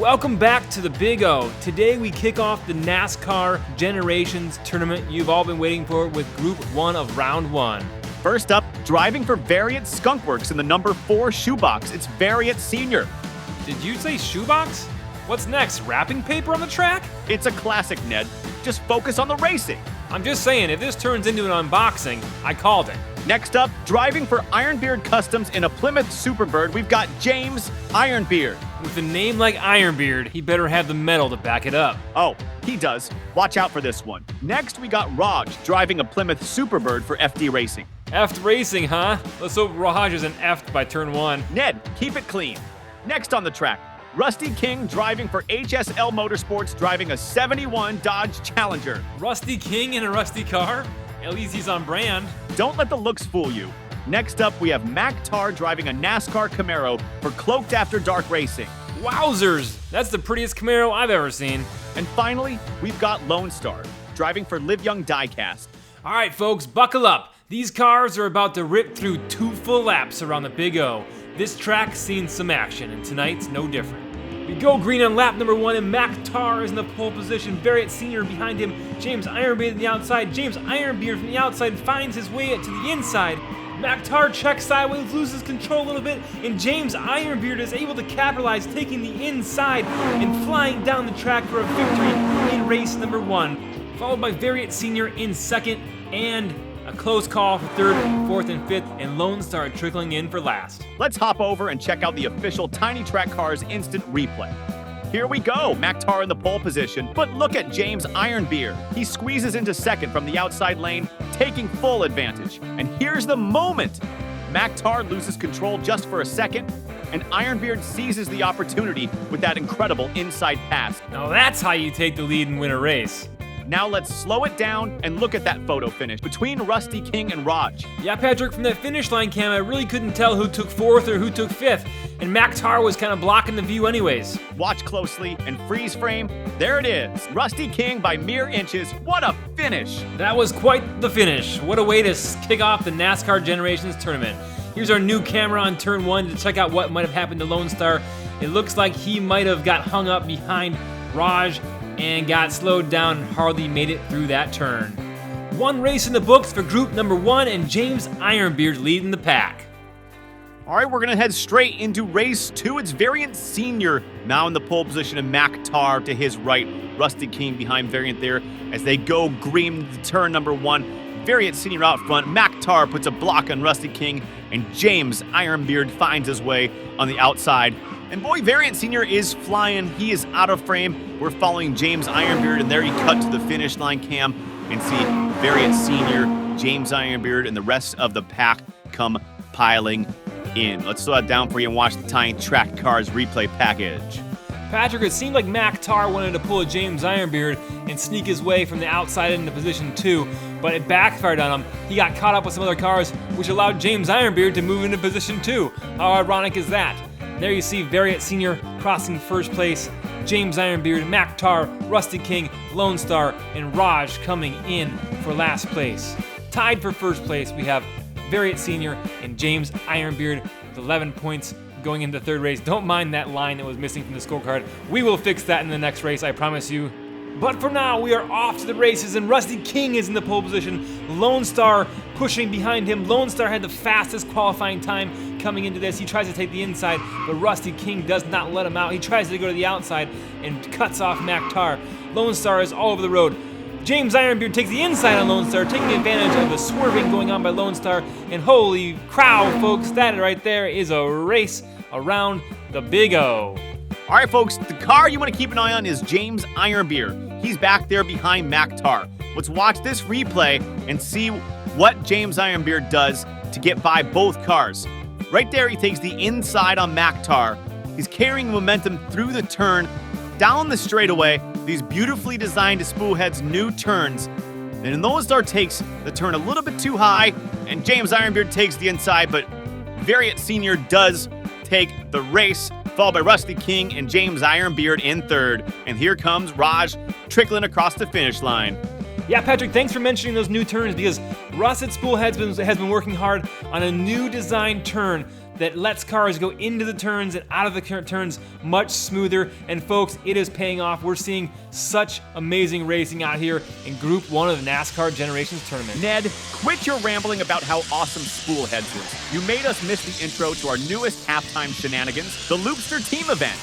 Welcome back to the Big O. Today we kick off the NASCAR Generations tournament you've all been waiting for with Group 1 of Round 1. First up, driving for Variant Skunkworks in the number 4 shoebox. It's Variant Senior. Did you say shoebox? What's next, wrapping paper on the track? It's a classic, Ned. Just focus on the racing. I'm just saying, if this turns into an unboxing, I called it. Next up, driving for Ironbeard Customs in a Plymouth Superbird, we've got James Ironbeard. With a name like Ironbeard, he better have the metal to back it up. Oh, he does. Watch out for this one. Next, we got Raj driving a Plymouth Superbird for FD Racing. F'd Racing, huh? Let's hope Raj isn't F'd by turn 1. Ned, keep it clean. Next on the track, Rusty King driving for HSL Motorsports, driving a 71 Dodge Challenger. Rusty King in a rusty car? At least he's on brand. Don't let the looks fool you. Next up, we have Mac Tar driving a NASCAR Camaro for Cloaked After Dark Racing. Wowzers! That's the prettiest Camaro I've ever seen. And finally, we've got Lone Star driving for Live Young Diecast. All right, folks, buckle up. These cars are about to rip through 2 full laps around the Big O. This track's seen some action, and tonight's no different. We go green on lap number 1, and Mac Tar is in the pole position. Variant Senior behind him. James Ironbeard on the outside. James Ironbeard from the outside finds his way to the inside. Mac Tar checks sideways, loses control a little bit, and James Ironbeard is able to capitalize, taking the inside and flying down the track for a victory in race number 1. Followed by Variant Senior in second, and a close call for third, fourth, and fifth, and Lone Star trickling in for last. Let's hop over and check out the official Tiny Track Cars instant replay. Here we go, Mac Tar in the pole position, but look at James Ironbeard. He squeezes into second from the outside lane, taking full advantage. And here's the moment. Mac Tar loses control just for a second, and Ironbeard seizes the opportunity with that incredible inside pass. Now that's how you take the lead and win a race. Now let's slow it down and look at that photo finish between Rusty King and Raj. Yeah, Patrick, from that finish line cam, I really couldn't tell who took 4th or who took 5th, and Mac Tar was kind of blocking the view anyways. Watch closely and freeze frame. There it is. Rusty King by mere inches. What a finish. That was quite the finish. What a way to kick off the NASCAR Generations tournament. Here's our new camera on turn 1 to check out what might have happened to Lone Star. It looks like he might have got hung up behind Raj and got slowed down and hardly made it through that turn. 1 race in the books for group number 1, and James Ironbeard leading the pack. All right, we're gonna head straight into race 2. It's Variant Senior now in the pole position, and Mac Tar to his right. Rusty King behind Variant there as they go green to turn number 1. Variant Senior out front. Mac Tar puts a block on Rusty King, and James Ironbeard finds his way on the outside. And boy, Variant Senior is flying. He is out of frame. We're following James Ironbeard, and there he cut to the finish line cam and see Variant Senior, James Ironbeard, and the rest of the pack come piling in. Let's slow that down for you and watch the Tiny Track Cars replay package. Patrick, it seemed like Mac Tar wanted to pull a James Ironbeard and sneak his way from the outside into position 2, but it backfired on him. He got caught up with some other cars, which allowed James Ironbeard to move into position 2. How ironic is that? There you see Variant Senior crossing first place, James Ironbeard, Mac Tar, Rusty King, Lone Star, and Raj coming in for last place. Tied for first place, we have Variant Senior and James Ironbeard with 11 points going into the third race. Don't mind that line that was missing from the scorecard. We will fix that in the next race, I promise you. But for now, we are off to the races, and Rusty King is in the pole position. Lone Star pushing behind him. Lone Star had the fastest qualifying time coming into this. He tries to take the inside, but Rusty King does not let him out. He tries to go to the outside and cuts off Mac Tar. Lone Star is all over the road. James Ironbeard takes the inside on Lone Star, taking advantage of the swerving going on by Lone Star. And holy cow, folks, that right there is a race around the Big O. All right, folks, the car you want to keep an eye on is James Ironbeard. He's back there behind Mac Tar. Let's watch this replay and see what James Ironbeard does to get by both cars. Right there, he takes the inside on Mac Tar. He's carrying momentum through the turn, down the straightaway, these beautifully designed Spoolheads new turns. And Lone Star takes the turn a little bit too high, and James Ironbeard takes the inside, but Variant Senior does take the race, followed by Rusty King and James Ironbeard in third. And here comes Raj trickling across the finish line. Yeah, Patrick, thanks for mentioning those new turns, because Russ at Spoolheads has been working hard on a new design turn that lets cars go into the turns and out of the turns much smoother. And folks, it is paying off. We're seeing such amazing racing out here in Group 1 of the NASCAR Generations Tournament. Ned, quit your rambling about how awesome Spoolheads is. You made us miss the intro to our newest halftime shenanigans, the Loopster team event.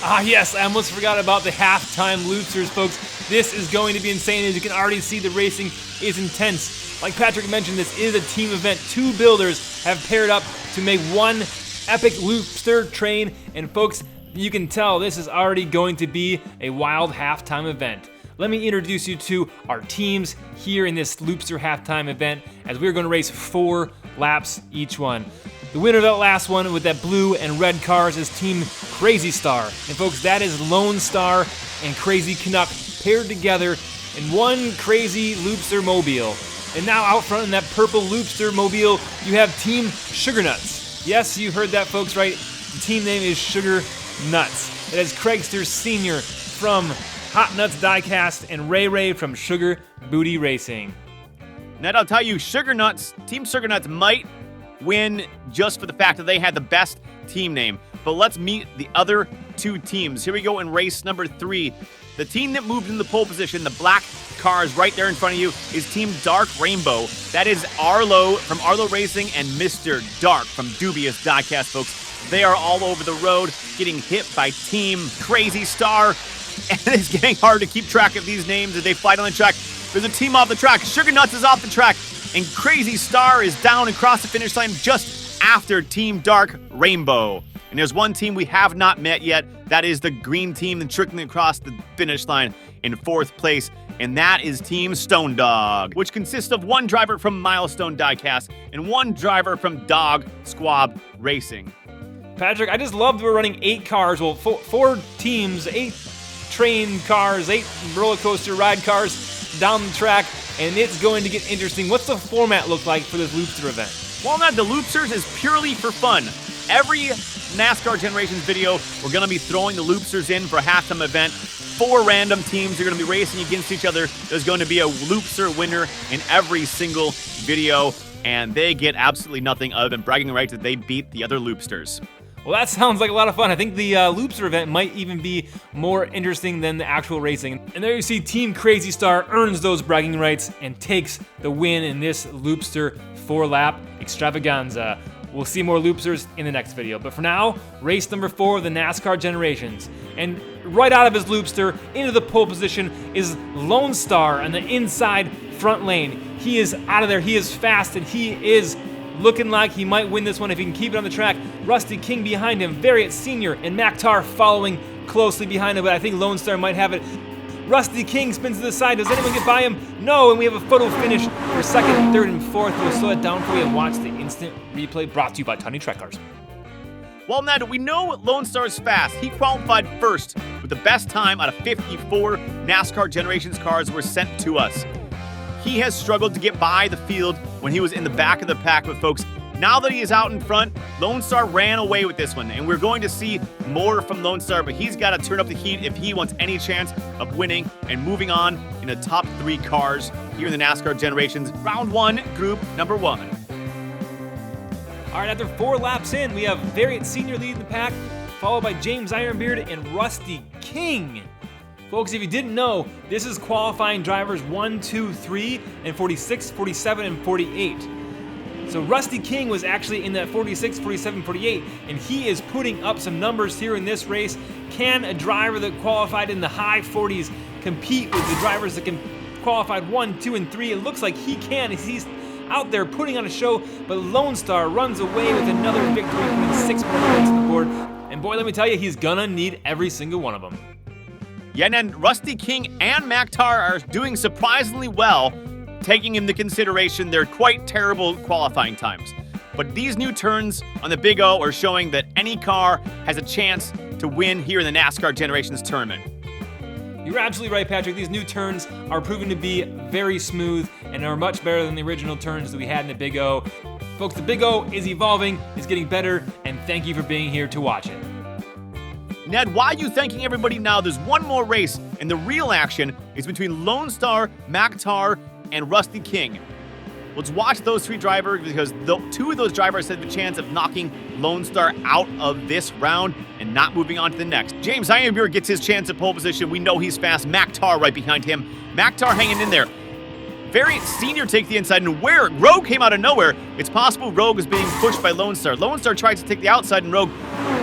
Ah yes, I almost forgot about the halftime loopsters, folks. This is going to be insane. As you can already see, the racing is intense. Like Patrick mentioned, this is a team event. 2 builders have paired up to make one epic loopster train. And folks, you can tell this is already going to be a wild halftime event. Let me introduce you to our teams here in this loopster halftime event, as we're going to race 4 laps each one. The winner of that last one with that blue and red cars is Team Crazy Star. And folks, that is Lone Star and Crazy Canuck paired together in one crazy loopster mobile. And now out front in that purple loopster mobile, you have Team Sugar Nuts. Yes, you heard that, folks, right? The team name is Sugar Nuts. It has Craigster Sr. from Hot Nuts Diecast and Ray Ray from Sugar Booty Racing. Ned, I'll tell you, Team Sugar Nuts might win just for the fact that they had the best team name. But let's meet the other 2 teams. Here we go in race number 3. The team that moved in the pole position, the black cars right there in front of you, is Team Dark Rainbow. That is Arlo from Arlo Racing and Mr. Dark from Dubious Diecast, folks. They are all over the road, getting hit by Team Crazy Star. And it's getting hard to keep track of these names as they fight on the track. There's a team off the track. Sugar Nuts is off the track. And Crazy Star is down and across the finish line just after Team Dark Rainbow. And there's one team we have not met yet. That is the green team that's trickling across the finish line in 4th place. And that is Team Stone Dog, which consists of 1 driver from Milestone Diecast and 1 driver from Dog Squab Racing. Patrick, I just love that we're running 8 cars. Well, 4 teams, 8 train cars, 8 roller coaster ride cars down the track. And it's going to get interesting. What's the format look like for this Loopster event? Well, Ned, the Loopsters is purely for fun. Every NASCAR Generations video, we're going to be throwing the Loopsters in for a halftime event. 4 random teams are going to be racing against each other. There's going to be a Loopster winner in every single video, and they get absolutely nothing other than bragging rights that they beat the other Loopsters. Well, that sounds like a lot of fun. I think the Loopster event might even be more interesting than the actual racing. And there you see Team Crazy Star earns those bragging rights and takes the win in this Loopster 4-lap extravaganza. We'll see more Loopsters in the next video. But for now, race number 4 of the NASCAR Generations. And right out of his Loopster, into the pole position, is Lone Star on the inside front lane. He is out of there. He is fast, and he is looking like he might win this one if he can keep it on the track. Rusty King behind him, Variant Sr. and MacTar following closely behind him, but I think Lone Star might have it. Rusty King spins to the side. Does anyone get by him? No, and we have a photo finish for 2nd, 3rd, and 4th. We'll slow it down for you and watch the instant replay brought to you by Tony Track Cars. Well, Ned, we know Lone Star is fast. He qualified first with the best time out of 54 NASCAR Generations cars were sent to us. He has struggled to get by the field when he was in the back of the pack with folks. Now that he is out in front, Lone Star ran away with this one, and we're going to see more from Lone Star, but he's got to turn up the heat if he wants any chance of winning and moving on in the top 3 cars here in the NASCAR Generations Round 1, Group number 1. All right, after 4 laps in, we have Variant Sr. leading the pack, followed by James Ironbeard and Rusty King. Folks, if you didn't know, this is qualifying drivers 1, 2, 3, and 46, 47, and 48. So Rusty King was actually in that 46, 47, 48, and he is putting up some numbers here in this race. Can a driver that qualified in the high 40s compete with the drivers that qualified 1, 2, and 3? It looks like he can as he's out there putting on a show, but Lone Star runs away with another victory, putting 6 points on the board. And boy, let me tell you, he's gonna need every single one of them. Yeah, and then Rusty King and MacTar are doing surprisingly well, taking into consideration their quite terrible qualifying times. But these new turns on the Big O are showing that any car has a chance to win here in the NASCAR Generations tournament. You're absolutely right, Patrick. These new turns are proving to be very smooth and are much better than the original turns that we had in the Big O. Folks, the Big O is evolving, it's getting better, and thank you for being here to watch it. Ned, why are you thanking everybody now? There's one more race, and the real action is between Lone Star, MacTar, and Rusty King. Let's watch those 3 drivers because 2 of those drivers have the chance of knocking Lone Star out of this round and not moving on to the next. James Ironbeard gets his chance at pole position. We know he's fast. McTar right behind him. McTar hanging in there. Variant Senior take the inside, and where Rogue came out of nowhere. It's possible Rogue is being pushed by Lone Star. Lone Star tries to take the outside and Rogue,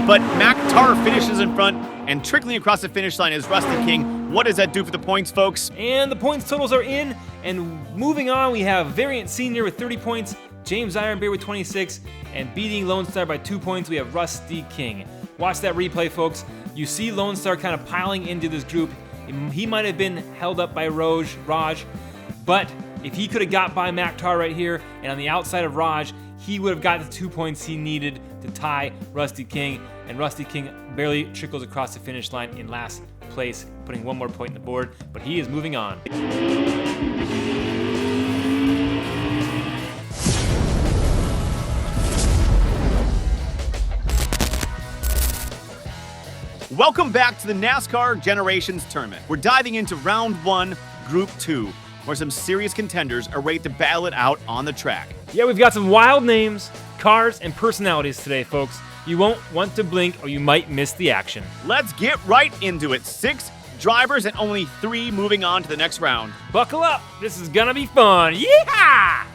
but McTar finishes in front, and trickling across the finish line is Rusty King. What does that do for the points, folks? And the points totals are in, and moving on, we have Variant Senior with 30 points, James Ironbeard with 26, and beating Lone Star by 2 points, we have Rusty King. Watch that replay, folks. You see Lone Star kind of piling into this group. He might have been held up by Raj, but if he could have got by McTar right here and on the outside of Raj, he would have got the 2 points he needed to tie Rusty King, and Rusty King barely trickles across the finish line in last place, putting 1 more point on the board, but he is moving on. Welcome back to the NASCAR Generations Tournament. We're diving into round 1, group 2, where some serious contenders are ready to battle it out on the track. Yeah, we've got some wild names, cars, and personalities today, folks. You won't want to blink or you might miss the action. Let's get right into it. 6 drivers and only 3 moving on to the next round. Buckle up, this is gonna be fun. Yeah!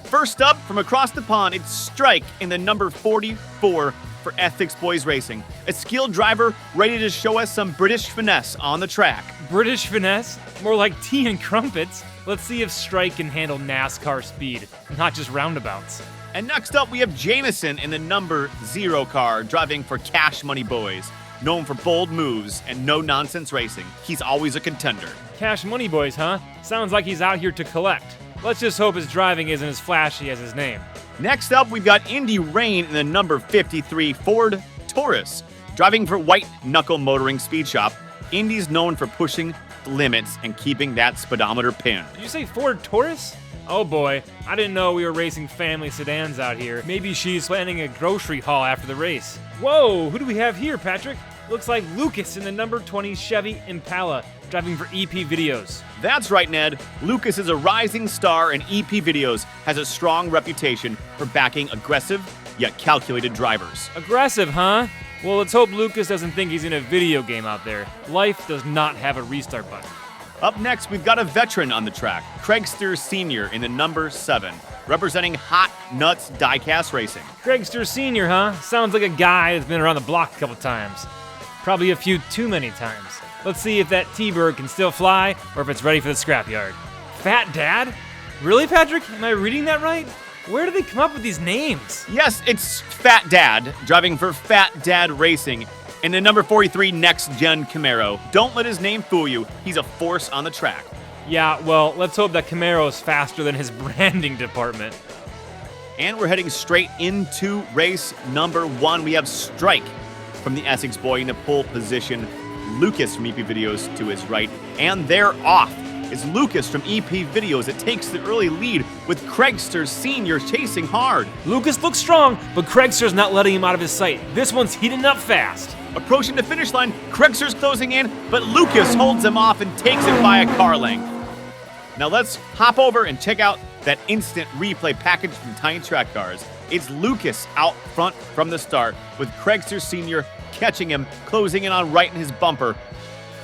First up, from across the pond, it's Strike in the number 44 for Ethics Boys Racing. A skilled driver ready to show us some British finesse on the track. British finesse? More like tea and crumpets. Let's see if Strike can handle NASCAR speed, not just roundabouts. And next up, we have Jameson in the number 0 car, driving for Cash Money Boys. Known for bold moves and no-nonsense racing, he's always a contender. Cash Money Boys, huh? Sounds like he's out here to collect. Let's just hope his driving isn't as flashy as his name. Next up, we've got Indy Rain in the number 53 Ford Taurus. Driving for White Knuckle Motoring Speed Shop, Indy's known for pushing the limits and keeping that speedometer pinned. Did you say Ford Taurus? Oh boy, I didn't know we were racing family sedans out here. Maybe she's planning a grocery haul after the race. Whoa, who do we have here, Patrick? Looks like Lucas in the number 20 Chevy Impala, driving for EP Videos. That's right, Ned. Lucas is a rising star, and EP Videos has a strong reputation for backing aggressive yet calculated drivers. Aggressive, huh? Well, let's hope Lucas doesn't think he's in a video game out there. Life does not have a restart button. Up next, we've got a veteran on the track, Craigster Sr. in the number 7, representing Hot Nuts Diecast Racing. Craigster Sr., huh? Sounds like a guy that's been around the block a couple times. Probably a few too many times. Let's see if that T-Bird can still fly or if it's ready for the scrapyard. Fat Dad? Really, Patrick? Am I reading that right? Where do they come up with these names? Yes, it's Fat Dad, driving for Fat Dad Racing in the number 43 Next Gen Camaro. Don't let his name fool you. He's a force on the track. Yeah, well, let's hope that Camaro is faster than his branding department. And we're heading straight into race number 1. We have Strike from the Essex Boy in the pole position. Lucas from EP Videos to his right. And they're off. It's Lucas from EP Videos that takes the early lead with Craigster Sr. chasing hard. Lucas looks strong, but Craigster's not letting him out of his sight. This one's heating up fast. Approaching the finish line, Craigster's closing in, but Lucas holds him off and takes it by a car length. Now let's hop over and check out that instant replay package from Tiny Track Cars. It's Lucas out front from the start, with Craigster Sr. catching him, closing in on right in his bumper.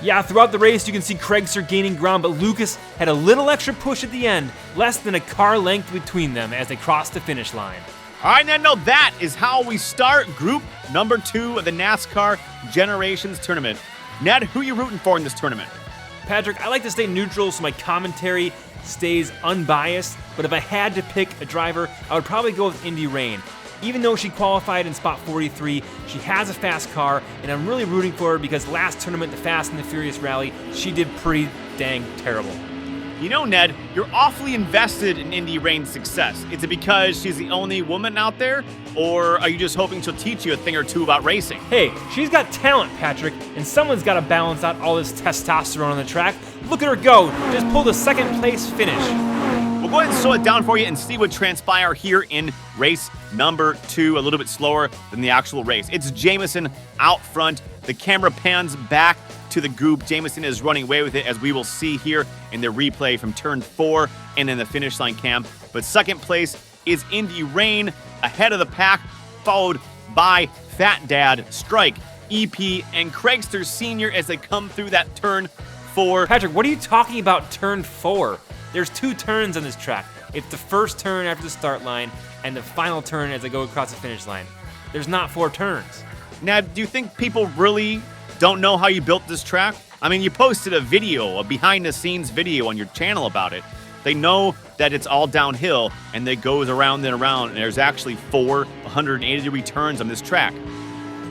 Yeah, throughout the race, you can see Craigster gaining ground, but Lucas had a little extra push at the end, less than a car length between them as they crossed the finish line. All right, Ned, that is how we start group number 2 of the NASCAR Generations Tournament. Ned, who are you rooting for in this tournament? Patrick, I like to stay neutral so my commentary stays unbiased, but if I had to pick a driver, I would probably go with Indy Rain. Even though she qualified in spot 43, she has a fast car, and I'm really rooting for her because last tournament, the Fast and the Furious Rally, she did pretty dang terrible. You know, Ned, you're awfully invested in Indy Rain's success. Is it because she's the only woman out there, or are you just hoping she'll teach you a thing or two about racing? Hey, she's got talent, Patrick, and someone's got to balance out all this testosterone on the track. Look at her go, just pulled a second place finish. We'll go ahead and slow it down for you and see what transpire here in race number 2, a little bit slower than the actual race. It's Jameson out front. The camera pans back to the group. Jameson is running away with it, as we will see here in the replay from turn 4 and in the finish line cam. But second place is Indy Rain ahead of the pack, followed by Fat Dad, Strike, EP, and Craigster Sr. as they come through that turn 4. Patrick, what are you talking about turn 4? There's 2 turns on this track. It's the first turn after the start line and the final turn as they go across the finish line. There's not 4 turns. Now, do you think people really don't know how you built this track? I mean, you posted a video, a behind-the-scenes video on your channel about it. They know that it's all downhill, and it goes around and around, and there's actually 4 180-degree turns on this track.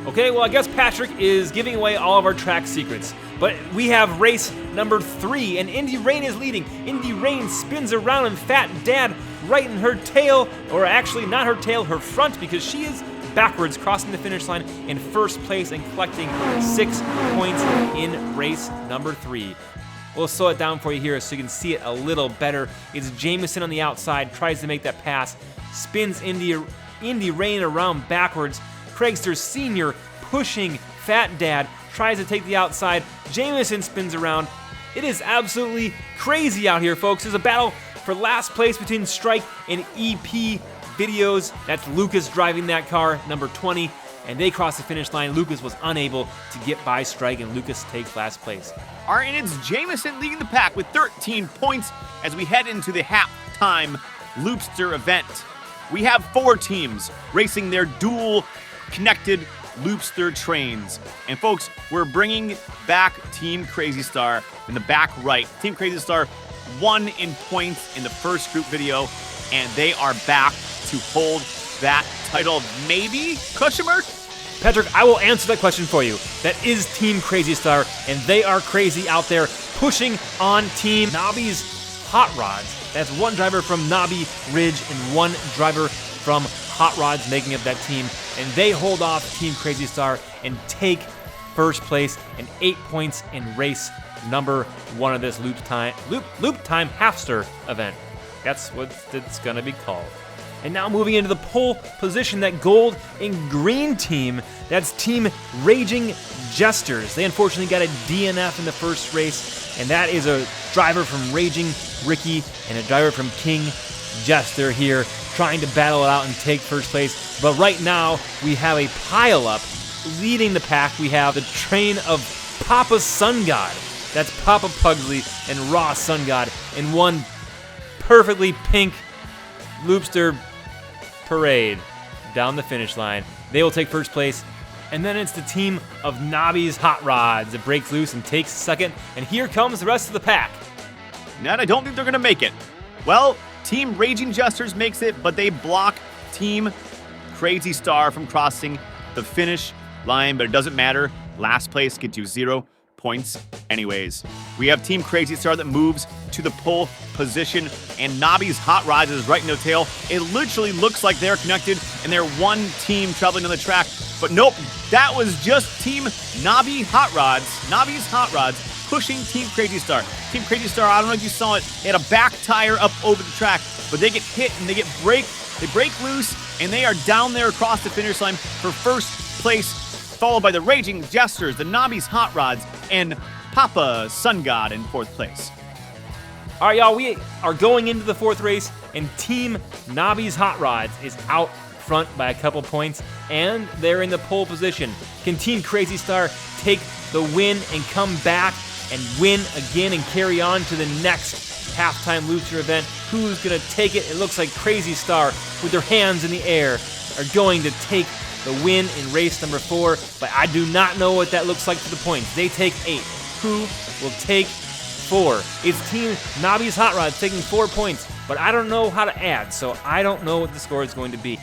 Okay, well, I guess Patrick is giving away all of our track secrets. But we have race number 3, and Indy Rain is leading. Indy Rain spins around, and Fat Dad right in her tail, or actually not her tail, her front, because she is backwards, crossing the finish line in first place and collecting 6 points in race number 3. We'll slow it down for you here so you can see it a little better. It's Jameson on the outside, tries to make that pass, spins Indy Rain around backwards. Craigster Sr. pushing Fat Dad, tries to take the outside. Jameson spins around. It is absolutely crazy out here, folks. There's a battle for last place between Strike and EP Videos. That's Lucas driving that car, number 20, and they cross the finish line. Lucas was unable to get by Strike, and Lucas takes last place. All right, and it's Jameson leading the pack with 13 points as we head into the halftime loopster event. We have 4 teams racing their dual connected loopster trains. And folks, we're bringing back Team Crazy Star in the back right. Team Crazy Star won in points in the first group video, and they are back to hold that title, maybe? Question mark? Patrick, I will answer that question for you. That is Team Crazy Star, and they are crazy out there pushing on Team Nobby's Hot Rods. That's 1 driver from Nobby Ridge and 1 driver from Hot Rods making up that team, and they hold off Team Crazy Star and take first place and 8 points in race number 1 of this Loop Time Halfster event. That's what it's gonna be called. And now moving into the pole position, that gold and green team, that's Team Raging Jesters. They unfortunately got a DNF in the first race, and that is a driver from Raging Ricky and a driver from King Jester here trying to battle it out and take first place. But right now, we have a pile-up leading the pack. We have the train of Papa Sun God. That's Papa Pugsley and Raw Sun God in 1 perfectly pink loopster parade down the finish line. They will take first place. And then it's the team of Nobby's Hot Rods that breaks loose and takes second. And here comes the rest of the pack. Ned, I don't think they're going to make it. Well, Team Raging Jesters makes it, but they block Team Crazy Star from crossing the finish line, but it doesn't matter. Last place gets you 0 points anyways. We have Team Crazy Star that moves to the pole position, and Nobby's Hot Rods is right in their tail. It literally looks like they're connected, and they're 1 team traveling on the track, but nope, that was just Team Nobby Hot Rods, Nobby's Hot Rods, pushing Team Crazy Star. Team Crazy Star, I don't know if you saw it, they had a back tire up over the track, but they get hit and they break loose, and they are down there across the finish line for first place, followed by the Raging Jesters, the Nobby's Hot Rods, and Papa Sun God in 4th place. All right, y'all, we are going into the 4th race, and Team Nobby's Hot Rods is out front by a couple points, and they're in the pole position. Can Team Crazy Star take the win and come back and win again and carry on to the next halftime loser event? Who's going to take it? It looks like Crazy Star, with their hands in the air, are going to take the win in race number 4, but I do not know what that looks like for the points. They take 8. Who will take 4? It's Team Nobby's Hot Rods taking 4 points, but I don't know how to add, so I don't know what the score is going to be.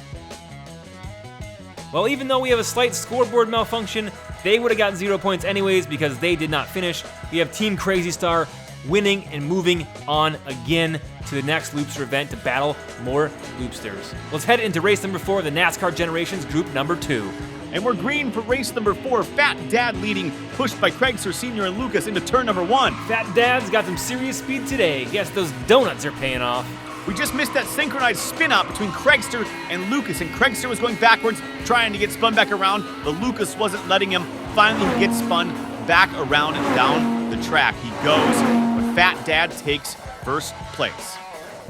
Well, even though we have a slight scoreboard malfunction, they would have gotten 0 points anyways because they did not finish. We have Team Crazy Star winning and moving on again to the next Loopster event to battle more Loopsters. Let's head into race number 4 of the Nascar Generations Group number 2. And we're green for race number 4. Fat Dad leading, pushed by Craigster Sr. and Lucas into turn number 1. Fat Dad's got some serious speed today. Guess those donuts are paying off. We just missed that synchronized spin-out between Craigster and Lucas, and Craigster was going backwards, trying to get spun back around, but Lucas wasn't letting him. Finally, he gets spun back around and down the track he goes, but Fat Dad takes first place.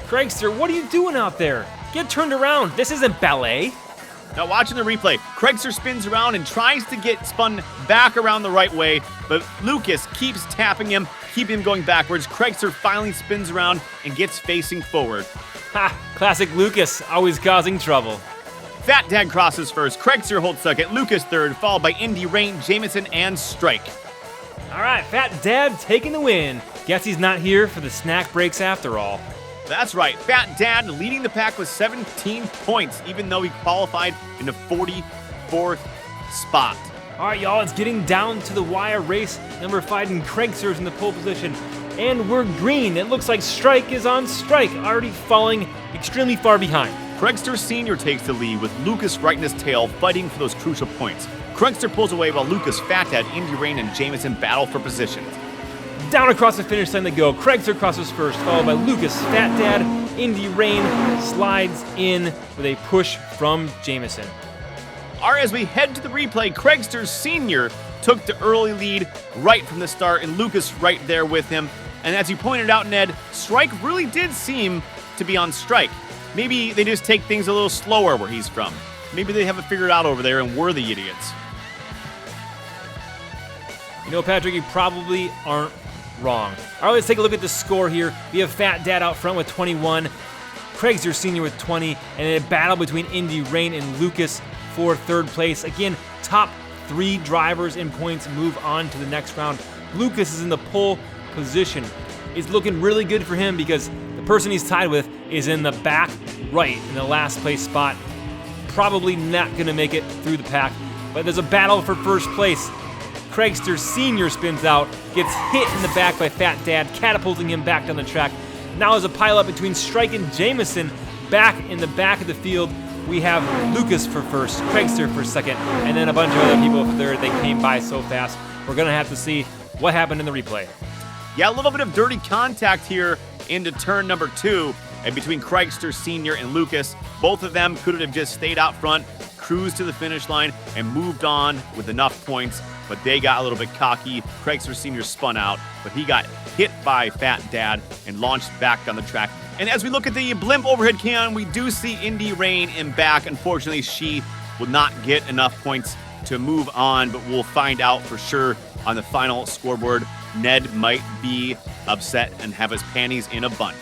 Craigster, what are you doing out there? Get turned around. This isn't ballet. Now watching the replay, Craigster spins around and tries to get spun back around the right way, but Lucas keeps tapping him, keeping him going backwards. Craigster finally spins around and gets facing forward. Ha! Classic Lucas, always causing trouble. Fat Dad crosses first, Craigster holds second, Lucas third, followed by Indy, Rain, Jameson, and Strike. All right, Fat Dad taking the win. Guess he's not here for the snack breaks after all. That's right, Fat Dad leading the pack with 17 points, even though he qualified in the 44th spot. All right, y'all, it's getting down to the wire race. Number 5 and Craigster's in the pole position. And we're green. It looks like Strike is on strike, already falling extremely far behind. Craigster Sr. takes the lead with Lucas right in his tail, fighting for those crucial points. Craigster pulls away while Lucas, Fat Dad, Indy, Rain, and Jameson battle for position. Down across the finish line they go. Craigster crosses first, followed by Lucas. Fat Dad, Indy, Rain slides in with a push from Jameson. All right, as we head to the replay, Craigster Sr. took the early lead right from the start, and Lucas right there with him. And as you pointed out, Ned, Strike really did seem to be on strike. Maybe they just take things a little slower where he's from. Maybe they have it figured out over there and we're the idiots. You know, Patrick, you probably aren't wrong. All right, let's take a look at the score here. We have Fat Dad out front with 21, Craigster Sr. with 20, and a battle between Indy, Rain, and Lucas for third place. Again, top 3 drivers in points move on to the next round. Lucas is in the pole position. It's looking really good for him because the person he's tied with is in the back right in the last place spot. Probably not going to make it through the pack, but there's a battle for first place. Craigster Sr. spins out, gets hit in the back by Fat Dad, catapulting him back down the track. Now there's a pileup between Strike and Jameson. Back in the back of the field, we have Lucas for first, Craigster for second, and then a bunch of other people for third. They came by so fast. We're going to have to see what happened in the replay. Yeah, a little bit of dirty contact here into turn number 2 and between Craigster Sr. and Lucas. Both of them could have just stayed out front, cruised to the finish line, and moved on with enough points, but they got a little bit cocky. Craigster Sr. spun out, but he got hit by Fat Dad and launched back down the track. And as we look at the blimp overhead cam, we do see Indy, Rain in back. Unfortunately, she will not get enough points to move on, but we'll find out for sure on the final scoreboard. Ned might be upset and have his panties in a bunch.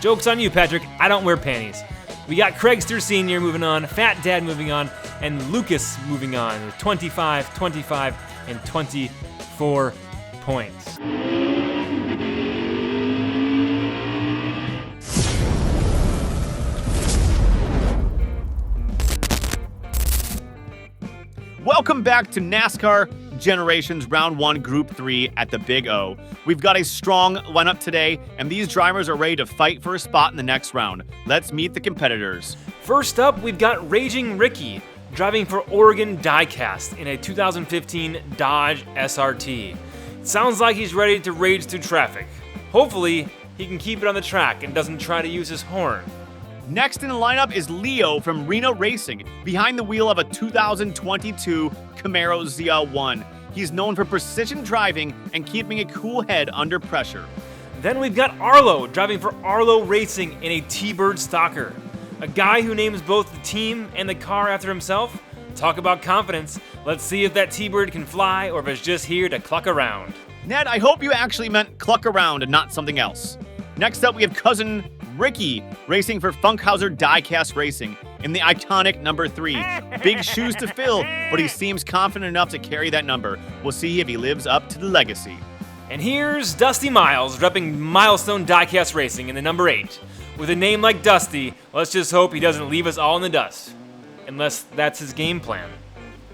Joke's on you, Patrick. I don't wear panties. We got Craigster Sr. moving on, Fat Dad moving on, and Lucas moving on with 25, 25, and 24 points. Welcome back to NASCAR Generations Round 1 Group 3 at the Big O. We've got a strong lineup today, and these drivers are ready to fight for a spot in the next round. Let's meet the competitors. First up, we've got Raging Ricky, driving for Oregon Diecast in a 2015 Dodge SRT. It sounds like he's ready to rage through traffic. Hopefully, he can keep it on the track and doesn't try to use his horn. Next in the lineup is Leo from Reno Racing, behind the wheel of a 2022 Camaro ZL1. He's known for precision driving and keeping a cool head under pressure. Then we've got Arlo, driving for Arlo Racing in a T-Bird Stalker. A guy who names both the team and the car after himself? Talk about confidence. Let's see if that T-Bird can fly or if it's just here to cluck around. Ned, I hope you actually meant cluck around and not something else. Next up, we have cousin Ricky, racing for Funkhauser Diecast Racing in the iconic number 3. Big shoes to fill, but he seems confident enough to carry that number. We'll see if he lives up to the legacy. And here's Dusty Miles, repping Milestone Diecast Racing in the number 8. With a name like Dusty, let's just hope he doesn't leave us all in the dust. Unless that's his game plan.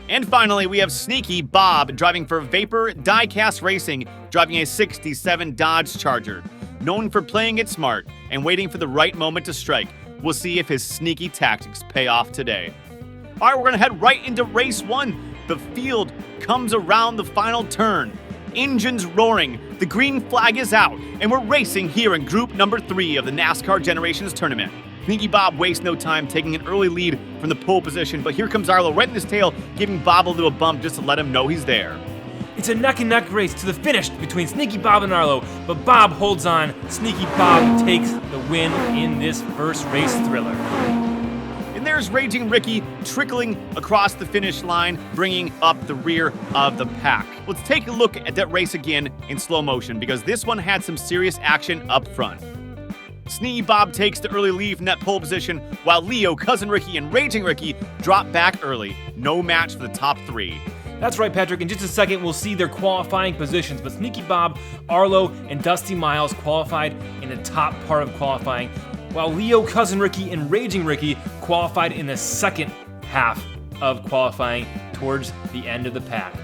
And finally, we have Sneaky Bob, driving for Vapor Diecast Racing, driving a 67 Dodge Charger. Known for playing it smart and waiting for the right moment to strike. We'll see if his sneaky tactics pay off today. All right, we're going to head right into race 1. The field comes around the final turn. Engines roaring, the green flag is out, and we're racing here in group number 3 of the NASCAR Generations tournament. Sneaky Bob wastes no time, taking an early lead from the pole position, but here comes Arlo right in his tail, giving Bob a little bump just to let him know he's there. It's a neck-and-neck race to the finish between Sneaky Bob and Arlo, but Bob holds on. Sneaky Bob takes the win in this first race thriller. And there's Raging Ricky trickling across the finish line, bringing up the rear of the pack. Let's take a look at that race again in slow motion, because this one had some serious action up front. Sneaky Bob takes the early lead from that pole position, while Leo, Cousin Ricky, and Raging Ricky drop back early. No match for the top three. That's right, Patrick. In just a second, we'll see their qualifying positions, but Sneaky Bob, Arlo, and Dusty Miles qualified in the top part of qualifying, while Leo, Cousin Ricky, and Raging Ricky qualified in the second half of qualifying towards the end of the pack.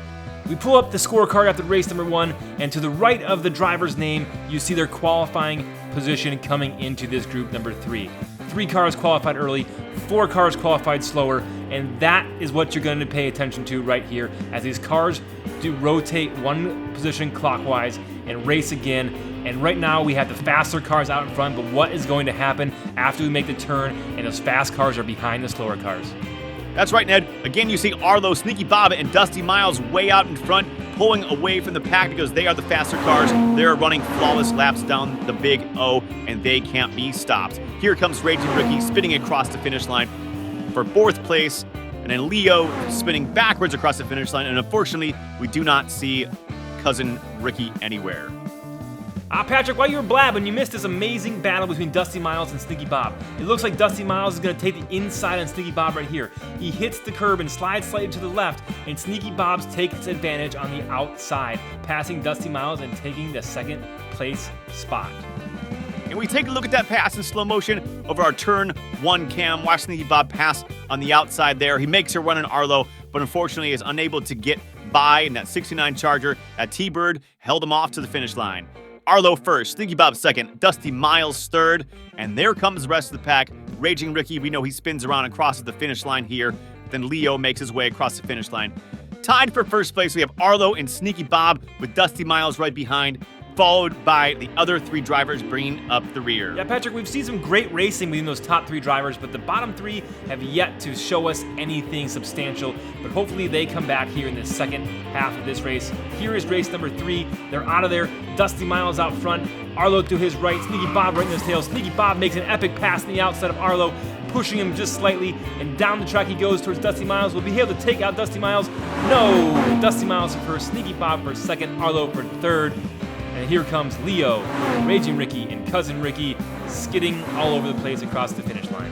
We pull up the scorecard after race number 1, and to the right of the driver's name, you see their qualifying position coming into this group number 3. 3 cars qualified early, 4 cars qualified slower, and that is what you're going to pay attention to right here as these cars do rotate one position clockwise and race again. And right now we have the faster cars out in front, but what is going to happen after we make the turn and those fast cars are behind the slower cars? That's right, Ned. Again, you see Arlo, Sneaky Bob, and Dusty Miles way out in front, pulling away from the pack because they are the faster cars. They're running flawless laps down the big O, and they can't be stopped. Here comes Raging Ricky spinning across the finish line for 4th place, and then Leo spinning backwards across the finish line, and unfortunately, we do not see Cousin Ricky anywhere. Patrick, while you were blabbing, you missed this amazing battle between Dusty Miles and Sneaky Bob. It looks like Dusty Miles is going to take the inside on Sneaky Bob right here. He hits the curb and slides slightly to the left, and Sneaky Bob takes advantage on the outside, passing Dusty Miles and taking the 2nd place spot. And we take a look at that pass in slow motion over our turn 1 cam. Watch Sneaky Bob pass on the outside there. He makes a run in Arlo, but unfortunately is unable to get by in that 69 Charger. That T-Bird held him off to the finish line. Arlo first, Sneaky Bob 2nd, Dusty Miles 3rd, and there comes the rest of the pack. Raging Ricky, we know he spins around and crosses the finish line here. Then Leo makes his way across the finish line. Tied for 1st place, we have Arlo and Sneaky Bob with Dusty Miles right behind, followed by the other 3 drivers bringing up the rear. Yeah, Patrick, we've seen some great racing between those top 3 drivers, but the bottom 3 have yet to show us anything substantial, but hopefully they come back here in the second half of this race. Here is race number 3. They're out of there. Dusty Miles out front, Arlo to his right, Sneaky Bob right in his tail. Sneaky Bob makes an epic pass on the outside of Arlo, pushing him just slightly, and down the track he goes towards Dusty Miles. Will be able to take out Dusty Miles? No! Dusty Miles for 1st, Sneaky Bob for 2nd, Arlo for 3rd. And here comes Leo, Raging Ricky, and Cousin Ricky skidding all over the place across the finish line.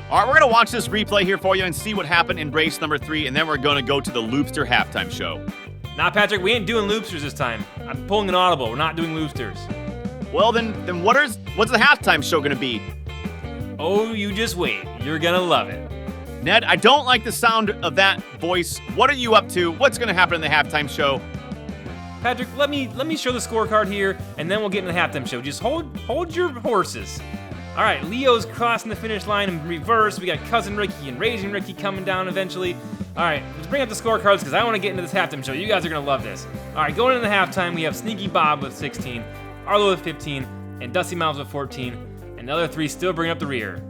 All right, we're going to watch this replay here for you and see what happened in race number 3, and then we're going to go to the Loopster halftime show. Nah, Patrick, we ain't doing loopsters this time. I'm pulling an audible. We're not doing loopsters. Well, then what's the halftime show going to be? Oh, you just wait. You're going to love it. Ned, I don't like the sound of that voice. What are you up to? What's going to happen in the halftime show? Patrick, let me show the scorecard here, and then we'll get into the halftime show. Just hold your horses. All right, Leo's crossing the finish line in reverse. We got Cousin Ricky and Raging Ricky coming down eventually. All right, let's bring up the scorecards because I want to get into this halftime show. You guys are going to love this. All right, going into the halftime, we have Sneaky Bob with 16, Arlo with 15, and Dusty Miles with 14, and the other 3 still bringing up the rear.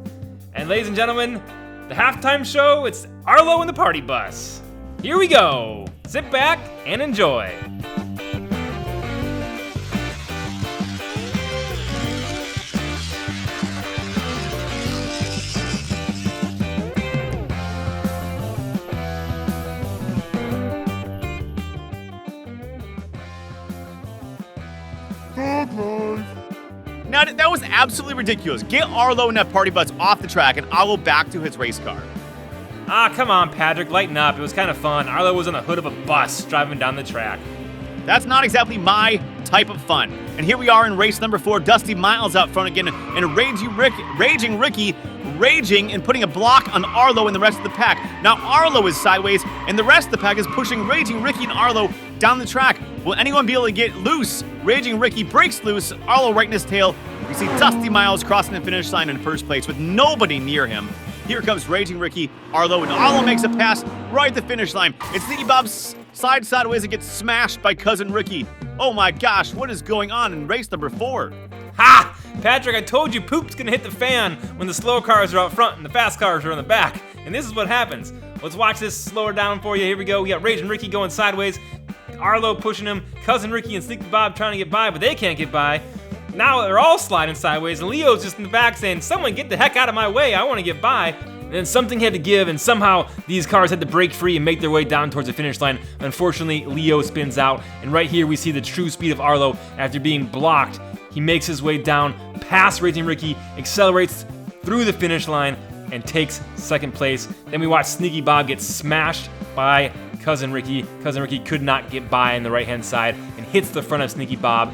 And ladies and gentlemen, the halftime show, it's Arlo and the Party Bus. Here we go. Sit back and enjoy. Now, that was absolutely ridiculous. Get Arlo and that party bus off the track, and Arlo back to his race car. Come on, Patrick, lighten up. It was kind of fun. Arlo was on the hood of a bus driving down the track. That's not exactly my type of fun. And here we are in race number 4. Dusty Miles out front again, and Raging Ricky raging and putting a block on Arlo and the rest of the pack. Now Arlo is sideways, and the rest of the pack is pushing Raging Ricky and Arlo down the track. Will anyone be able to get loose? Raging Ricky breaks loose, Arlo right in his tail. We see Dusty Miles crossing the finish line in 1st place with nobody near him. Here comes Raging Ricky, Arlo, and Arlo makes a pass right at the finish line. It's Sneaky Bob's sideways and gets smashed by Cousin Ricky. Oh my gosh, what is going on in race number 4? Ha! Patrick, I told you poop's gonna hit the fan when the slow cars are out front and the fast cars are in the back. And this is what happens. Let's watch this slower down for you. Here we go. We got Raging Ricky going sideways. Arlo pushing him, Cousin Ricky and Sneaky Bob trying to get by, but they can't get by. Now they're all sliding sideways, and Leo's just in the back saying, someone get the heck out of my way, I want to get by. And then something had to give, and somehow these cars had to break free and make their way down towards the finish line. Unfortunately, Leo spins out, and right here we see the true speed of Arlo after being blocked. He makes his way down past Raging Ricky, accelerates through the finish line, and takes second place. Then we watch Sneaky Bob get smashed by Cousin Ricky. Cousin Ricky could not get by on the right-hand side and hits the front of Sneaky Bob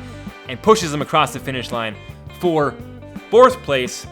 and pushes him across the finish line for fourth place.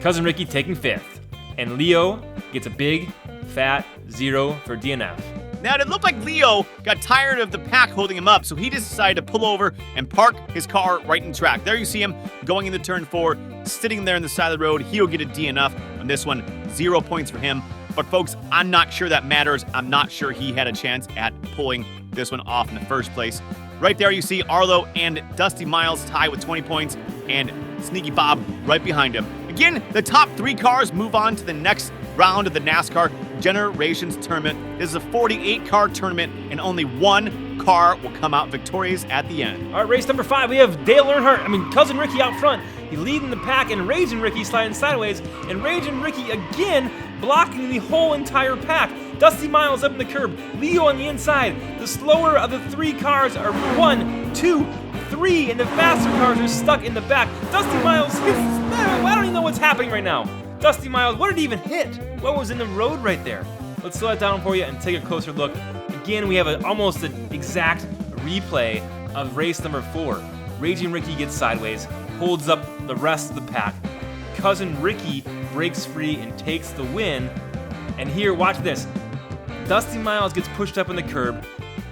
Cousin Ricky taking fifth. And Leo gets a big, fat 0 for DNF. Now, it looked like Leo got tired of the pack holding him up, so he just decided to pull over and park his car right in the track. There you see him going into turn 4, sitting there on the side of the road. He'll get a DNF on this one, 0 points for him. But folks, I'm not sure that matters. I'm not sure he had a chance at pulling this one off in the first place. Right there you see Arlo and Dusty Miles tied with 20 points, and Sneaky Bob right behind him. Again, the top 3 cars move on to the next round of the NASCAR Generations tournament. This is a 48-car tournament, and only one car will come out victorious at the end. All right, race number 5, we have Dale Earnhardt, Cousin Ricky out front. He leading the pack, and Raging Ricky sliding sideways, and Raging Ricky again blocking the whole entire pack. Dusty Miles up in the curb, Leo on the inside. The slower of the 3 cars are 1, 2, 3, and the faster cars are stuck in the back. Dusty Miles hits, I don't even know what's happening right now. Dusty Miles, what did he even hit? What was in the road right there? Let's slow that down for you and take a closer look. Again, we have almost an exact replay of race number 4. Raging Ricky gets sideways, holds up the rest of the pack. Cousin Ricky breaks free and takes the win. And here, watch this. Dusty Miles gets pushed up on the curb.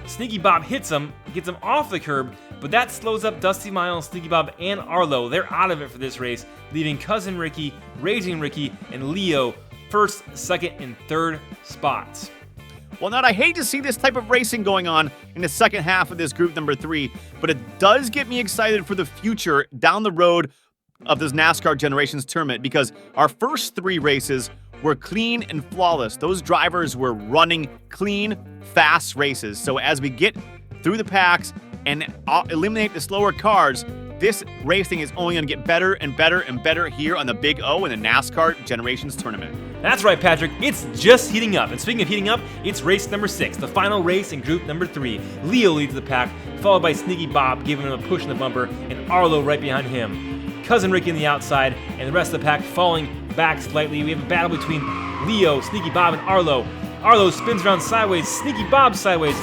Sneaky Bob hits him, gets him off the curb, but that slows up Dusty Miles, Sneaky Bob, and Arlo. They're out of it for this race, leaving Cousin Ricky, Raging Ricky, and Leo first, second, and third spots. Well, now I hate to see this type of racing going on in the second half of this group number 3, but it does get me excited for the future down the road of this NASCAR Generations tournament, because our first 3 races were clean and flawless. Those drivers were running clean, fast races. So as we get through the packs and eliminate the slower cars, this racing is only going to get better and better and better here on the Big O in the NASCAR Generations tournament. That's right, Patrick. It's just heating up. And speaking of heating up, it's race number 6, the final race in group number 3. Leo leads the pack, followed by Sneaky Bob giving him a push in the bumper, and Arlo right behind him. Cousin Ricky on the outside, and the rest of the pack falling back slightly. We have a battle between Leo, Sneaky Bob, and Arlo. Arlo spins around sideways, Sneaky Bob sideways.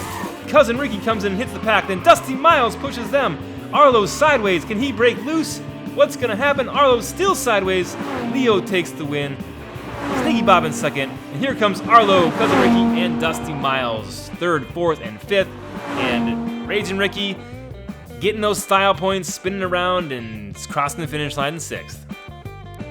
Cousin Ricky comes in and hits the pack, then Dusty Miles pushes them. Arlo's sideways, can he break loose? What's gonna happen? Arlo's still sideways. Leo takes the win. Sneaky Bob in second, and here comes Arlo, Cousin Ricky, and Dusty Miles, third, fourth, and fifth. And Raging Ricky getting those style points, spinning around, and crossing the finish line in 6th.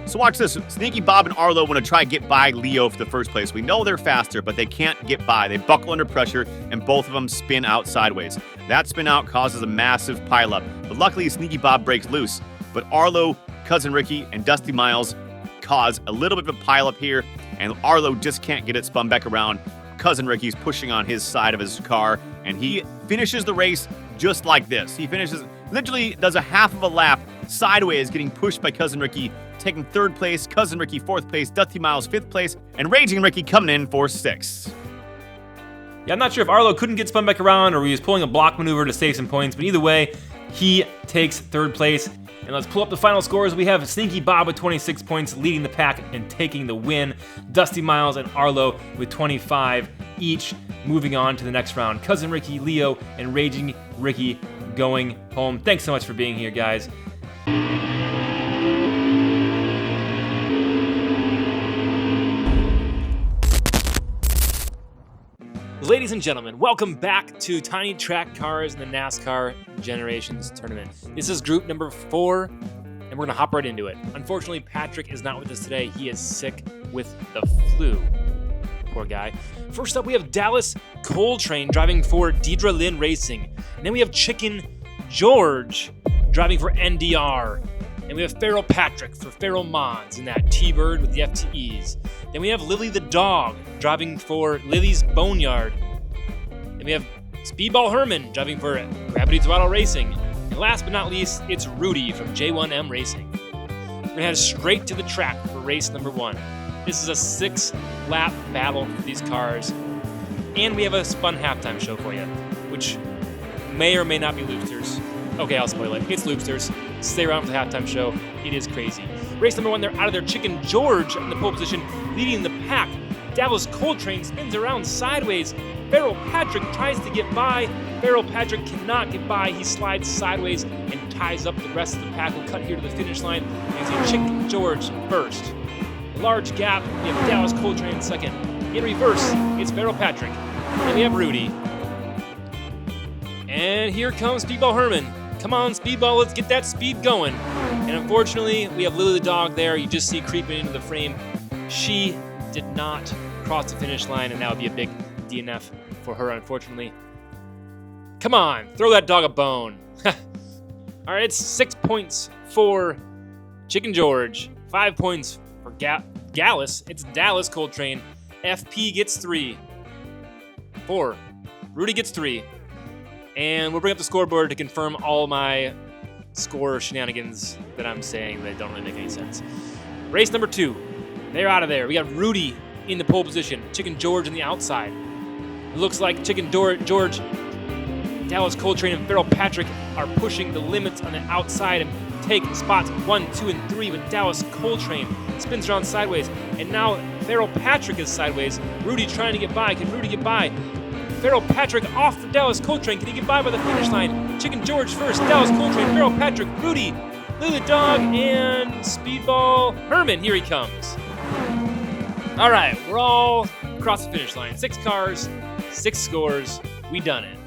So watch this. Sneaky Bob and Arlo want to try to get by Leo for the first place. We know they're faster, but they can't get by. They buckle under pressure, and both of them spin out sideways. That spin out causes a massive pileup, but luckily Sneaky Bob breaks loose. But Arlo, Cousin Ricky, and Dusty Miles cause a little bit of a pileup here, and Arlo just can't get it spun back around. Cousin Ricky's pushing on his side of his car, and he finishes the race just like this. He finishes, literally does a half of a lap sideways, getting pushed by Cousin Ricky, taking 3rd place, Cousin Ricky 4th place, Dusty Miles 5th place, and Raging Ricky coming in for 6th. Yeah, I'm not sure if Arlo couldn't get spun back around or he was pulling a block maneuver to save some points, but either way, he takes 3rd place. And let's pull up the final scores. We have Sneaky Bob with 26 points leading the pack and taking the win. Dusty Miles and Arlo with 25 each, moving on to the next round. Cousin Ricky, Leo, and Raging Ricky going home. Thanks so much for being here, guys. Ladies and gentlemen, welcome back to Tiny Track Cars in the NASCAR Generations Tournament. This is group number 4, and we're going to hop right into it. Unfortunately, Patrick is not with us today. He is sick with the flu. Poor guy. First up, we have Dallas Coltrane driving for Deidre Lynn Racing. And then we have Chicken George driving for NDR. And we have Feral Patrick for Feral Mods in that T-Bird with the FTEs. Then we have Lily the Dog driving for Lily's Boneyard. Then we have Speedball Herman driving for Gravity Throttle Racing. And last but not least, it's Rudy from J1M Racing. We're going to head straight to the track for race number 1. This is a 6-lap battle for these cars. And we have a spun halftime show for you, which may or may not be loopsters. Okay, I'll spoil it. It's loopsters. Stay around for the halftime show. It is crazy. Race number 1, they're out of their Chicken George in the pole position, leading the pack. Dallas Coltrane spins around sideways. Farrell Patrick tries to get by. Farrell Patrick cannot get by. He slides sideways and ties up the rest of the pack. We'll cut here to the finish line. And see Chicken George first. Large gap. We have Dallas Coltrane second. In reverse, it's Farrell Patrick. And we have Rudy. And here comes Speedball Herman. Come on, Speedball, let's get that speed going. And unfortunately, we have Lily the dog there. You just see creeping into the frame. She did not cross the finish line, and that would be a big DNF for her, unfortunately. Come on, throw that dog a bone. All right, it's 6 points for Chicken George, 5 points for Gallus. It's Dallas Coltrane. FP gets 3. 4. Rudy gets 3. And we'll bring up the scoreboard to confirm all my score shenanigans that I'm saying that don't really make any sense. Race number 2. They're out of there. We got Rudy in the pole position. Chicken George on the outside. It looks like Chicken George, Dallas Coltrane, and Farrell Patrick are pushing the limits on the outside and take spots 1, 2, and 3. But Dallas Coltrane spins around sideways. And now Farrell Patrick is sideways. Rudy trying to get by. Can Rudy get by? Farrell Patrick off for Dallas Coltrane. Can he get by the finish line? Chicken George first. Dallas Coltrane, Farrell Patrick, Rudy, Lily Dog, and Speedball Herman. Here he comes. All right, we're all across the finish line. 6 cars, 6 scores. We done it.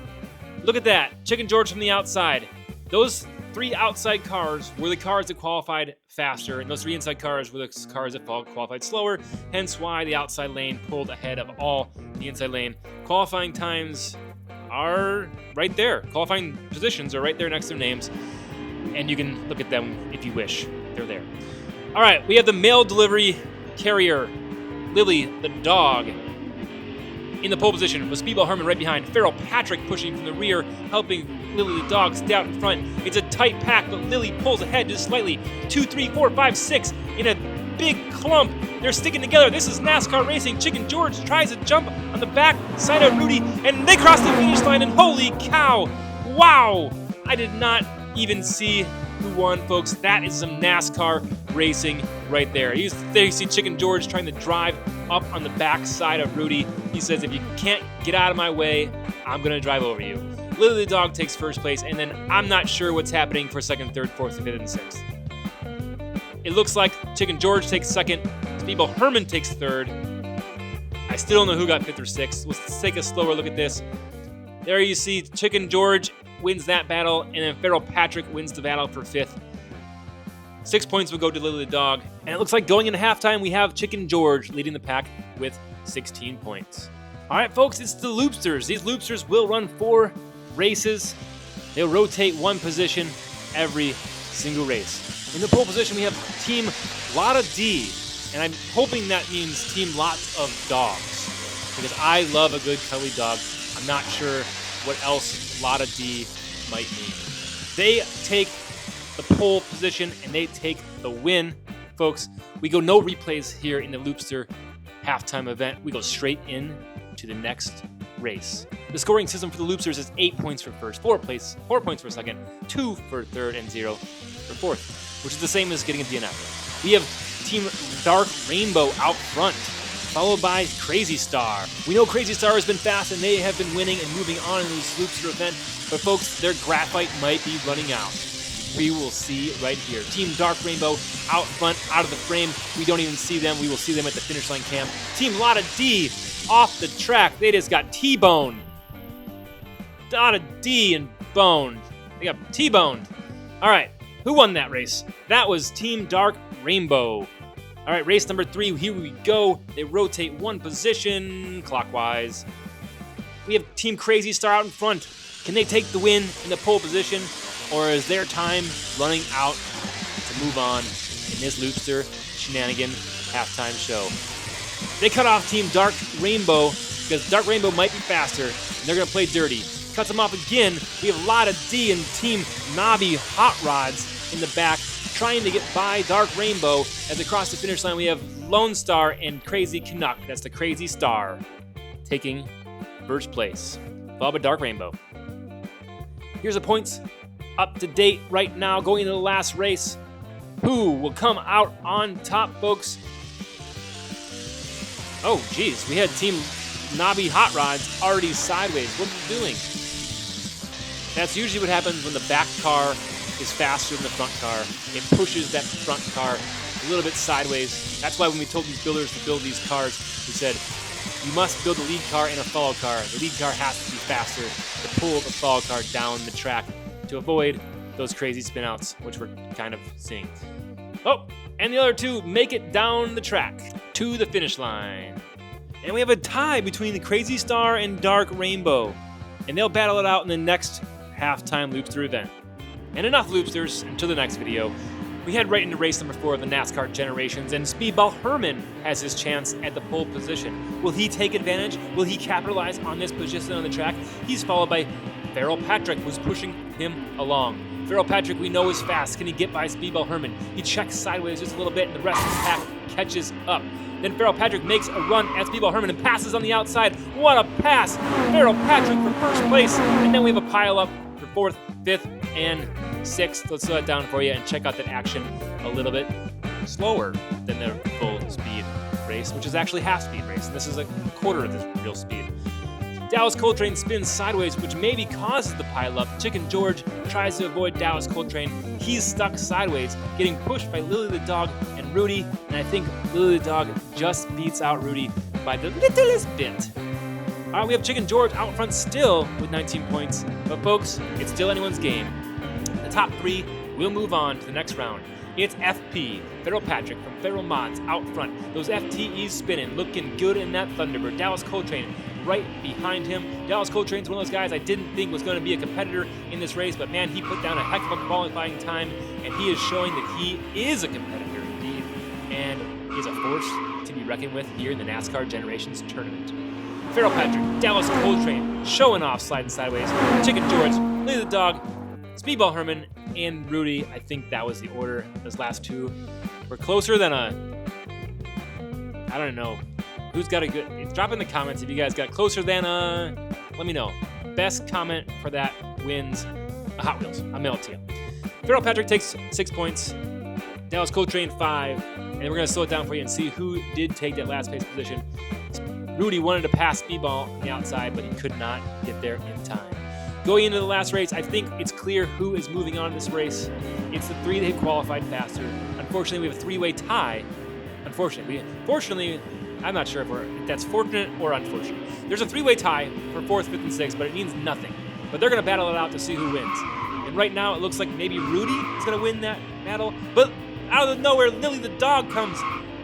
Look at that. Chicken George from the outside. Those 3 outside cars were the cars that qualified faster, and those 3 inside cars were the cars that qualified slower, hence why the outside lane pulled ahead of all the inside lane. Qualifying times are right there. Qualifying positions are right there next to their names, and you can look at them if you wish. They're there. All right, we have the mail delivery carrier, Lily the dog, in the pole position with Speedball Herman right behind. Farrell Patrick pushing from the rear, helping Lily the dog stay out in front. It's a tight pack, but Lily pulls ahead just slightly. 2, 3, 4, 5, 6 in a big clump. They're sticking together. This is NASCAR Racing. Chicken George tries to jump on the back side of Rudy, and they cross the finish line, and holy cow, wow! I did not even see who won, folks. That is some NASCAR racing right there. There you see Chicken George trying to drive up on the back side of Rudy. He says, if you can't get out of my way, I'm going to drive over you. Lily the dog takes first place, and then I'm not sure what's happening for second, third, fourth, fifth, and sixth. It looks like Chicken George takes second. Speedball Herman takes third. I still don't know who got fifth or sixth. Let's take a slower look at this. There you see Chicken George wins that battle, and then Farrell Patrick wins the battle for fifth. 6 points will go to Lily the dog. And it looks like going into halftime, we have Chicken George leading the pack with 16 points. All right, folks, it's the loopsters. These loopsters will run 4 races. They'll rotate 1 position every single race. In the pole position, we have Team Lotta D, and I'm hoping that means Team Lots of Dogs, because I love a good cuddly dog. I'm not sure what else Lotta D might mean. They take the pole position, and they take the win. Folks, we go no replays here in the Loopster halftime event. We go straight in to the next race. The scoring system for the Loopsters is 8 points for first, 4 points for second, 2 for third, and 0 for fourth, which is the same as getting a DNF. We have Team Dark Rainbow out front, followed by Crazy Star. We know Crazy Star has been fast, and they have been winning and moving on in this Loopster event, but folks, their graphite might be running out. We will see right here. Team Dark Rainbow out front, out of the frame. We don't even see them. We will see them at the finish line cam. Team Lotta D off the track. They just got T-boned. Lotta D and boned. They got T-boned. All right, who won that race? That was Team Dark Rainbow. All right, race number 3. Here we go. They rotate 1 position clockwise. We have Team Crazy Star out in front. Can they take the win in the pole position? Or is their time running out to move on in this Loopster Shenanigan halftime show? They cut off Team Dark Rainbow because Dark Rainbow might be faster, and they're going to play dirty. cuts them off again. We have Lotta D and Team Nobby Hot Rods in the back, trying to get by Dark Rainbow. As across the finish line, we have Lone Star and Crazy Canuck. That's the Crazy Star taking first place, followed by Dark Rainbow. Here's the points up to date right now going into the last race. Who will come out on top, folks? Oh, geez, we had Team Nobby Hot Rods already sideways. What are you doing? That's usually what happens when the back car is faster than the front car. It pushes that front car a little bit sideways. That's why when we told these builders to build these cars, we said, you must build a lead car and a follow car. The lead car has to be faster to pull the follow car down the track to avoid those crazy spinouts, which we're kind of seeing. Oh, and the other two make it down the track to the finish line. And we have a tie between the Crazy Star and Dark Rainbow. And they'll battle it out in the next halftime Loopster event. And enough Loopsters, until the next video. We head right into race number 4 of the NASCAR Generations, and Speedball Herman has his chance at the pole position. Will he take advantage? Will he capitalize on this position on the track? He's followed by Feral Patrick, who's pushing him along. Feral Patrick, we know, is fast. Can he get by Speedball Herman? He checks sideways just a little bit, and the rest of his pack catches up. Then Feral Patrick makes a run at Speedball Herman and passes on the outside. What a pass! Feral Patrick for first place, and then we have a pile up for 4th, 5th, and 6th. Let's slow that down for you and check out that action a little bit slower than the full speed race, which is actually half speed race. And this is a quarter of the real speed. Dallas Coltrane spins sideways, which maybe causes the pileup. Chicken George tries to avoid Dallas Coltrane. He's stuck sideways, getting pushed by Lily the Dog and Rudy. And I think Lily the Dog just beats out Rudy by the littlest bit. We have Chicken George out front still with 19 points. But folks, it's still anyone's game. The top 3 will move on to the next round. It's FP, Feral Patrick from Feral Mods out front. Those FTEs spinning, looking good in that Thunderbird. Dallas Coltrane right behind him. Dallas Coltrane's one of those guys I didn't think was going to be a competitor in this race, but man, he put down a heck of a qualifying time, and he is showing that he is a competitor indeed, and is a force to be reckoned with here in the NASCAR Generations tournament. Feral Patrick, Dallas Coltrane, showing off, sliding sideways. Chicken George, Lily the Dog, Speedball Herman, and Rudy. I think that was the order. Those last two were closer than I don't know. Who's got a good... Drop in the comments if you guys got closer than let me know. Best comment for that wins a Hot Wheels. I'll mail it to you. Feral Patrick takes 6 points. Dallas Coltrane 5. And we're going to slow it down for you and see who did take that last place position. Rudy wanted to pass Speedball on the outside, but he could not get there in time. Going into the last race, I think it's clear who is moving on in this race. It's the 3 that have qualified faster. Unfortunately, we have a 3-way tie. Fortunately, I'm not sure if that's fortunate or unfortunate. There's a 3-way tie for 4th, 5th, and 6th, but it means nothing. But they're going to battle it out to see who wins. And right now, it looks like maybe Rudy is going to win that battle. But out of nowhere, Lily the Dog comes.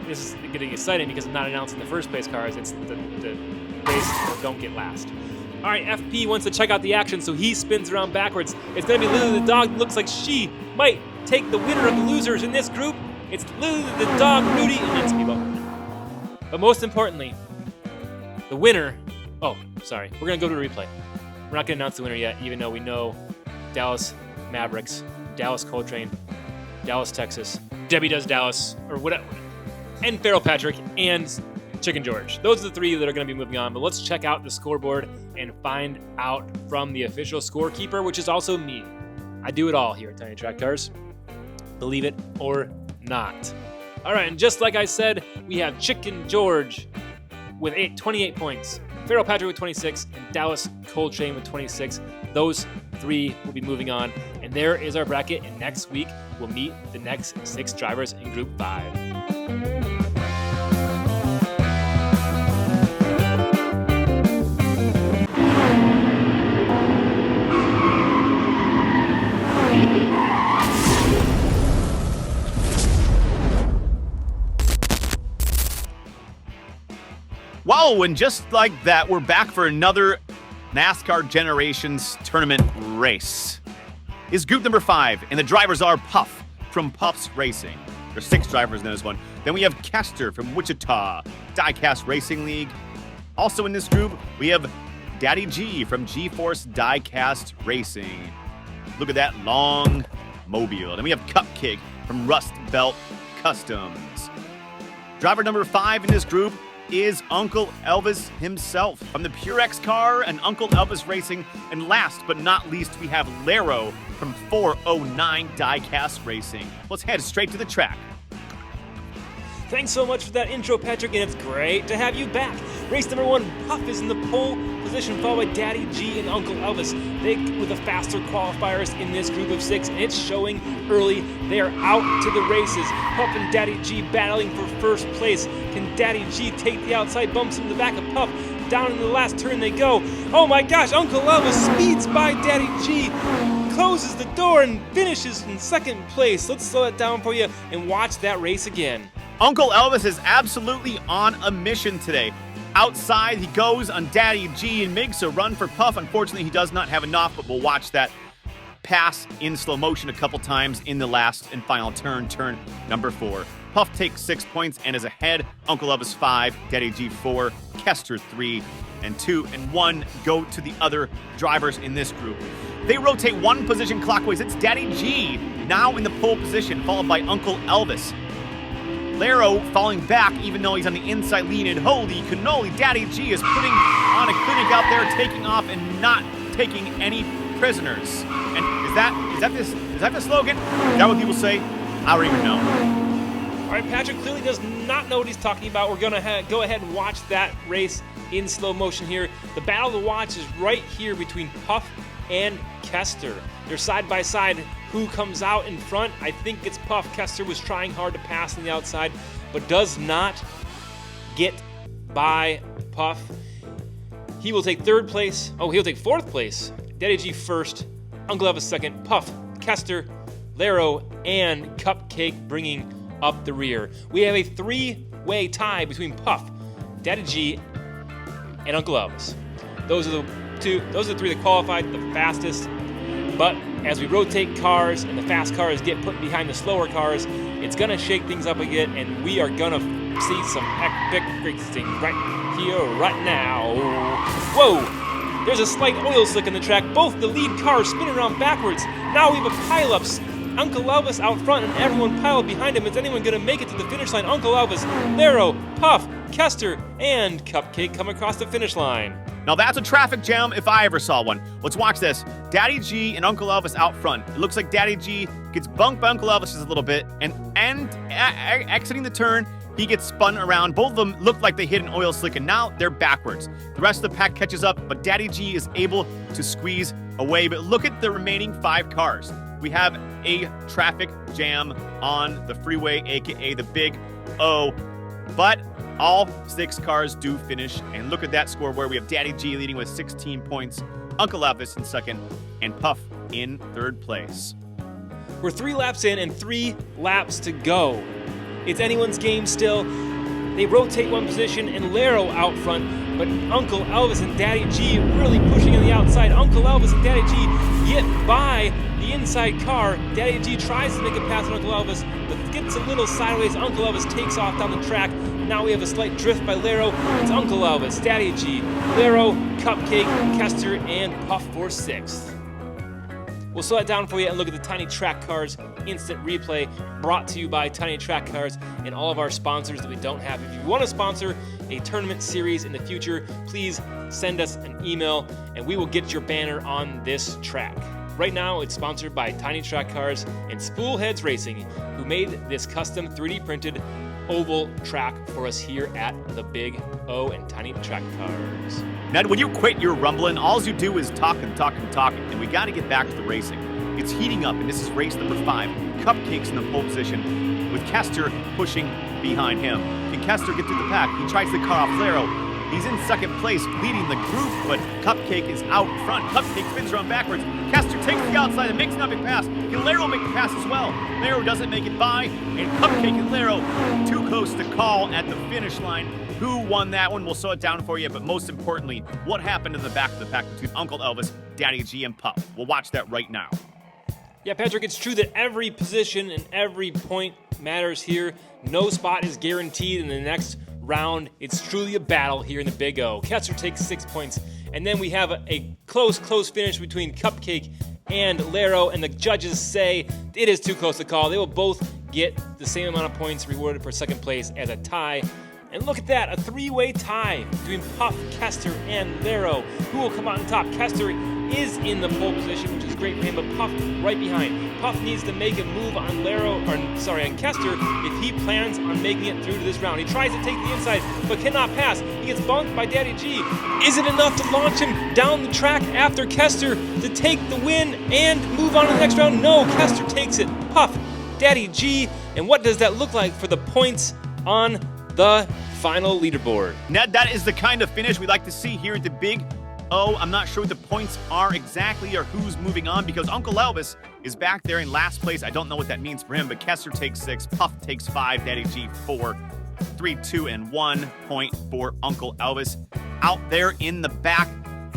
This is getting exciting because I'm not announcing the first place cars. It's the race that don't get last. All right, FP wants to check out the action, so he spins around backwards. It's going to be Lily the Dog. Looks like she might take the winner of the losers in this group. It's Lily the Dog, Rudy, and then Speedball. But most importantly, the winner... Oh, sorry. We're going to go to the replay. We're not going to announce the winner yet, even though we know Dallas Mavericks, Dallas Coltrane, Dallas, Texas, Debbie Does Dallas, or whatever, and Feral Patrick, and Chicken George. Those are the 3 that are going to be moving on, but let's check out the scoreboard and find out from the official scorekeeper, which is also me. I do it all here at Tiny Track Cars. Believe it or not. All right, and just like I said, we have Chicken George with 28 points, Feral Patrick with 26, and Dallas Coltrane with 26. Those 3 will be moving on, and there is our bracket, and next week we'll meet the next 6 drivers in Group 5. Wow, and just like that, we're back for another NASCAR Generations tournament race. It's group number 5, and the drivers are Puff from Puff's Racing. There's 6 drivers in this one. Then we have Kester from Wichita, Diecast Racing League. Also in this group, we have Daddy G from G-Force Diecast Racing. Look at that long mobile. Then we have Cupcake from Rust Belt Customs. Driver number 5 in this group is Uncle Elvis himself from the Purex car and Uncle Elvis Racing. And last but not least, we have Laro from 409 Diecast Racing. Let's head straight to the track. Thanks so much for that intro, Patrick, and it's great to have you back. Race number 1, Puff is in the pole position, followed by Daddy G and Uncle Elvis. They were the faster qualifiers in this group of 6, and it's showing early. They are out to the races. Puff and Daddy G battling for first place. Can Daddy G take the outside bumps into the back of Puff? Down in the last turn they go. Oh my gosh, Uncle Elvis speeds by Daddy G, closes the door, and finishes in second place. Let's slow it down for you and watch that race again. Uncle Elvis is absolutely on a mission today. Outside he goes on Daddy G and makes a run for Puff. Unfortunately, he does not have enough, but we'll watch that pass in slow motion a couple times in the last and final turn number 4. Puff takes 6 points and is ahead. Uncle Elvis 5, Daddy G 4, Kester 3, and 2 and 1 go to the other drivers in this group. They rotate 1 position clockwise. It's Daddy G now in the pole position, followed by Uncle Elvis. Laro falling back even though he's on the inside lead, and holy cannoli, Daddy G is putting on a clinic out there, taking off and not taking any prisoners. And is that the slogan? Is that what people say? I don't even know. All right, Patrick clearly does not know what he's talking about. We're gonna go ahead and watch that race in slow motion here. The battle to watch is right here between Puff and Kester. They're side by side. Who comes out in front? I think it's Puff. Kester was trying hard to pass on the outside, but does not get by Puff. He will take 3rd place. Oh, he'll take 4th place. Daddy G 1st, Uncle Elvis 2nd, Puff, Kester, Laro, and Cupcake bringing up the rear. We have a 3-way tie between Puff, Daddy G, and Uncle Elvis. Those are the 3 that qualified the fastest. But as we rotate cars and the fast cars get put behind the slower cars, it's going to shake things up again, and we are going to see some epic racing right here, right now. Whoa! There's a slight oil slick in the track. Both the lead cars spin around backwards. Now we have a pileup. Uncle Elvis out front and everyone piled behind him. Is anyone going to make it to the finish line? Uncle Elvis, Laro, Puff, Kester, and Cupcake come across the finish line. Now that's a traffic jam if I ever saw one. Let's watch this. Daddy G and Uncle Elvis out front. It looks like Daddy G gets bumped by Uncle Elvis just a little bit, and exiting the turn, he gets spun around. Both of them look like they hit an oil slick, and now they're backwards. The rest of the pack catches up, but Daddy G is able to squeeze away. But look at the remaining 5 cars. We have a traffic jam on the freeway, aka the Big O. But all 6 cars do finish, and look at that score where we have Daddy G leading with 16 points, Uncle Elvis in 2nd, and Puff in 3rd place. We're 3 laps in and 3 laps to go. It's anyone's game still. They rotate 1 position and Laro out front, but Uncle Elvis and Daddy G really pushing on the outside. Uncle Elvis and Daddy G get by the inside car. Daddy G tries to make a pass on Uncle Elvis, but gets a little sideways. Uncle Elvis takes off down the track. Now we have a slight drift by Laro. It's Uncle Elvis, Daddy G, Laro, Cupcake, Kester, and Puff for 6th. We'll slow that down for you and look at the Tiny Track Cars instant replay brought to you by Tiny Track Cars and all of our sponsors that we don't have. If you want to sponsor a tournament series in the future, please send us an email and we will get your banner on this track. Right now, it's sponsored by Tiny Track Cars and Spoolheads Racing, who made this custom 3D printed oval track for us here at the Big O and Tiny Track Cars. Ned, when you quit your rumbling, all you do is talk and talk and talk, and we got to get back to the racing. It's heating up, and this is race number 5. Cupcake's in the pole position, with Kester pushing behind him. Can Kester get through the pack? He tries to cut off Laro. He's in 2nd place, leading the group, but Cupcake is out front. Cupcake spins around backwards. Kester takes the outside and makes an epic pass. Can Laro make the pass as well? Laro doesn't make it by, and Cupcake and Laro too close to call at the finish line. Who won that one? We'll slow it down for you, but most importantly, what happened in the back of the pack between Uncle Elvis, Daddy G, and Puff? We'll watch that right now. Yeah, Patrick, it's true that every position and every point matters here. No spot is guaranteed in the next round. It's truly a battle here in the Big O. Kester takes 6 points, And then we have a close finish between Cupcake and Laro, and the judges say it is too close to call. They will both get the same amount of points rewarded for second place as a tie. And look at that, a three-way tie between Puff, Kester, and Laro. Who will come out on top? Kester is in the pole position, which is great for him, but Puff right behind. Puff needs to make a move on on Kester if he plans on making it through to this round. He tries to take the inside, but cannot pass. He gets bumped by Daddy G. Is it enough to launch him down the track after Kester to take the win and move on to the next round? No, Kester takes it. Puff, Daddy G, and what does that look like for the points on the final leaderboard? Ned, that is the kind of finish we like to see here at the Big O. I'm not sure what the points are exactly or who's moving on because Uncle Elvis is back there in last place. I don't know what that means for him, but Kester takes 6, Puff takes 5, Daddy G 4, 3, 2, and 1 point for Uncle Elvis out there in the back.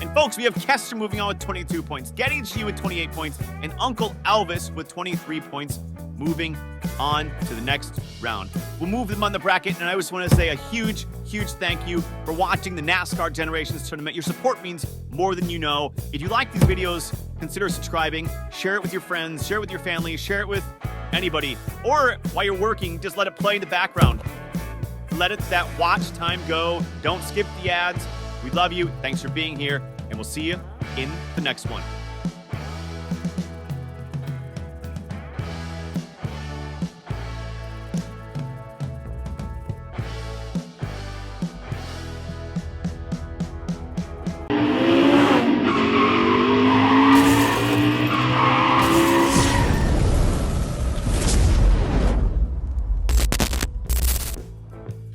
And folks, we have Kester moving on with 22 points, Daddy G with 28 points, and Uncle Elvis with 23 points moving on to the next round. We'll move them on the bracket, and I just want to say a huge thank you for watching the NASCAR Generations tournament. Your support means more than you know. If you like these videos, consider subscribing, share it with your friends, share it with your family, share it with anybody, or while you're working, just let it play in the background. Let that watch time go. Don't skip the ads. We love you. Thanks for being here, and we'll see you in the next one.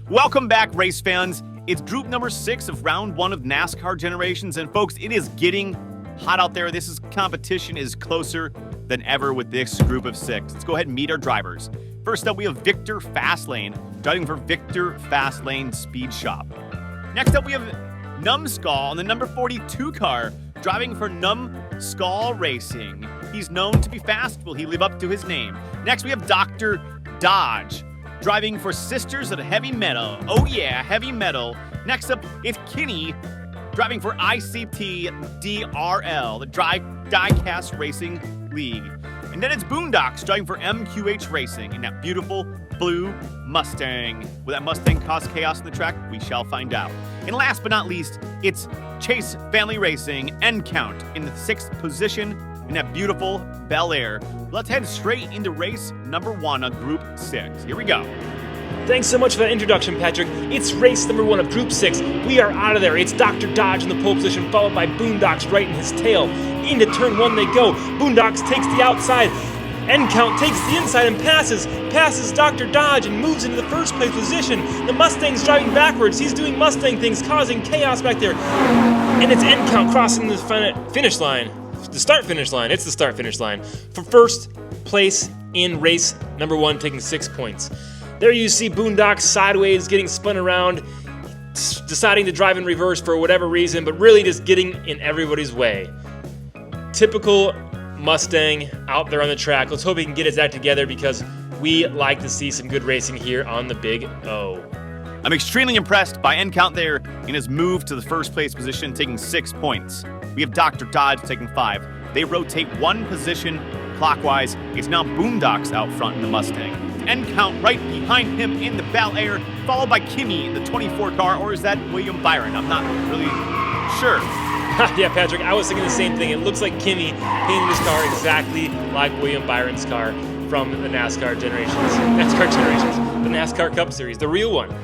Welcome back, race fans. It's group number 6 of round 1 of NASCAR Generations, and folks, it is getting hot out there. This competition is closer than ever with this group of 6. Let's go ahead and meet our drivers. First up, we have Victor Fastlane, driving for Victor Fastlane Speed Shop. Next up, we have Numbskull on the number 42 car, driving for Numbskull Racing. He's known to be fast. Will he live up to his name? Next, we have Dr. Dodge, driving for Sisters of Heavy Metal. Oh yeah, Heavy Metal. Next up, it's Kinney, driving for ICT DRL, the Diecast Racing League. And then it's Boondocks, driving for MQH Racing in that beautiful blue Mustang. Will that Mustang cause chaos in the track? We shall find out. And last but not least, it's Chase Family Racing End Count in the 6th position in that beautiful Bel Air. Let's head straight into race number 1 of Group 6. Here we go. Thanks so much for that introduction, Patrick. It's race number 1 of Group 6. We are out of there. It's Dr. Dodge in the pole position, followed by Boondocks right in his tail. Into turn 1 they go. Boondocks takes the outside. End Count takes the inside and passes Dr. Dodge and moves into the first place position. The Mustang's driving backwards. He's doing Mustang things, causing chaos back there. And it's End Count crossing the finish line. The start-finish line. It's the start-finish line for first place in race number 1, taking 6 points. There you see Boondocks sideways, getting spun around, deciding to drive in reverse for whatever reason, but really just getting in everybody's way. Typical Mustang out there on the track. Let's hope he can get his act together because we like to see some good racing here on the Big O. I'm extremely impressed by End Count there in his move to the first place position, taking 6 points. We have Dr. Dodge taking 5. They rotate 1 position clockwise. It's now Boondocks out front in the Mustang. End Count right behind him in the Bel Air, followed by Kimmy in the 24 car, or is that William Byron? I'm not really sure. Yeah, Patrick, I was thinking the same thing. It looks like Kimmy painted his car exactly like William Byron's car from the NASCAR Generations. The NASCAR Cup Series, the real one.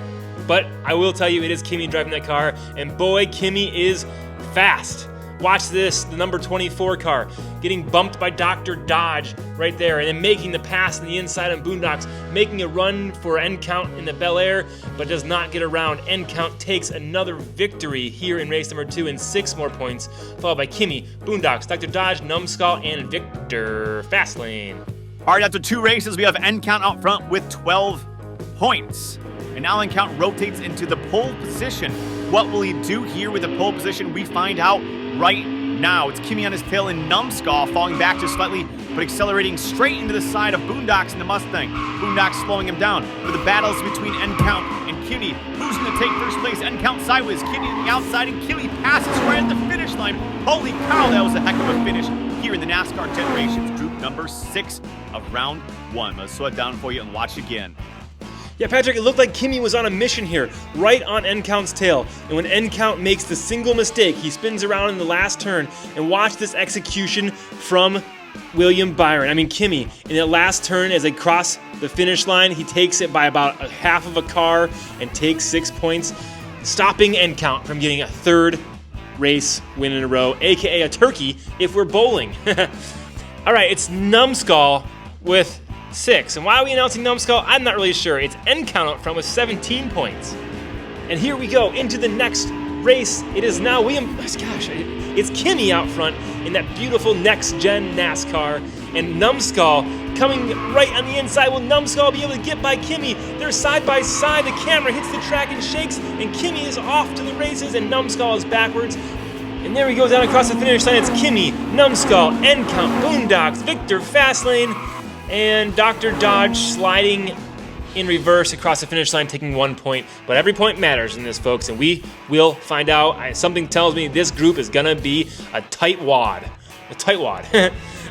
But I will tell you, it is Kimmy driving that car, and boy, Kimmy is fast. Watch this, the number 24 car getting bumped by Dr. Dodge right there, and then making the pass on the inside on Boondocks, making a run for End Count in the Bel Air, but does not get around. End Count takes another victory here in race number 2 and 6 more points, followed by Kimmy, Boondocks, Dr. Dodge, Numbskull, and Victor Fastlane. All right, after 2 races, we have End Count out front with 12 points. And now End Count rotates into the pole position. What will he do here with the pole position? We find out right now. It's Kimmy on his tail and Numbskull falling back just slightly, but accelerating straight into the side of Boondocks in the Mustang. Boondocks slowing him down. For the battles between End Count and Kinney. Who's going to take first place and count sideways? Kinney on the outside, and Kinney passes right at the finish line. Holy cow, that was a heck of a finish here in the NASCAR Generations group number 6 of round 1. Let's slow it down for you and watch again. Yeah, Patrick, it looked like Kimi was on a mission here, right on N-Count's tail. And when N-Count makes the single mistake, he spins around in the last turn, and watch this execution from William Byron. I mean, Kimi, in that last turn as they cross the finish line, he takes it by about a half of a car and takes 6 points, stopping N-Count from getting a third race win in a row, aka a turkey if we're bowling. All right, it's Numbskull with 6. And why are we announcing Numbskull? I'm not really sure. It's N-Count out front with 17 points. And here we go into the next race. It is now it's Kimi out front in that beautiful next-gen NASCAR. And Numbskull coming right on the inside. Will Numbskull be able to get by Kimi? They're side by side. The camera hits the track and shakes, and Kimi is off to the races, and Numbskull is backwards. And there we go down across the finish line. It's Kimi, Numbskull, N-Count, Boondocks, Victor Fastlane, and Dr. Dodge sliding in reverse across the finish line, taking 1 point. But every point matters in this, folks, and we will find out. Something tells me this group is going to be a tight wad. A tight wad.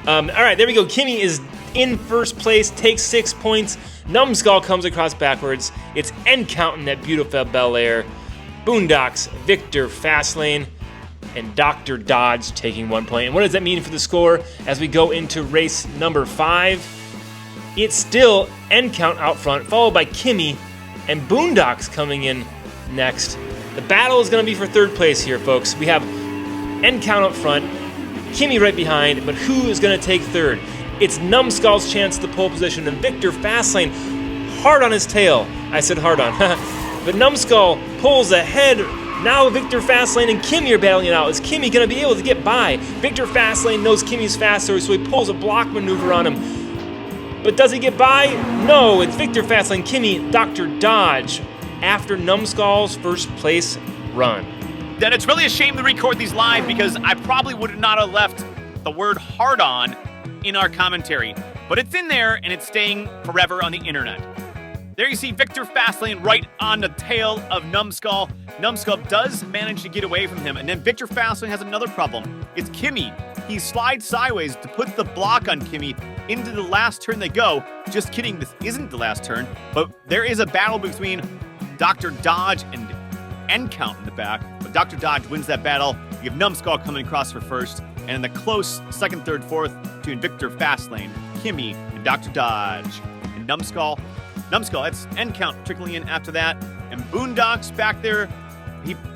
All right, there we go. Kimi is in first place, takes 6 points. Numbskull comes across backwards. It's N-Count in that beautiful Bel Air. Boondocks, Victor Fastlane, and Dr. Dodge taking 1 point. And what does that mean for the score as we go into race number 5? It's still N-Count out front, followed by Kimi and Boondocks coming in next. The battle is going to be for third place here, folks. We have N-Count up front, Kimi right behind, but who is going to take third? It's Numbskull's chance to pole position, and Victor Fastlane hard on his tail. I said hard on. But Numbskull pulls ahead. Now Victor Fastlane and Kimi are battling it out. Is Kimi going to be able to get by? Victor Fastlane knows Kimi's faster, so he pulls a block maneuver on him. But does he get by? No, it's Victor Fastlane, Kimi, Dr. Dodge after Numbskull's first place run. Then it's really a shame to record these live because I probably would not have left the word hard on in our commentary. But it's in there and it's staying forever on the internet. There you see Victor Fastlane right on the tail of Numbskull. Numbskull does manage to get away from him, and then Victor Fastlane has another problem. It's Kimi. He slides sideways to put the block on Kimi into the last turn they go. Just kidding, this isn't the last turn, but there is a battle between Dr. Dodge and N-Count in the back. But Dr. Dodge wins that battle. You have Numbskull coming across for first, and in the close second, third, fourth between Victor Fastlane, Kimi, and Dr. Dodge. And Numbskull, that's N-Count trickling in after that. And Boondocks back there,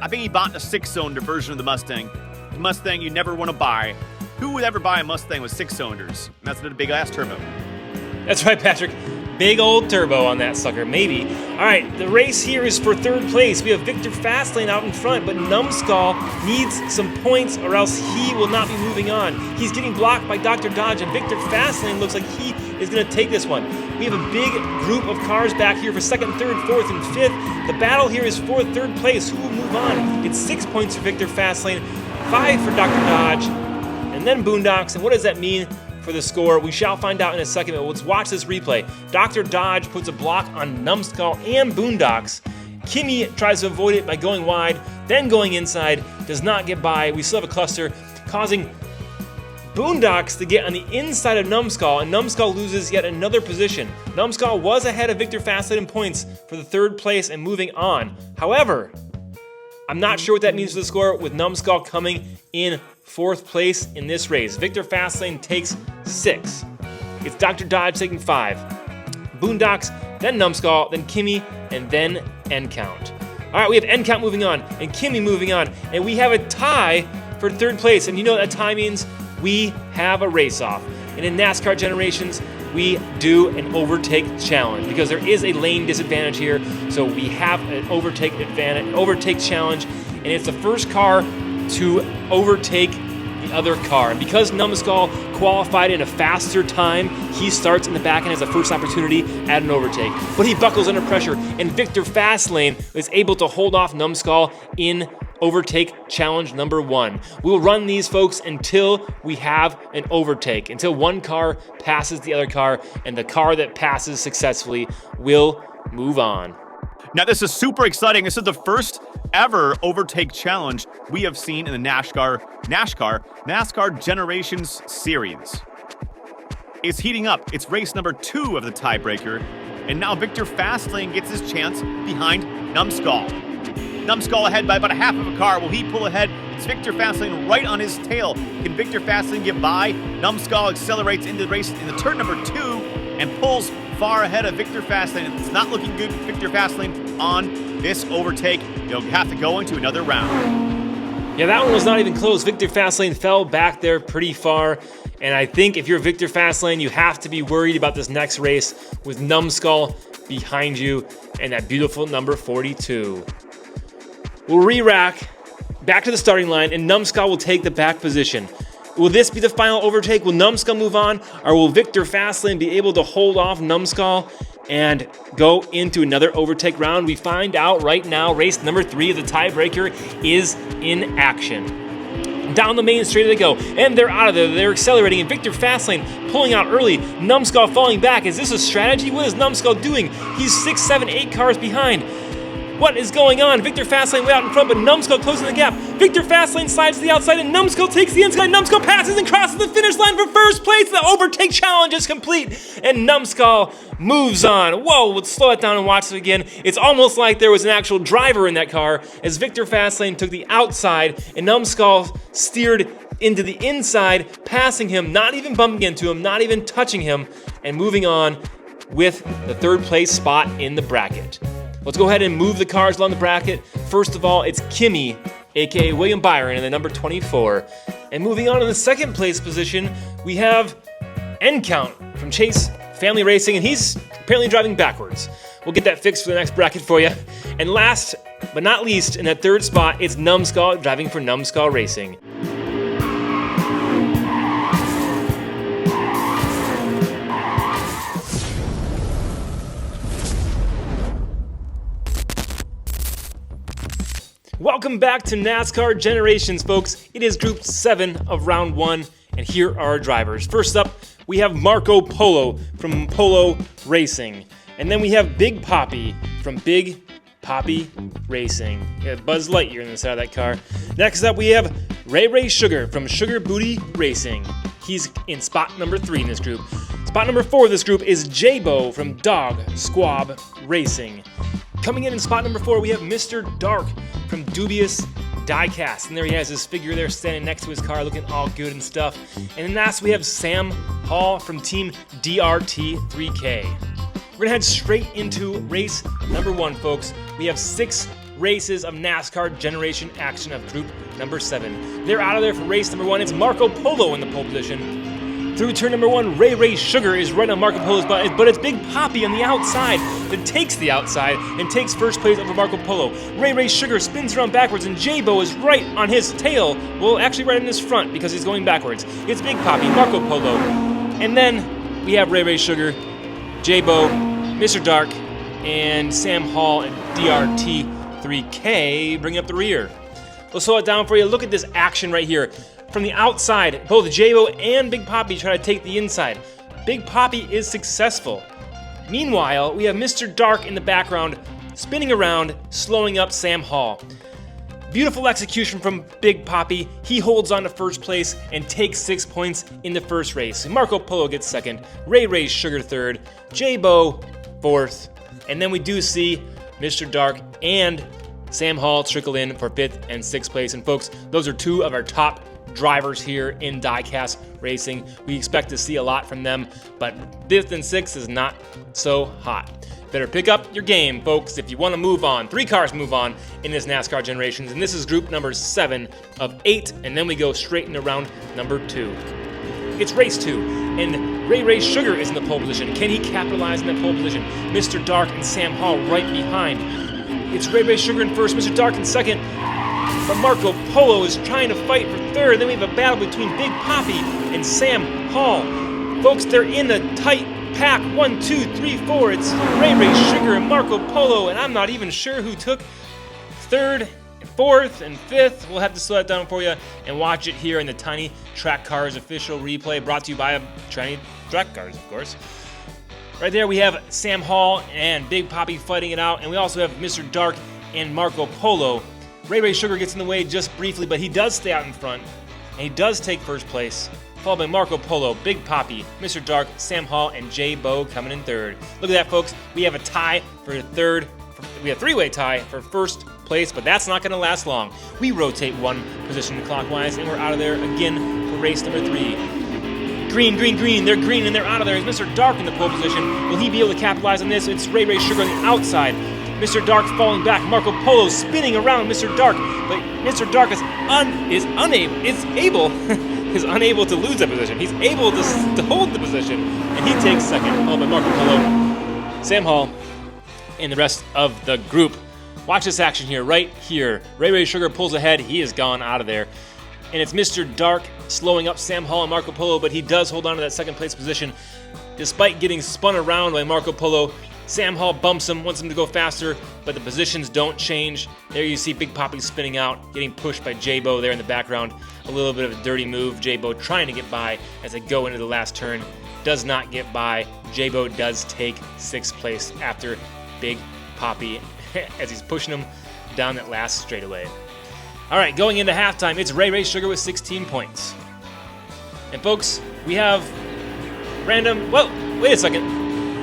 I think he bought a 6-cylinder version of the Mustang. The Mustang you never want to buy. Who would ever buy a Mustang with 6 cylinders? And that's a big ass turbo. That's right, Patrick. Big old turbo on that sucker, maybe. All right, the race here is for third place. We have Victor Fastlane out in front, but Numbskull needs some points or else he will not be moving on. He's getting blocked by Dr. Dodge, and Victor Fastlane looks like he is going to take this one. We have a big group of cars back here for second, third, fourth, and fifth. The battle here is for third place. Who will move on? It's 6 points for Victor Fastlane, 5 for Dr. Dodge, and then Boondocks. And what does that mean for the score? We shall find out in a second, but let's watch this replay. Dr. Dodge puts a block on Numbskull and Boondocks. Kimi tries to avoid it by going wide, then going inside, does not get by. We still have a cluster, causing Boondocks to get on the inside of Numbskull, and Numbskull loses yet another position. Numbskull was ahead of Victor Fastlane in points for the third place and moving on. However, I'm not sure what that means for the score with Numbskull coming in fourth place in this race. Victor Fastlane takes 6. It's Dr. Dodge taking 5. Boondocks, then Numbskull, then Kimi, and then N-Count. All right, we have N-Count moving on, and Kimi moving on, and we have a tie for third place. And you know what that tie means? We have a race-off. And in NASCAR Generations, we do an overtake challenge because there is a lane disadvantage here. So we have an overtake challenge, and it's the first car to overtake the other car. And because Numbskull qualified in a faster time, he starts in the back and has the first opportunity at an overtake. But he buckles under pressure, and Victor Fastlane is able to hold off Numbskull in overtake challenge number 1. We'll run these, folks, until we have an overtake, until one car passes the other car, and the car that passes successfully will move on. Now, this is super exciting. This is the first ever overtake challenge we have seen in the NASCAR Generations series. It's heating up. It's race number 2 of the tiebreaker, and now Victor Fastlane gets his chance behind Numskull. Numskull ahead by about a half of a car. Will he pull ahead? It's Victor Fastlane right on his tail. Can Victor Fastlane get by? Numskull accelerates into the race in the turn number 2 and pulls far ahead of Victor Fastlane. It's not looking good for Victor Fastlane on this overtake. He'll have to go into another round. Yeah, that one was not even close. Victor Fastlane fell back there pretty far. And I think if you're Victor Fastlane, you have to be worried about this next race with Numskull behind you and that beautiful number 42. We'll re-rack back to the starting line, and Numskull will take the back position. Will this be the final overtake? Will Numskull move on, or will Victor Fastlane be able to hold off Numskull and go into another overtake round? We find out right now. Race number 3 of the tiebreaker is in action. Down the main straight they go, and they're out of there. They're accelerating, and Victor Fastlane pulling out early. Numskull falling back. Is this a strategy? What is Numskull doing? He's 6, 7, 8 cars behind. What is going on? Victor Fastlane way out in front, but Numskull closing the gap. Victor Fastlane slides to the outside, and Numskull takes the inside. Numskull passes and crosses the finish line for first place. The overtake challenge is complete, and Numskull moves on. Whoa, let's slow it down and watch it again. It's almost like there was an actual driver in that car as Victor Fastlane took the outside, and Numskull steered into the inside, passing him, not even bumping into him, not even touching him, and moving on with the 3rd place spot in the bracket. Let's go ahead and move the cars along the bracket. First of all, it's Kimmy, aka William Byron, in the number 24. And moving on to the 2nd place position, we have N-Count from Chase Family Racing, and he's apparently driving backwards. We'll get that fixed for the next bracket for you. And last but not least, in that 3rd spot, it's Numskull driving for Numskull Racing. Welcome back to NASCAR Generations, folks. It is Group 7 of Round 1, and here are our drivers. First up, we have Marco Polo from Polo Racing. And then we have Big Poppy from Big Poppy Racing. We have Buzz Lightyear on the side of that car. Next up, we have Ray Sugar from Sugar Booty Racing. He's in spot number 3 in this group. Spot number 4 of this group is J-Bo from Dog Squab Racing. Coming in spot number 4, we have Mr. Dark from Dubious Diecast. And there he has his figure there standing next to his car looking all good and stuff. And then last we have Sam Hall from Team DRT3K. We're gonna head straight into race number 1, folks. We have 6 races of NASCAR Generation action of Group number 7. They're out of there for race number 1. It's Marco Polo in the pole position. Through turn number 1, Ray Sugar is right on Marco Polo's butt, but it's Big Poppy on the outside that takes the outside and takes first place over Marco Polo. Ray Sugar spins around backwards, and J-Bo is right on his tail. Well, actually right in his front because he's going backwards. It's Big Poppy, Marco Polo. And then we have Ray Sugar, J-Bo, Mr. Dark, and Sam Hall and DRT3K bringing up the rear. Let's slow it down for you. Look at this action right here. From the outside, both J-Bo and Big Poppy try to take the inside. Big Poppy is successful. Meanwhile, we have Mr. Dark in the background, spinning around, slowing up Sam Hall. Beautiful execution from Big Poppy. He holds on to first place and takes 6 points in the first race. Marco Polo gets 2nd, Ray Sugar 3rd, J-Bo 4th, and then we do see Mr. Dark and Sam Hall trickle in for 5th and 6th place. And folks, those are 2 of our top drivers here in Diecast Racing. We expect to see a lot from them, but 5th and 6th is not so hot. Better pick up your game, folks, if you want to move on. 3 cars move on in this NASCAR Generations, and this is group number 7 of 8, and then we go straight into round number 2. It's race 2, and Ray Sugar is in the pole position. Can he capitalize in that pole position? Mr. Dark and Sam Hall right behind. It's Ray Sugar in first, Mr. Dark in 2nd, but Marco Polo is trying to fight for 3rd. Then we have a battle between Big Poppy and Sam Hall. Folks, they're in a tight pack. 1, 2, 3, 4. It's Ray Sugar and Marco Polo, and I'm not even sure who took 3rd, 4th, and 5th. We'll have to slow that down for you and watch it here in the Tiny Track Cars official replay, brought to you by Tiny Track Cars, of course. Right there we have Sam Hall and Big Papi fighting it out, and we also have Mr. Dark and Marco Polo. Ray Ray Sugar gets in the way just briefly, but he does stay out in front, and he does take first place, followed by Marco Polo, Big Papi, Mr. Dark, Sam Hall, and J-Bo coming in third. Look at that, folks. We have a tie for third. We have a three-way tie for first place, but that's not going to last long. We rotate one position clockwise, and we're out of there again for race number 3. Green, green, green. They're green, and they're out of there. Is Mr. Dark in the pole position? Will he be able to capitalize on this? It's Ray Ray Sugar on the outside. Mr. Dark falling back. Marco Polo spinning around Mr. Dark, but Mr. Dark is unable to lose that position. He's able to hold the position, and he takes second, followed by Marco Polo, Sam Hall, and the rest of the group. Watch this action here, right here. Ray Ray Sugar pulls ahead. He is gone out of there. And it's Mr. Dark slowing up Sam Hall and Marco Polo, but he does hold on to that second place position. Despite getting spun around by Marco Polo, Sam Hall bumps him, wants him to go faster, but the positions don't change. There you see Big Papi spinning out, getting pushed by J-Bo there in the background. A little bit of a dirty move. J-Bo trying to get by as they go into the last turn. Does not get by. J-Bo does take 6th place after Big Papi as he's pushing him down that last straightaway. All right, going into halftime, it's Ray Ray Sugar with 16 points. And folks, we have random, whoa, wait a second.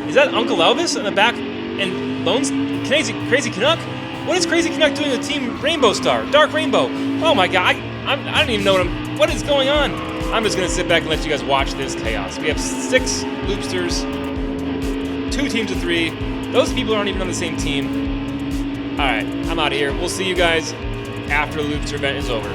Is that Uncle Elvis in the back and Lone's Crazy Canuck? What is Crazy Canuck doing with Team Rainbow Star, Dark Rainbow? Oh my God, I don't even know what is going on. I'm just gonna sit back and let you guys watch this chaos. We have 6 loopsters, 2 teams of 3. Those people aren't even on the same team. All right, I'm out of here. We'll see you guys after the loopster event is over.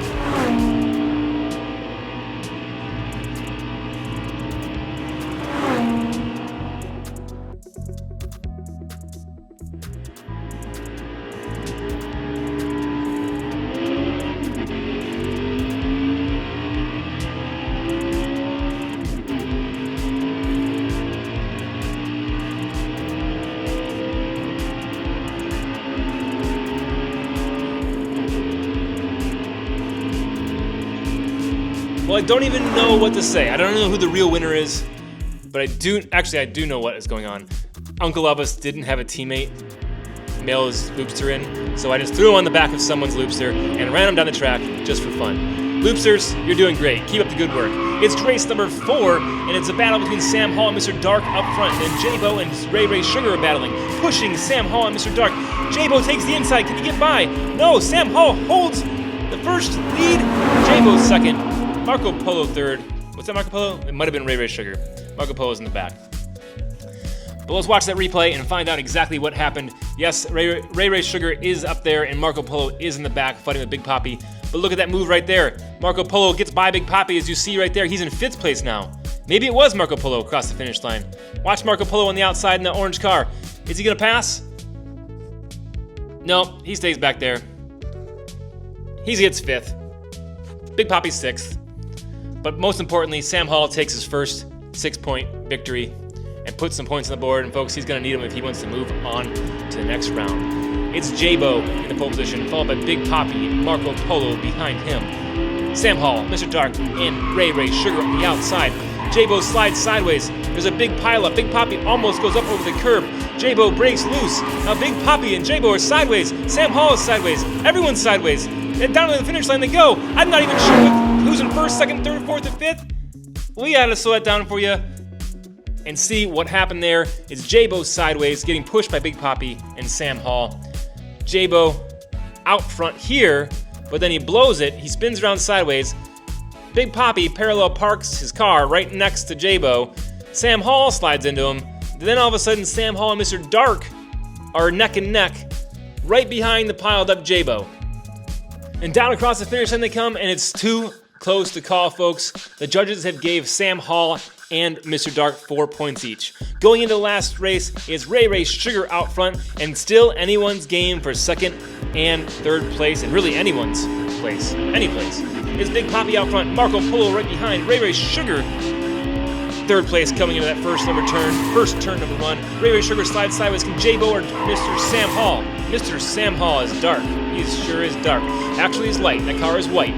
Well, I don't even know what to say. I don't know who the real winner is, but I do know what is going on. Uncle Elvis didn't have a teammate mail his loopster in, so I just threw him on the back of someone's loopster and ran him down the track just for fun. Loopsters, you're doing great. Keep up the good work. It's race number 4, and it's a battle between Sam Hall and Mr. Dark up front. Then J-Bo and Ray Ray Sugar are battling, pushing Sam Hall and Mr. Dark. J-Bo takes the inside. Can he get by? No, Sam Hall holds the first lead. J-Bo's second. Marco Polo third. What's that, Marco Polo? It might have been Ray Ray Sugar. Marco Polo's in the back. But let's watch that replay and find out exactly what happened. Yes, Ray Ray Sugar is up there and Marco Polo is in the back fighting with Big Papi. But look at that move right there. Marco Polo gets by Big Papi, as you see right there. He's in 5th place now. Maybe it was Marco Polo across the finish line. Watch Marco Polo on the outside in the orange car. Is he gonna pass? No, he stays back there. He gets 5th. Big Papi's 6th. But most importantly, Sam Hall takes his first 6-point victory and puts some points on the board. And folks, he's going to need them if he wants to move on to the next round. It's J-Bo in the pole position, followed by Big Papi and Marco Polo behind him. Sam Hall, Mr. Dark, and Ray Ray Sugar on the outside. J-Bo slides sideways. There's a big pileup. Big Papi almost goes up over the curb. J-Bo breaks loose. Now Big Papi and J-Bo are sideways. Sam Hall is sideways. Everyone's sideways. And down to the finish line they go. I'm not even sure who's in 1st, 2nd, 3rd, 4th, and 5th. We gotta slow that down for you and see what happened there. It's J-Bo sideways, getting pushed by Big Papi and Sam Hall. J-Bo out front here, but then he blows it. He spins around sideways. Big Papi parallel parks his car right next to J-Bo. Sam Hall slides into him. Then all of a sudden, Sam Hall and Mr. Dark are neck and neck right behind the piled up J-Bo. And down across the finish line they come, and it's too close to call, folks. The judges have gave Sam Hall and Mr. Dark 4 points each. Going into the last race is Ray Ray Sugar out front, and still anyone's game for 2nd and 3rd place, and really anyone's place, any place. Is Big Papi out front, Marco Polo right behind, Ray Ray Sugar 3rd place coming into that first turn number 1. Ray Ray Sugar slides sideways. Can J-Bo or Mr. Sam Hall? Mr. Sam Hall is dark. He sure is dark. Actually, he's light. That car is white.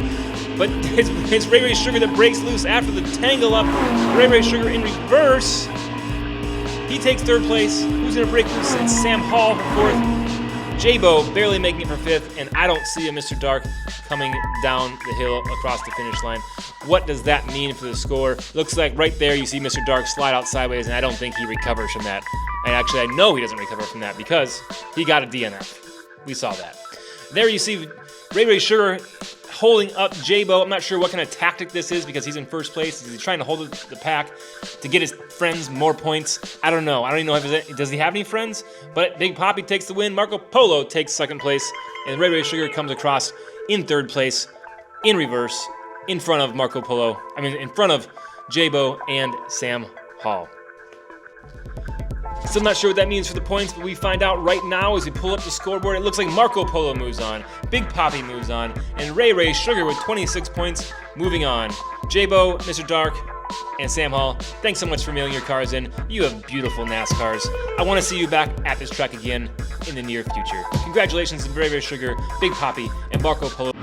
But it's Ray Ray Sugar that breaks loose after the tangle up. Ray Ray Sugar in reverse. He takes third place. Who's going to break loose? It's Sam Hall for fourth. J-Bo barely making it for fifth, and I don't see a Mr. Dark coming down the hill across the finish line. What does that mean for the score? Looks like right there you see Mr. Dark slide out sideways, and I don't think he recovers from that. And actually, I know he doesn't recover from that because he got a DNF. We saw that. There you see Ray Sugar holding up J-Bo. I'm not sure what kind of tactic this is because he's in first place. He's trying to hold the pack to get his friends more points. I don't know. I don't even know if does he have any friends? But Big Papi takes the win. Marco Polo takes second place. And Ray Sugar comes across in third place, in reverse, in front of Marco Polo. In front of J-Bo and Sam Hall. Still not sure what that means for the points, but we find out right now as we pull up the scoreboard. It looks like Marco Polo moves on, Big Papi moves on, and Ray Sugar with 26 points moving on. J-Bo, Mr. Dark, and Sam Hall, thanks so much for mailing your cars in. You have beautiful NASCARs. I want to see you back at this track again in the near future. Congratulations to Ray Sugar, Big Papi, and Marco Polo.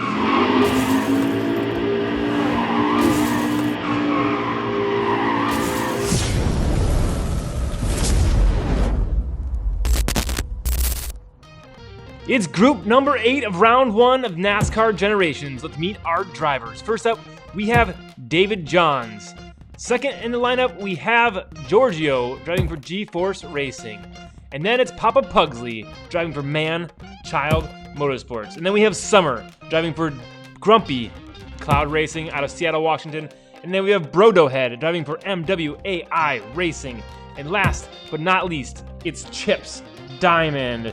It's group number 8 of round 1 of NASCAR Generations. Let's meet our drivers. First up, we have David Johns. Second in the lineup, we have Giorgio driving for G-Force Racing. And then it's Papa Pugsley driving for Man Child Motorsports. And then we have Summer driving for Grumpy Cloud Racing out of Seattle, Washington. And then we have Brodohead driving for MWAI Racing. And last but not least, it's Chips Diamond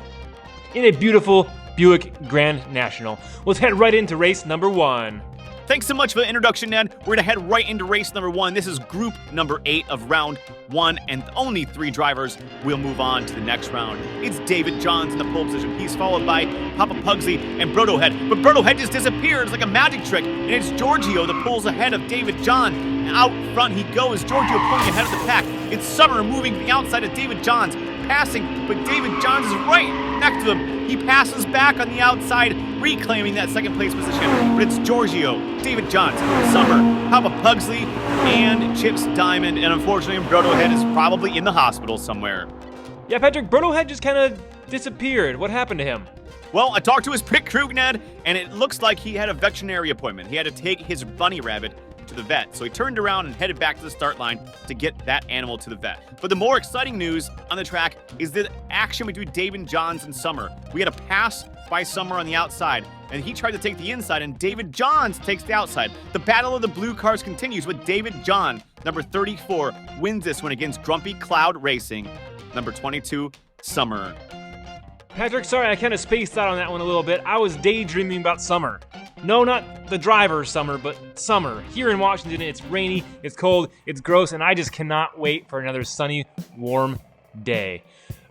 in a beautiful Buick Grand National. Let's head right into race number 1. Thanks so much for the introduction, Ned. We're going to head right into race number 1. This is group number 8 of round 1, and only 3 drivers will move on to the next round. It's David Johns in the pole position. He's followed by Papa Pugsley and Brodohead. But Brodohead just disappears like a magic trick, and it's Giorgio that pulls ahead of David Johns. Out front he goes, Giorgio pulling ahead of the pack. It's Summer moving to the outside of David Johns, passing, but David Johns is right next to him. He passes back on the outside, reclaiming that second place position. But it's Giorgio, David Johns, Summer, Papa Pugsley, and Chips Diamond. And unfortunately, Brodohead is probably in the hospital somewhere. Yeah, Patrick, Brodohead just kind of disappeared. What happened to him? Well, I talked to his pit crew, Ned, and it looks like he had a veterinary appointment. He had to take his bunny rabbit to the vet. So he turned around and headed back to the start line to get that animal to the vet. But the more exciting news on the track is the action between David Johns and Summer. We had a pass by Summer on the outside, and he tried to take the inside, and David Johns takes the outside. The battle of the blue cars continues with David John, number 34, wins this one against Grumpy Cloud Racing, number 22, Summer. Patrick, sorry, I kind of spaced out on that one a little bit. I was daydreaming about Summer. No, not the driver Summer, but Summer. Here in Washington, it's rainy, it's cold, it's gross, and I just cannot wait for another sunny, warm day.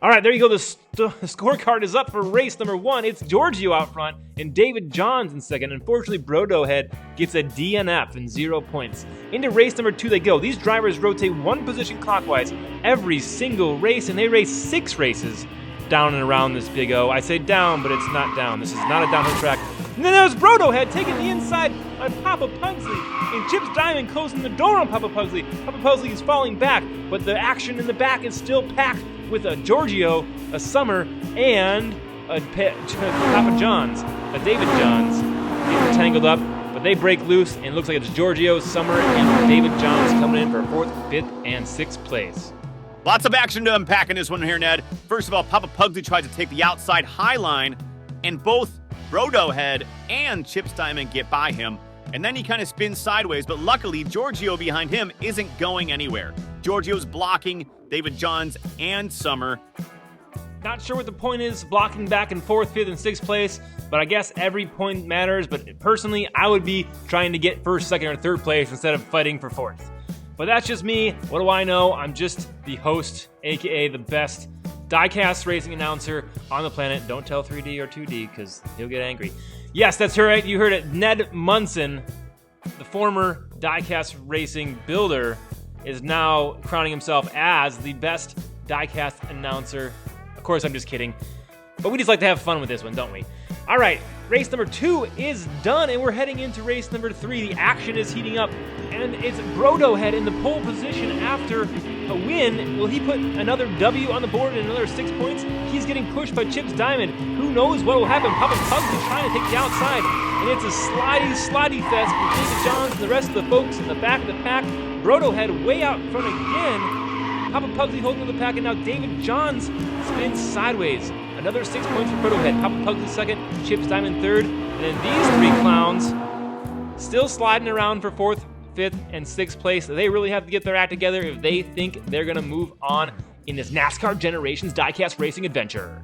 All right, there you go. The scorecard is up for race number 1. It's Giorgio out front and David Johns in second. Unfortunately, Brodohead gets a DNF and 0 points. Into race number 2 they go. These drivers rotate 1 position clockwise every single race, and they race 6 races down and around this big O. I say down, but it's not down. This is not a downhill track. And then there's Brodohead taking the inside on Papa Pugsley, and Chips Diamond closing the door on Papa Pugsley. Papa Pugsley is falling back, but the action in the back is still packed with a Giorgio, a Summer, and a Papa Johns, a David Johns, getting tangled up, but they break loose, and it looks like it's Giorgio, Summer, and David Johns coming in for 4th, 5th, and 6th place. Lots of action to unpack in this one here, Ned. First of all, Papa Pugsley tries to take the outside high line, and both Brodohead and Chips Diamond get by him, and then he kind of spins sideways, but luckily Giorgio behind him isn't going anywhere. Giorgio's blocking David Johns and Summer. Not sure what the point is blocking back in 4th, 5th, and 6th place, but I guess every point matters, but personally, I would be trying to get 1st, 2nd, or 3rd place instead of fighting for 4th. But that's just me. What do I know? I'm just the host, aka the best Diecast racing announcer on the planet. Don't tell 3D or 2D because he'll get angry. Yes, that's right. You heard it. Ned Munson, the former Diecast racing builder, is now crowning himself as the best Diecast announcer. Of course, I'm just kidding. But we just like to have fun with this one, don't we? All right, race number 2 is done, and we're heading into race number 3. The action is heating up, and it's Brodohead in the pole position after a win. Will he put another W on the board and another 6 points? He's getting pushed by Chips Diamond. Who knows what will happen? Papa Pugsley trying to take the outside, and it's a slidey fest for David Johns and the rest of the folks in the back of the pack. Brodohead way out in front again. Papa Pugsley holding the pack, and now David Johns spins sideways. Another 6 points for Brodohead. Papa Pugsley second, Chips Diamond third, and then these three clowns still sliding around for fourth, fifth, and sixth place. They really have to get their act together if they think they're going to move on in this NASCAR Generations Diecast racing adventure.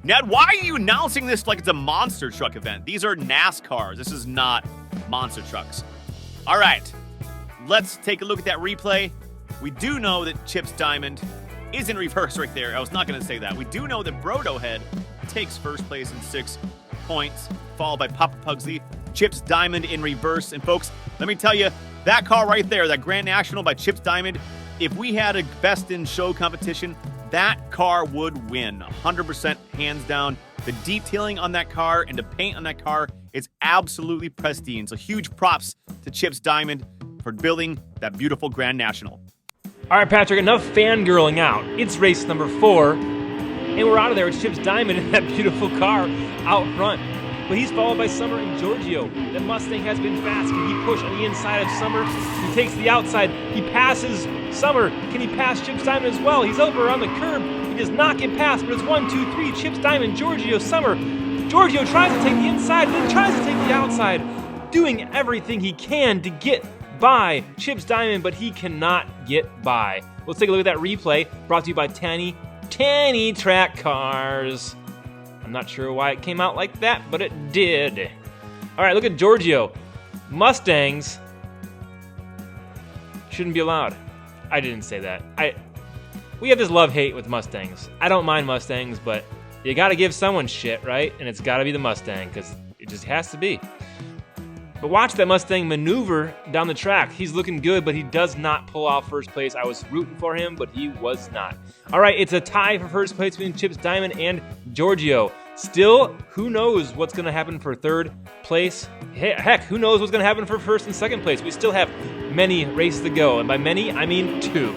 Ned, why are you announcing this like it's a monster truck event? These are NASCARs. This is not monster trucks. All right, let's take a look at that replay. We do know that Chips Diamond is in reverse right there. I was not going to say that. We do know that Brodohead takes first place in 6 points, followed by Papa Pugsley. Chips Diamond in reverse. And folks, let me tell you, that car right there, that Grand National by Chips Diamond, if we had a best in show competition, that car would win 100% hands down. The detailing on that car and the paint on that car is absolutely pristine. So huge props to Chips Diamond for building that beautiful Grand National. All right, Patrick, enough fangirling out. It's race number 4, and we're out of there. It's Chips Diamond in that beautiful car out front. But he's followed by Summer and Giorgio. The Mustang has been fast. Can he push on the inside of Summer? He takes the outside. He passes Summer. Can he pass Chips Diamond as well? He's over on the curb. He does not get past, but it's 1, 2, 3. Chips Diamond, Giorgio, Summer. Giorgio tries to take the inside, then tries to take the outside, doing everything he can to get by Chips Diamond, but he cannot get by. Let's take a look at that replay, brought to you by Tanny Track Cars. I'm not sure why it came out like that, but it did. All right, look at Giorgio. Mustangs shouldn't be allowed. I didn't say that. We have this love-hate with Mustangs. I don't mind Mustangs, but you gotta give someone shit, right? And it's gotta be the Mustang, because it just has to be. But watch that Mustang maneuver down the track. He's looking good, but he does not pull off first place. I was rooting for him, but he was not. All right, it's a tie for first place between Chips Diamond and Giorgio. Still, who knows what's going to happen for third place? Heck, who knows what's going to happen for first and second place? We still have many races to go, and by many, I mean 2.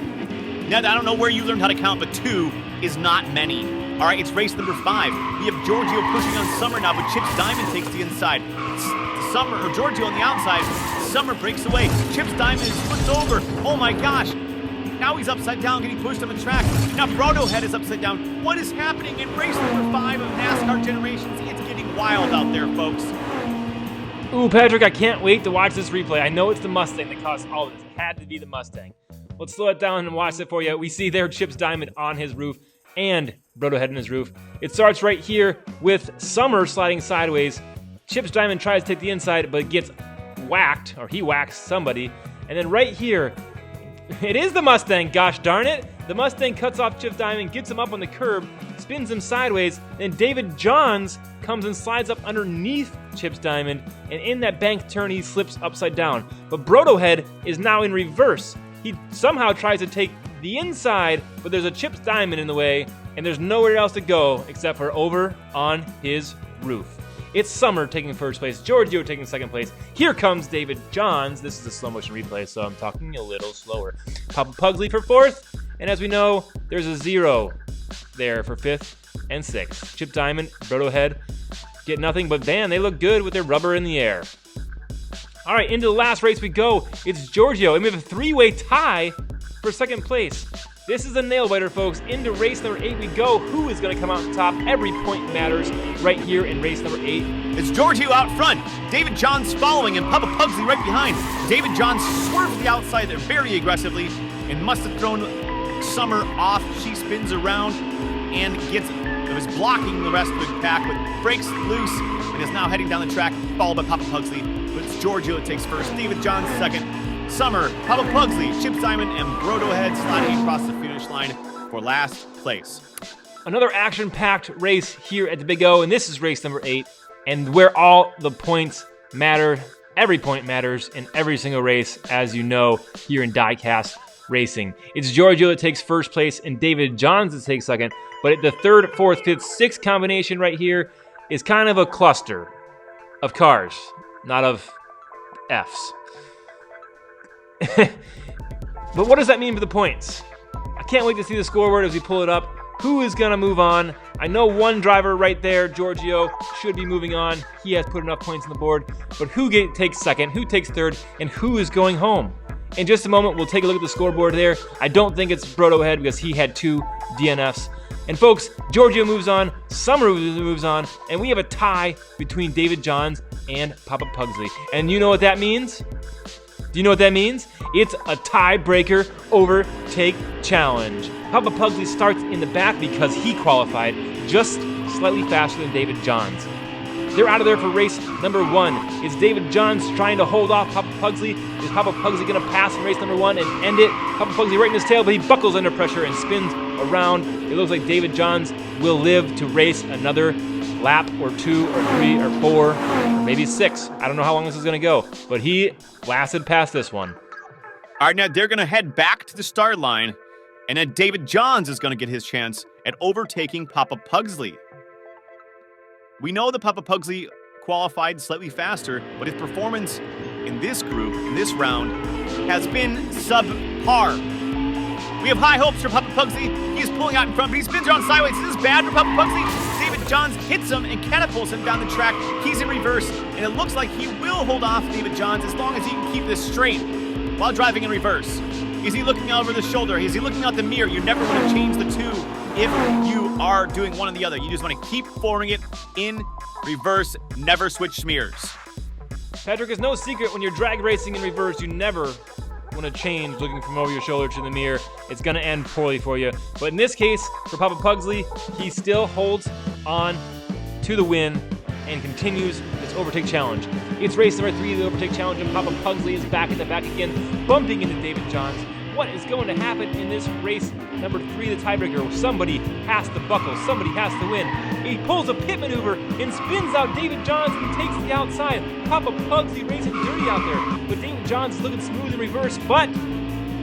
Ned, I don't know where you learned how to count, but 2 is not many. All right, it's race number 5. We have Giorgio pushing on Summer now, but Chips Diamond takes the inside. Giorgio on the outside. Summer breaks away. Chips Diamond is flipped over. Oh my gosh. Now he's upside down, getting pushed on the track. Now Brodohead is upside down. What is happening in race number 5 of NASCAR Generations? It's getting wild out there, folks. Ooh, Patrick, I can't wait to watch this replay. I know it's the Mustang that caused all of this. It had to be the Mustang. Let's slow it down and watch it for you. We see there Chips Diamond on his roof and Brodohead on his roof. It starts right here with Summer sliding sideways. Chips Diamond tries to take the inside, but gets whacked, or he whacks somebody. And then right here, it is the Mustang, gosh darn it. The Mustang cuts off Chips Diamond, gets him up on the curb, spins him sideways, then David Johns comes and slides up underneath Chips Diamond, and in that bank turn, he slips upside down. But Brodohead is now in reverse. He somehow tries to take the inside, but there's a Chips Diamond in the way, and there's nowhere else to go except for over on his roof. It's Summer taking first place, Giorgio taking second place. Here comes David Johns. This is a slow motion replay, so I'm talking a little slower. Papa Pugsley for fourth, and as we know, there's a 0 there for fifth and sixth. Chip Diamond, Brodohead get nothing, but man, they look good with their rubber in the air. All right, into the last race we go. It's Giorgio, and we have a 3-way tie for second place. This is a nail-biter, folks. Into race number 8 we go. Who is going to come out on top? Every point matters right here in race number 8. It's Giorgio out front. David Johns following, and Papa Pugsley right behind. David Johns swerves to the outside there very aggressively and must have thrown Summer off. She spins around and was blocking the rest of the pack, but breaks loose and is now heading down the track, followed by Papa Pugsley. But it's Giorgio that takes first. David Johns second. Summer, Papa Pugsley, Chips Diamond, and Brodohead sliding across the finish line for last place. Another action-packed race here at the Big O, and this is race number 8, and where all the points matter. Every point matters in every single race, as you know, here in Diecast Racing. It's Giorgio that takes first place, and David Johns that takes second, but the third, fourth, fifth, sixth combination right here is kind of a cluster of cars, not of Fs. But what does that mean for the points? can't wait to see the scoreboard as we pull it up. Who is going to move on? I know one driver right there, Giorgio, should be moving on. He has put enough points on the board. But who takes second, who takes third, and who is going home? In just a moment, we'll take a look at the scoreboard there. I don't think it's Brodo ahead because he had 2 DNFs. And folks, Giorgio moves on, Summer moves on, and we have a tie between David Johns and Papa Pugsley. And you know what that means? Do you know what that means? It's a tiebreaker overtake challenge. Papa Pugsley starts in the back because he qualified just slightly faster than David Johns. They're out of there for race number 1. Is David Johns trying to hold off Papa Pugsley? Is Papa Pugsley going to pass in race number 1 and end it? Papa Pugsley right in his tail, but he buckles under pressure and spins around. It looks like David Johns will live to race another lap or 2 or 3 or 4 or maybe 6. I don't know how long this is going to go, but he blasted past this one. All right, now they're going to head back to the start line, and then David Johns is going to get his chance at overtaking Papa Pugsley. We know that Papa Pugsley qualified slightly faster, but his performance in this group, in this round, has been subpar. We have high hopes for Papa Pugsley. He is pulling out in front, but he spins around sideways. This is bad for Papa Pugsley. David Johns hits him and catapults him down the track. He's in reverse, and it looks like he will hold off David Johns as long as he can keep this straight while driving in reverse. Is he looking over the shoulder? Is he looking out the mirror? You never want to change the two if you are doing one or the other. You just want to keep forming it in reverse, never switch smears. Patrick, it's no secret when you're drag racing in reverse, you never want to change looking from over your shoulder to the mirror. It's going to end poorly for you. But in this case, for Papa Pugsley, he still holds on to the win and continues this overtake challenge. It's race number 3 of the overtake challenge, and Papa Pugsley is back in the back again, bumping into David Johns. What is going to happen in this race number 3, the tiebreaker, where somebody has to buckle, somebody has to win? He pulls a pit maneuver and spins out David Johns and takes the outside. Papa Pugsley racing dirty out there, but David Johns is looking smooth in reverse, but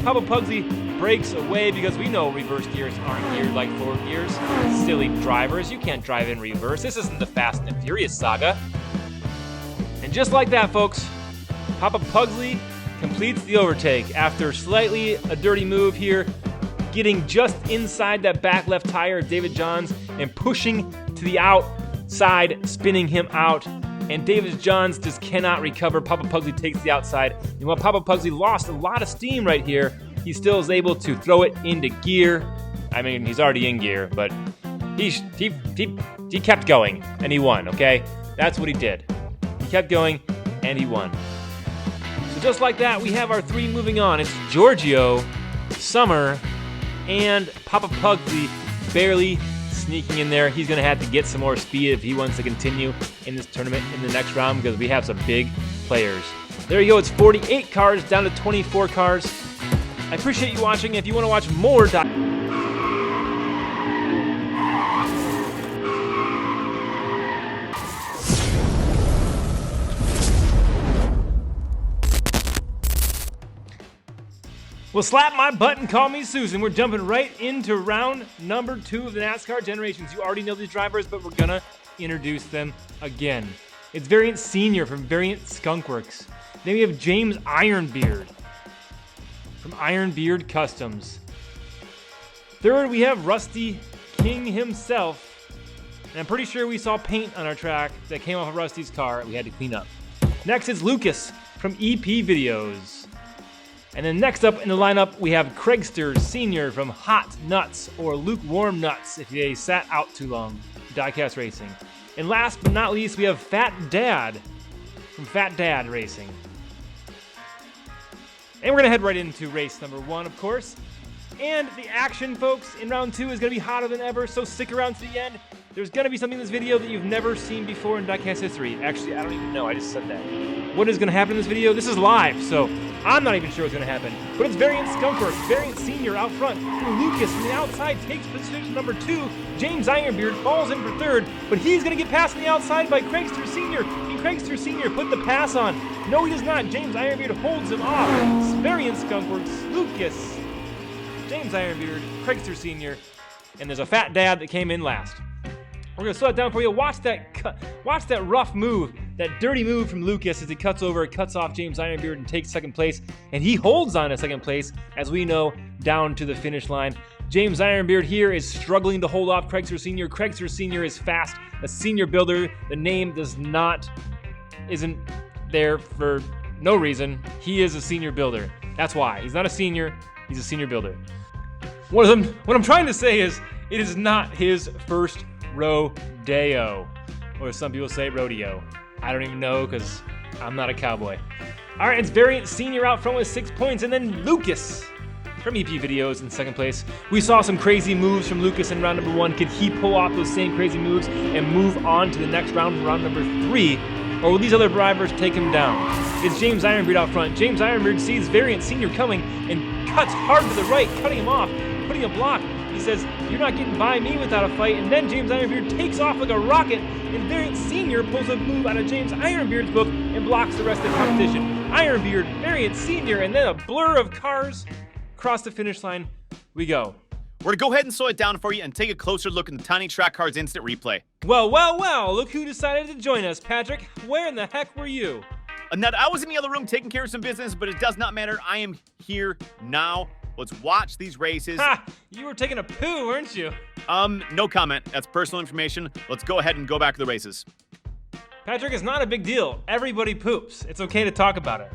Papa Pugsley breaks away because we know reverse gears aren't geared like forward gears. Silly drivers, you can't drive in reverse. This isn't the Fast and the Furious saga. And just like that, folks, Papa Pugsley completes the overtake after slightly a dirty move here, getting just inside that back left tire of David Johns and pushing to the outside, spinning him out. And David Johns just cannot recover. Papa Pugsley takes the outside. And while Papa Pugsley lost a lot of steam right here, he still is able to throw it into gear. I mean, he's already in gear, but he kept going and he won, okay? That's what he did. He kept going and he won. So just like that, we have our 3 moving on. It's Giorgio, Summer, and Papa Pugsley barely sneaking in there. He's going to have to get some more speed if he wants to continue in this tournament in the next round because we have some big players. There you go. It's 48 cars down to 24 cars. I appreciate you watching. If you want to watch more well, slap my butt and call me Susan. We're jumping right into round number 2 of the NASCAR Generations. You already know these drivers, but we're gonna introduce them again. It's Variant Senior from Variant Skunkworks. Then we have James Ironbeard from Ironbeard Customs. Third, we have Rusty King himself. And I'm pretty sure we saw paint on our track that came off of Rusty's car we had to clean up. Next is Lucas from EP Videos. And then next up in the lineup, we have Craigster Senior from Hot Nuts, or Lukewarm Nuts if they sat out too long, Diecast Racing. And last but not least, we have Fat Dad from Fat Dad Racing. And we're gonna head right into race number 1, of course. And the action, folks, in round 2 is gonna be hotter than ever, so stick around to the end. There's gonna be something in this video that you've never seen before in Diecast history. Actually, I don't even know, I just said that. What is gonna happen in this video? This is live, so I'm not even sure what's gonna happen. But it's Variant Skunkworks, Variant Senior out front. Lucas from the outside takes position number 2. James Ironbeard falls in for 3rd, but he's gonna get passed on the outside by Craigster Senior. Can Craigster Senior put the pass on? No, he does not. James Ironbeard holds him off. Variant Skunkworks, Lucas, James Ironbeard, Craigster Senior, and there's a Fat Dad that came in last. We're gonna slow it down for you. Watch that rough move that dirty move from Lucas as he cuts over, cuts off James Ironbeard and takes second place, and he holds on to second place, as we know, down to the finish line. James Ironbeard here is struggling to hold off Craigster Sr. Craigster Sr. is fast, a senior builder. The name isn't there for no reason. He is a senior builder. That's why. He's not a senior, he's a senior builder. What I'm trying to say is, it is not his first rodeo, or some people say rodeo. I don't even know because I'm not a cowboy. All right, it's Variant Senior out front with 6 points, and then Lucas from EP Videos in second place. We saw some crazy moves from Lucas in round number 1. Could he pull off those same crazy moves and move on to the next round number 3? Or will these other drivers take him down? It's James Ironbeard out front. James Ironbeard sees Variant Senior coming and cuts hard to the right, cutting him off, putting a block. He says, "You're not getting by me without a fight." And then James Ironbeard takes off like a rocket, and Variant Senior pulls a move out of James Ironbeard's book and blocks the rest of the competition. Ironbeard, Variant Senior, and then a blur of cars across the finish line we go. We're going to go ahead and slow it down for you and take a closer look at the Tiny Track Cars instant replay. Well, look who decided to join us, Patrick. Where in the heck were you? Ned, I was in the other room taking care of some business, but it does not matter. I am here now. Let's watch these races. Ha! You were taking a poo, weren't you? No comment. That's personal information. Let's go ahead and go back to the races. Patrick, it's not a big deal. Everybody poops. It's okay to talk about it.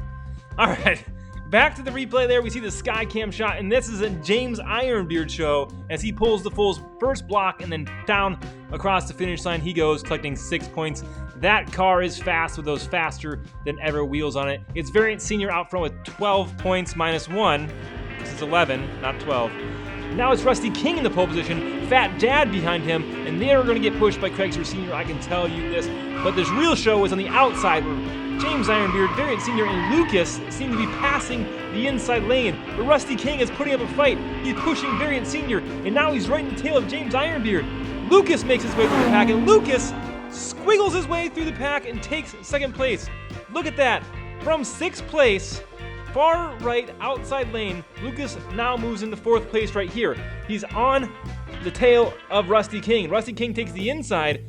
All right. Back to the replay there, we see the sky cam shot, and this is a James Ironbeard show as he pulls the full first block and then down across the finish line he goes, collecting 6 points. That car is fast with those faster than ever wheels on it. It's Variant Senior out front with 12 points minus 1. This is 11, not 12. Now it's Rusty King in the pole position, Fat Dad behind him, and they're going to get pushed by Craigster Sr., I can tell you this. But this real show is on the outside where James Ironbeard, Variant Sr., and Lucas seem to be passing the inside lane. But Rusty King is putting up a fight. He's pushing Variant Sr., and now he's right in the tail of James Ironbeard. Lucas makes his way through the pack, and Lucas squiggles his way through the pack and takes second place. Look at that. From 6th place, far right outside lane, Lucas now moves into 4th place right here. He's on the tail of Rusty King. Rusty King takes the inside,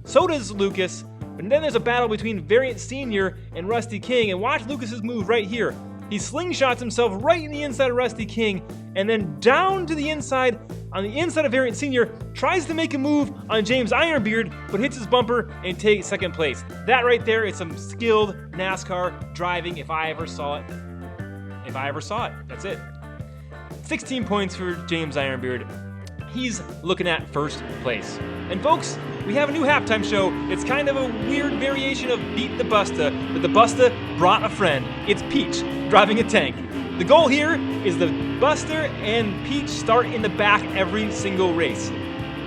so does Lucas, and then there's a battle between Variant Senior and Rusty King, and watch Lucas's move right here. He slingshots himself right in the inside of Rusty King, and then down to the inside, on the inside of Variant Senior, tries to make a move on James Ironbeard, but hits his bumper and takes second place. That right there is some skilled NASCAR driving if I ever saw it. If I ever saw it, that's it. 16 points for James Ironbeard. He's looking at first place. And folks, we have a new halftime show. It's kind of a weird variation of Beat the Busta, but the Busta brought a friend. It's Peach, driving a tank. The goal here is the Buster and Peach start in the back every single race.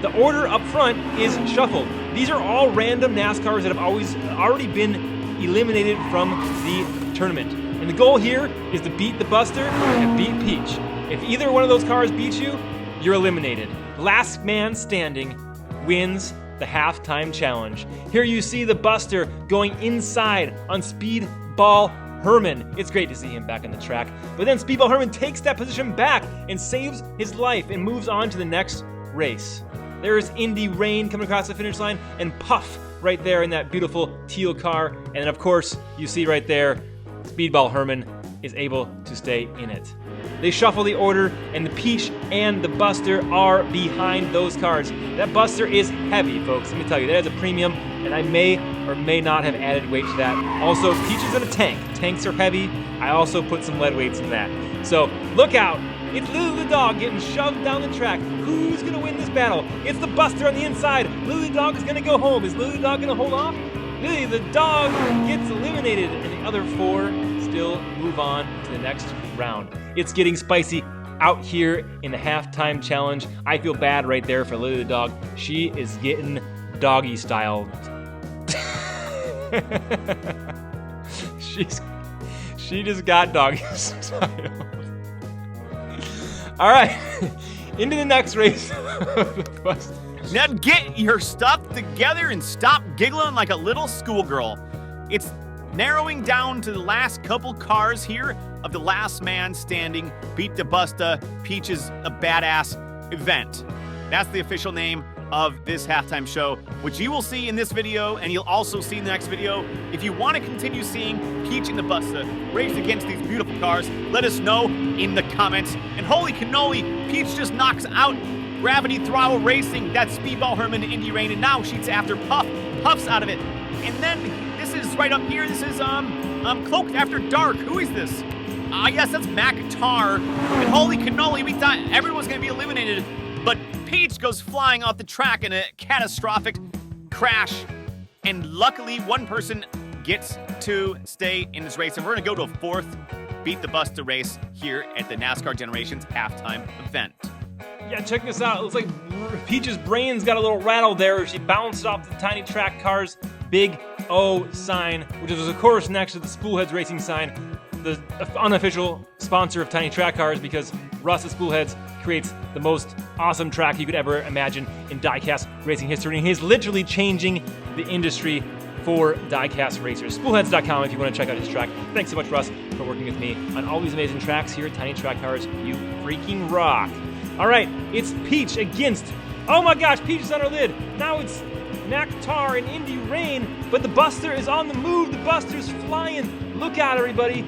The order up front is shuffled. These are all random NASCARs that have already been eliminated from the tournament. And the goal here is to beat the Buster and beat Peach. If either one of those cars beats you, you're eliminated. Last man standing wins the halftime challenge. Here you see the Buster going inside on Speedball Herman. It's great to see him back on the track. But then Speedball Herman takes that position back and saves his life and moves on to the next race. There's Indy Rain coming across the finish line and Puff right there in that beautiful teal car. And then of course, you see right there, Speedball Herman is able to stay in it. They shuffle the order, and the Peach and the Buster are behind those cars. That Buster is heavy, folks. Let me tell you, that is a premium, and I may or may not have added weight to that. Also, Peach is in a tank. Tanks are heavy. I also put some lead weights in that. So, look out. It's Lily the dog getting shoved down the track. Who's going to win this battle? It's the Buster on the inside. Lily the dog is going to go home. Is Lily the dog going to hold off? Lily the dog gets eliminated, and the other 4 still move on to the next round. It's getting spicy out here in the halftime challenge. I feel bad right there for Lily the dog. She is getting doggy styled. She just got doggy styled. All right, into the next race. Now get your stuff together and stop giggling like a little schoolgirl. It's narrowing down to the last couple cars here of the last man standing Beat the Busta Peach is a Badass event. That's the official name. of this halftime show, which you will see in this video, and you'll also see in the next video. If you want to continue seeing Peach and the Busta race against these beautiful cars, let us know in the comments. And holy cannoli, Peach just knocks out Gravity Throttle Racing, that Speedball Herman Indy Rain, and now she's after Puff. Puff's out of it. And then this is right up here. This is Cloaked After Dark. Who is this? Yes, that's McTar. And holy cannoli, we thought everyone was going to be eliminated, but Peach goes flying off the track in a catastrophic crash. And luckily, one person gets to stay in this race. And we're going to go to a fourth Beat the Busta race here at the NASCAR Generations halftime event. Yeah, check this out. It looks like Peach's brains got a little rattled there. She bounced off the tiny track car's big O sign, which is, of course, next to the Spoolheads Racing sign, the unofficial sponsor of tiny track cars, because Russ at Spoolheads creates the most awesome track you could ever imagine in diecast racing history. And he's literally changing the industry for diecast racers. Spoolheads.com if you want to check out his track. Thanks so much, Russ, for working with me on all these amazing tracks here at Tiny Track Cars. You freaking rock. All right, it's Peach against, oh my gosh, Peach is on her lid. Now it's McTar and Indy Rain, but the Buster is on the move. The Buster's flying. Look out, everybody.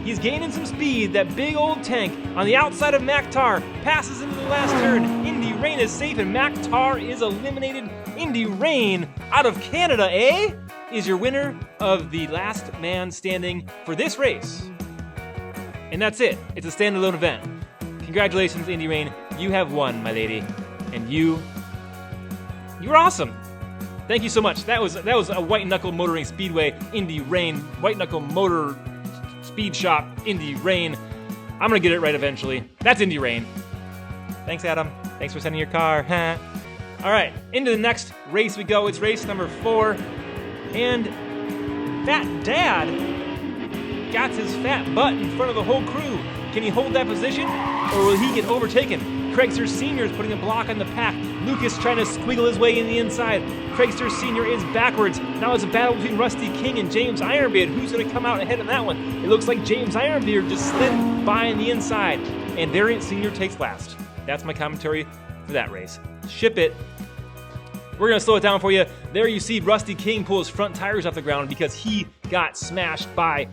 He's gaining some speed. That big old tank on the outside of McTar passes into the last turn. Indy Rain is safe, and McTar is eliminated. Indy Rain, out of Canada, is your winner of the last man standing for this race. And that's it. It's a standalone event. Congratulations, Indy Rain. You have won, my lady. And you're awesome. Thank you so much. That was a White Knuckle Motoring Speedway, Indy Rain. White Knuckle Motor Speed Shop, Indy Rain. I'm gonna get it right eventually. That's Indy Rain. Thanks, Adam. Thanks for sending your car. All right, into the next race we go. It's race number 4. And Fat Dad got his fat butt in front of the whole crew. Can he hold that position, or will he get overtaken? Craigster Sr. is putting a block on the pack. Lucas trying to squiggle his way in the inside. Craigster Sr. is backwards. Now it's a battle between Rusty King and James Ironbeard. Who's going to come out ahead in that one? It looks like James Ironbeard just slid by in the inside. And Variant Sr. takes last. That's my commentary for that race. Ship it. We're going to slow it down for you. There you see Rusty King pull his front tires off the ground because he got smashed by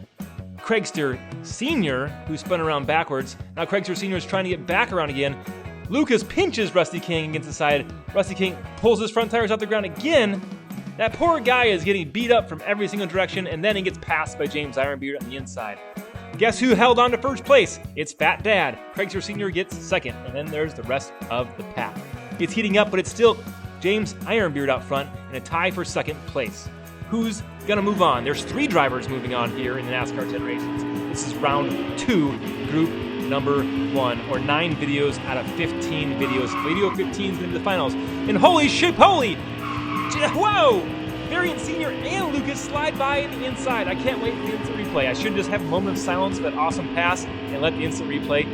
Craigster Sr., who spun around backwards. Now Craigster Sr. is trying to get back around again. Lucas pinches Rusty King against the side. Rusty King pulls his front tires off the ground again. That poor guy is getting beat up from every single direction, and then he gets passed by James Ironbeard on the inside. Guess who held on to first place? It's Fat Dad. Craigster Sr. gets second, and then there's the rest of the pack. It's heating up, but it's still James Ironbeard out front in a tie for second place. Who's gonna move on? There's 3 drivers moving on here in the NASCAR Generations. This is round 2, group number 1, or 9 videos out of 15 videos. Video 15 is gonna be the finals. And holy shit, whoa! Variant Sr. and Lucas slide by in the inside. I can't wait for the instant replay. I should just have a moment of silence for that awesome pass and let the instant replay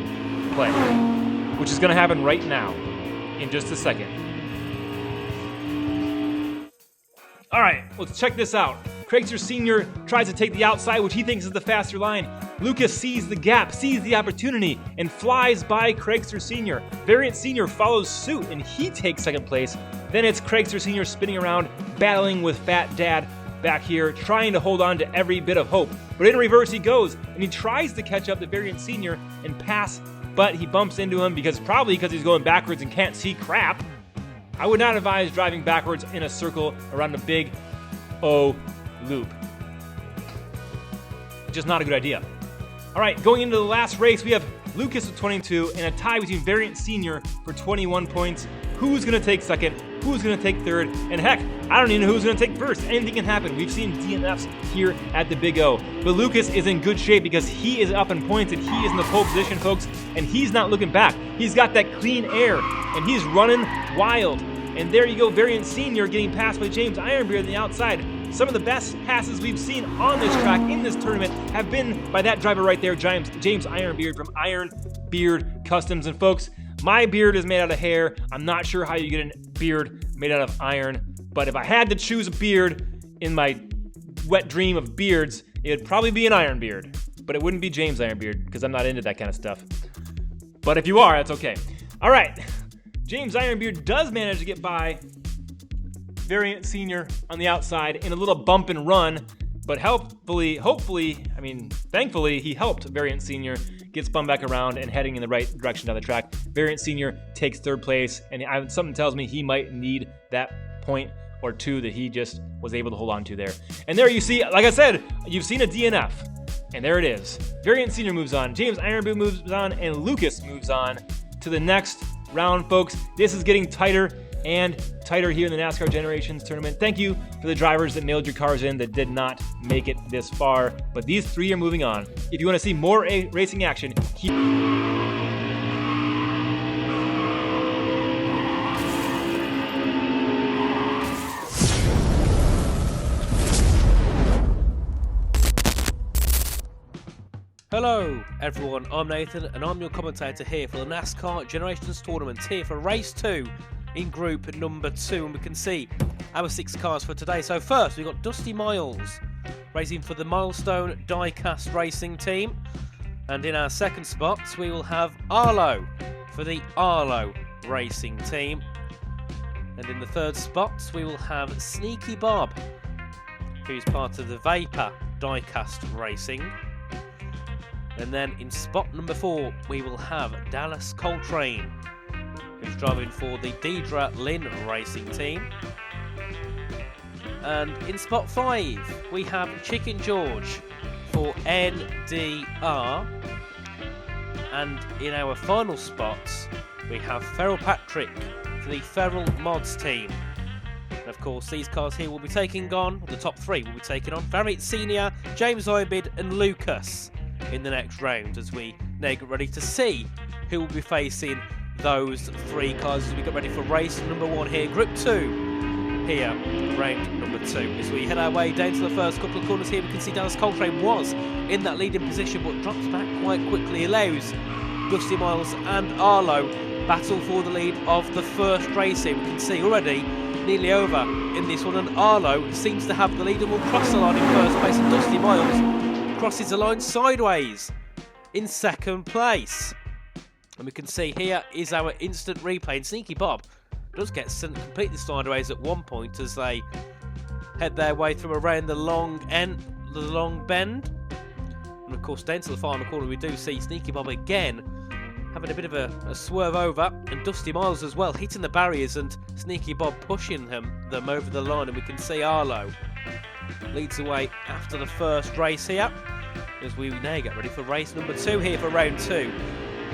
play, which is gonna happen right now in just a second. All right, let's check this out. Craigster Sr. tries to take the outside, which he thinks is the faster line. Lucas sees the gap, sees the opportunity, and flies by Craigster Sr. Variant Sr. follows suit, and he takes second place. Then it's Craigster Sr. spinning around, battling with Fat Dad back here, trying to hold on to every bit of hope. But in reverse he goes, and he tries to catch up to Variant Sr. and pass, but he bumps into him probably because he's going backwards and can't see crap. I would not advise driving backwards in a circle around a big O loop. Just not a good idea. All right, going into the last race, we have Lucas with 22 and a tie between Variant Sr. for 21 points. Who's going to take second? Who's going to take third? And heck, I don't even know who's going to take first. Anything can happen. We've seen DNFs here at the Big O. But Lucas is in good shape because he is up in points and he is in the pole position, folks. And he's not looking back. He's got that clean air and he's running wild. And there you go, Variant Sr. getting passed by James Ironbeard on the outside. Some of the best passes we've seen on this track in this tournament have been by that driver right there, James Ironbeard from Iron Beard Customs. And folks, my beard is made out of hair. I'm not sure how you get a beard made out of iron, but if I had to choose a beard in my wet dream of beards, it'd probably be an Iron Beard, but it wouldn't be James Ironbeard because I'm not into that kind of stuff. But if you are, that's okay. All right, James Ironbeard does manage to get by Variant Senior on the outside in a little bump and run, but thankfully, he helped Variant Senior get spun back around and heading in the right direction down the track. Variant Senior takes third place, and something tells me he might need that point or two that he just was able to hold on to there. And there you see, like I said, you've seen a DNF. And there it is. Variant Senior moves on, James Ironboot moves on, and Lucas moves on to the next round, folks. This is getting tighter and tighter here in the NASCAR Generations tournament. Thank you for the drivers that mailed your cars in that did not make it this far. But these three are moving on. If you want to see more racing action, Hello everyone, I'm Nathan and I'm your commentator here for the NASCAR Generations tournament here for race 2 in group number 2, and we can see our 6 cars for today. So first we've got Dusty Miles racing for the Milestone Diecast racing team, and in our second spot we will have Arlo for the Arlo racing team, and in the third spot we will have Sneaky Bob, who's part of the Vapor Diecast racing. And then in spot number 4, we will have Dallas Coltrane, who's driving for the Deidre Lynn racing team. And in spot 5, we have Chicken George for NDR. And in our final spots, we have Feral Patrick for the Feral Mods team. And of course, these cars here will be taking on, the top 3 will be taking on Variant Senior, James Ironbeard and Lucas in the next round, as we now get ready to see who will be facing those 3 cars as we get ready for race number 1 here, Group 2 here, round number 2. As we head our way down to the first couple of corners here, we can see Dallas Coltrane was in that leading position but drops back quite quickly, allows Dusty Miles and Arlo battle for the lead of the first race here. We can see already nearly over in this one, and Arlo seems to have the lead and will cross the line in first place, and Dusty Miles crosses the line sideways in second place. And we can see here is our instant replay, and Sneaky Bob does get sent completely sideways at one point as they head their way through around the long bend. And of course down to the final corner we do see Sneaky Bob again having a bit of a swerve over, and Dusty Miles as well hitting the barriers and Sneaky Bob pushing them over the line. And we can see Arlo leads away after the first race here, as we now get ready for race number 2 here for round 2,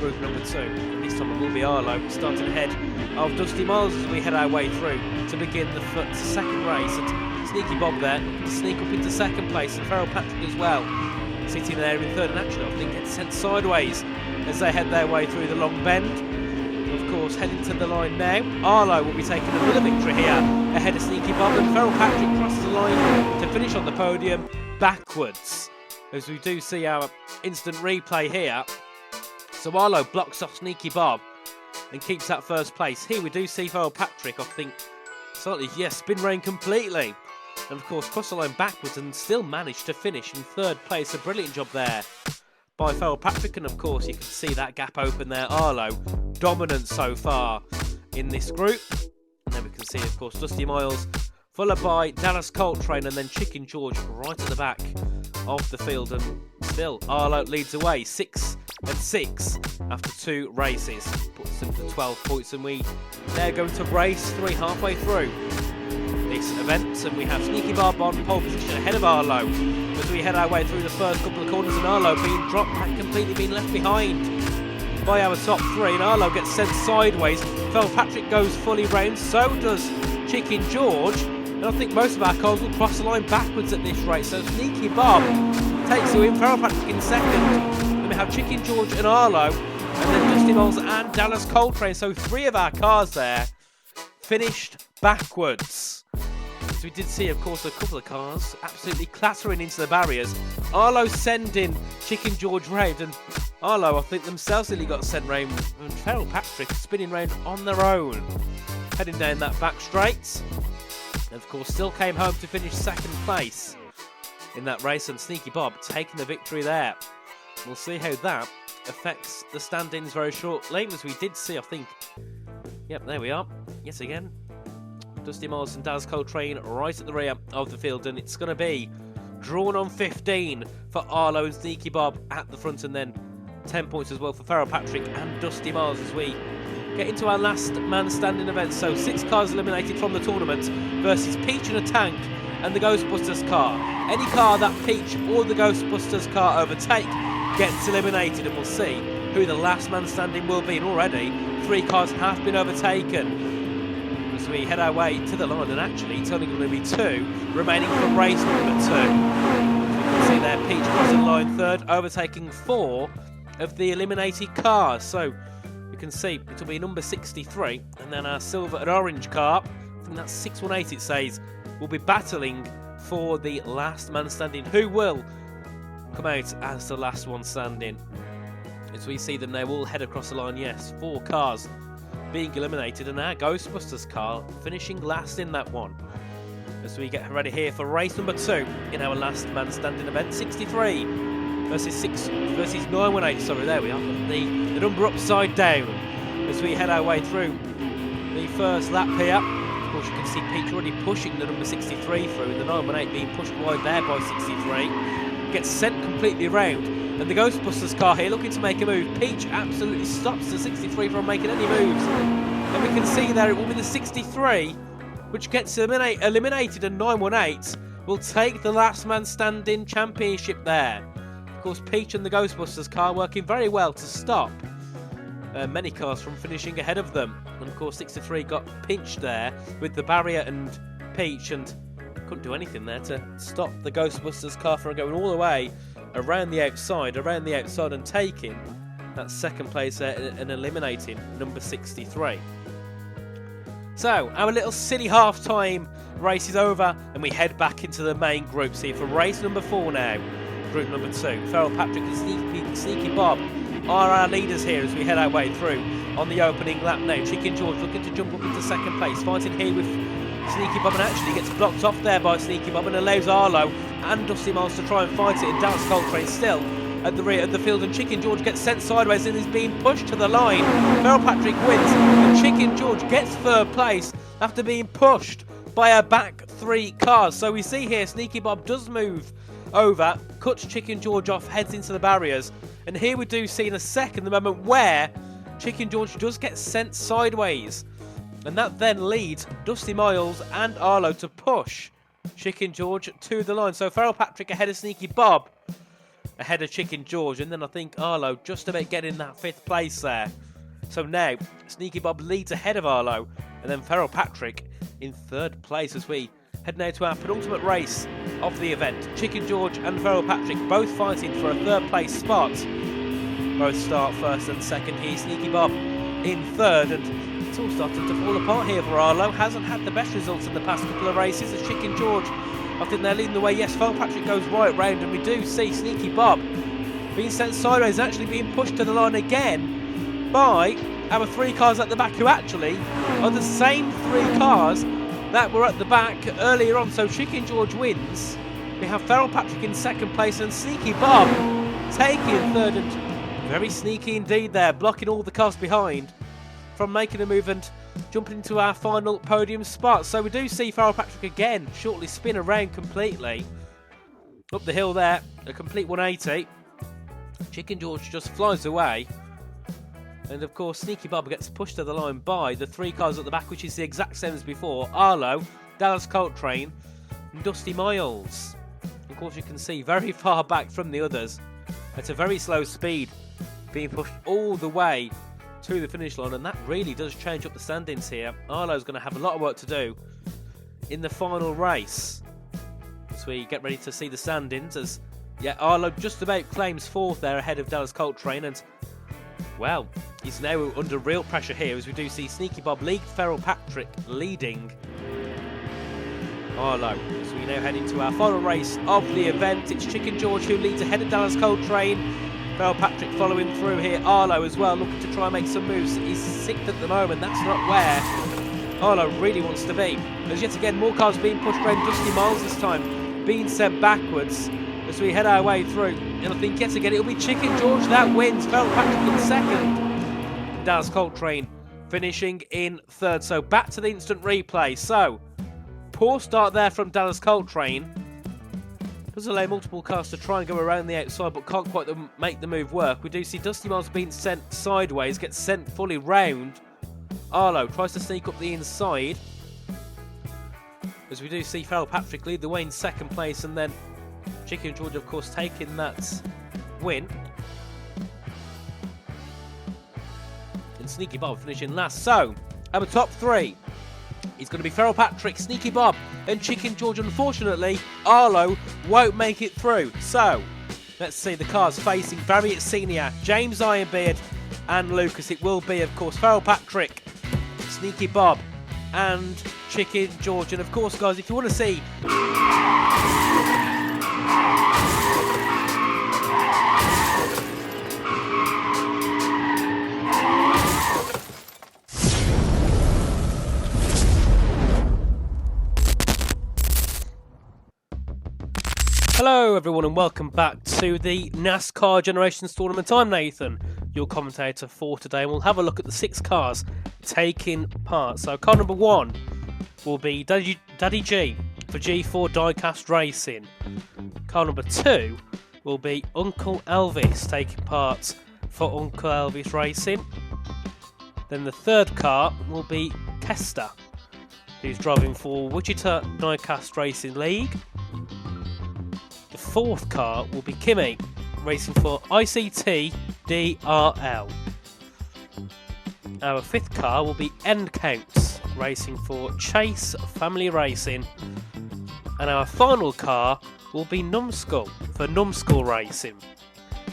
group number 2. And this time it will be Arlo starting ahead of Dusty Miles as we head our way through to begin the second race. And Sneaky Bob there looking to sneak up into second place, and Feral Patrick as well sitting there in third, and actually I think gets sent sideways as they head their way through the long bend. Of course, heading to the line now, Arlo will be taking another victory here ahead of Sneaky Bob, and Feral Patrick crosses the line to finish on the podium backwards, as we do see our instant replay here. So Arlo blocks off Sneaky Bob and keeps that first place. Here we do see Feral Patrick, I think, slightly, spin rain completely, and of course cross the line backwards and still managed to finish in third place. A brilliant job there by Feral Patrick, and of course you can see that gap open there. Arlo dominant so far in this group, and then we can see of course Dusty Miles followed by Dallas Coltrane, and then Chicken George right at the back of the field, and still Arlo leads away 6 and 6 after 2 races, puts them to 12 points, and we they're going to race 3 halfway through this event, and we have Sneaky Bob on pole position ahead of Arlo as we head our way through the first couple of corners, and Arlo being dropped back, completely being left behind by our top 3, and Arlo gets sent sideways. Feral Patrick goes fully round, so does Chicken George, and I think most of our cars will cross the line backwards at this rate. So Sneaky Bob takes the win, Feral Patrick in second, then we have Chicken George and Arlo, and then Dusty Miles and Dallas Coltrane. So 3 of our cars there finished backwards. So we did see, of course, a couple of cars absolutely clattering into the barriers. Arlo sending Chicken George round, and Arlo, I think themselves nearly got sent round, and Feral Patrick spinning round on their own, heading down that back straight. And of course, still came home to finish second place in that race, and Sneaky Bob taking the victory there. We'll see how that affects the standings very shortly, as we did see, I think, there we are, yet again. Dusty Miles and Daz Coltrane right at the rear of the field, and it's going to be drawn on 15 for Arlo and Sneaky Bob at the front, and then 10 points as well for Feral Patrick and Dusty Miles as we get into our last man standing event. So 6 cars eliminated from the tournament versus Peach in a tank and the Ghostbusters car. Any car that Peach or the Ghostbusters car overtake gets eliminated, and we'll see who the last man standing will be. And already 3 cars have been overtaken as we head our way to the line, and actually it's only going to be 2 remaining for race number 2. As we can see there, Peach crossing line 3rd, overtaking 4 of the eliminated cars. So you can see it'll be number 63, and then our silver and orange car, I think that's 618 it says, will be battling for the last man standing. Who will come out as the last one standing? As we see them, they will head across the line. Yes, 4 cars being eliminated, and our Ghostbusters car finishing last in that one. As we get ready here for race number 2 in our last man standing event, 63 versus 918. Sorry, there we are. The number upside down as we head our way through the first lap here. Of course, you can see Peach already pushing the number 63 through, the 918 being pushed wide there by 63. Gets sent completely around, and the Ghostbusters car here looking to make a move. Peach absolutely stops the 63 from making any moves, and we can see there it will be the 63 which gets eliminated, and 918 will take the last man standing championship there. Of course, Peach and the Ghostbusters car working very well to stop many cars from finishing ahead of them. And of course 63 got pinched there with the barrier and Peach, and couldn't do anything there to stop the Ghostbusters car from going all the way around the outside and taking that second place there and eliminating number 63. So our little silly half-time race is over, and we head back into the main groups here for race number 4 now. Group number 2. Feral Patrick and Sneaky Bob are our leaders here as we head our way through on the opening lap now. Chicken George looking to jump up into second place, fighting here with Sneaky Bob, and actually gets blocked off there by Sneaky Bob and allows Arlo and Dusty Miles to try and fight it. And Dallas Coltrane still at the rear of the field, and Chicken George gets sent sideways and is being pushed to the line. Feral Patrick wins, and Chicken George gets 3rd place after being pushed by our back 3 cars. So we see here Sneaky Bob does move over, cuts Chicken George off, heads into the barriers, and here we do see in a second the moment where Chicken George does get sent sideways, and that then leads Dusty Miles and Arlo to push Chicken George to the line. So Feral Patrick ahead of Sneaky Bob, ahead of Chicken George, and then I think Arlo just about getting that 5th place there. So now Sneaky Bob leads ahead of Arlo, and then Feral Patrick in 3rd place as we head now to our penultimate race of the event. Chicken George and Feral Patrick both fighting for a 3rd place spot. Both start 1st and 2nd here. Sneaky Bob in 3rd, and it's all starting to fall apart here for Arlo. Hasn't had the best results in the past couple of races as Chicken George, I think they're leading the way. Yes, Feral Patrick goes right round, and we do see Sneaky Bob being sent sideways, actually being pushed to the line again by our 3 cars at the back, who actually are the same 3 cars that were at the back earlier on. So Chicken George wins. We have Feral Patrick in 2nd place, and Sneaky Bob taking 3rd, and very sneaky indeed there, blocking all the cars behind from making a move and jumping into our final podium spot. So we do see Feral Patrick again shortly spin around completely up the hill there, a complete 180. Chicken George just flies away, and of course Sneaky Bob gets pushed to the line by the 3 cars at the back, which is the exact same as before: Arlo, Dallas Coltrane and Dusty Miles. Of course you can see very far back from the others at a very slow speed, being pushed all the way to the finish line, and that really does change up the standings here. Arlo's going to have a lot of work to do in the final race as we get ready to see the standings, as Arlo just about claims 4th there ahead of Dallas Coltrane, and well, he's now under real pressure here as we do see Sneaky Bob lead Feral Patrick leading Arlo. So we now head into our final race of the event. It's Chicken George who leads ahead of Dallas Coltrane. Feral Patrick following through here. Arlo as well, looking to try and make some moves. He's 6th at the moment. That's not where Arlo really wants to be. There's yet again more cars being pushed around. Dusty Miles this time being sent backwards as we head our way through. And I think yet again it'll be Chicken George that wins. Feral Patrick in 2nd. Dallas Coltrane finishing in third. So back to the instant replay. So, poor start there from Dallas Coltrane. Does allow multiple cars to try and go around the outside, but can't quite make the move work. We do see Dusty Miles being sent sideways, gets sent fully round. Arlo tries to sneak up the inside. As we do see Farrell Patrick lead the way in second place, and then Chicken George, of course, taking that win. And Sneaky Bob finishing last. So, our top three is going to be Farrell Patrick, Sneaky Bob, and Chicken George. Unfortunately, Arlo won't make it through. So, let's see the cars facing Variant Senior, James Ironbeard, and Lucas. It will be, of course, Farrell Patrick, Sneaky Bob, and Chicken George. And of course, guys, if you want to see Hello everyone and welcome back to the NASCAR Generations tournament. I'm Nathan, your commentator for today, and we'll have a look at the 6 cars taking part. So car number 1 will be Daddy G for G4 Diecast Racing. Car number 2 will be Uncle Elvis taking part for Uncle Elvis Racing. Then the 3rd car will be Kester, who's driving for Wichita Diecast Racing League. The 4th car will be Kimmy, racing for ICT DRL. Our 5th car will be End Counts, racing for Chase Family Racing. And our final car will be Numskull for Numskull Racing.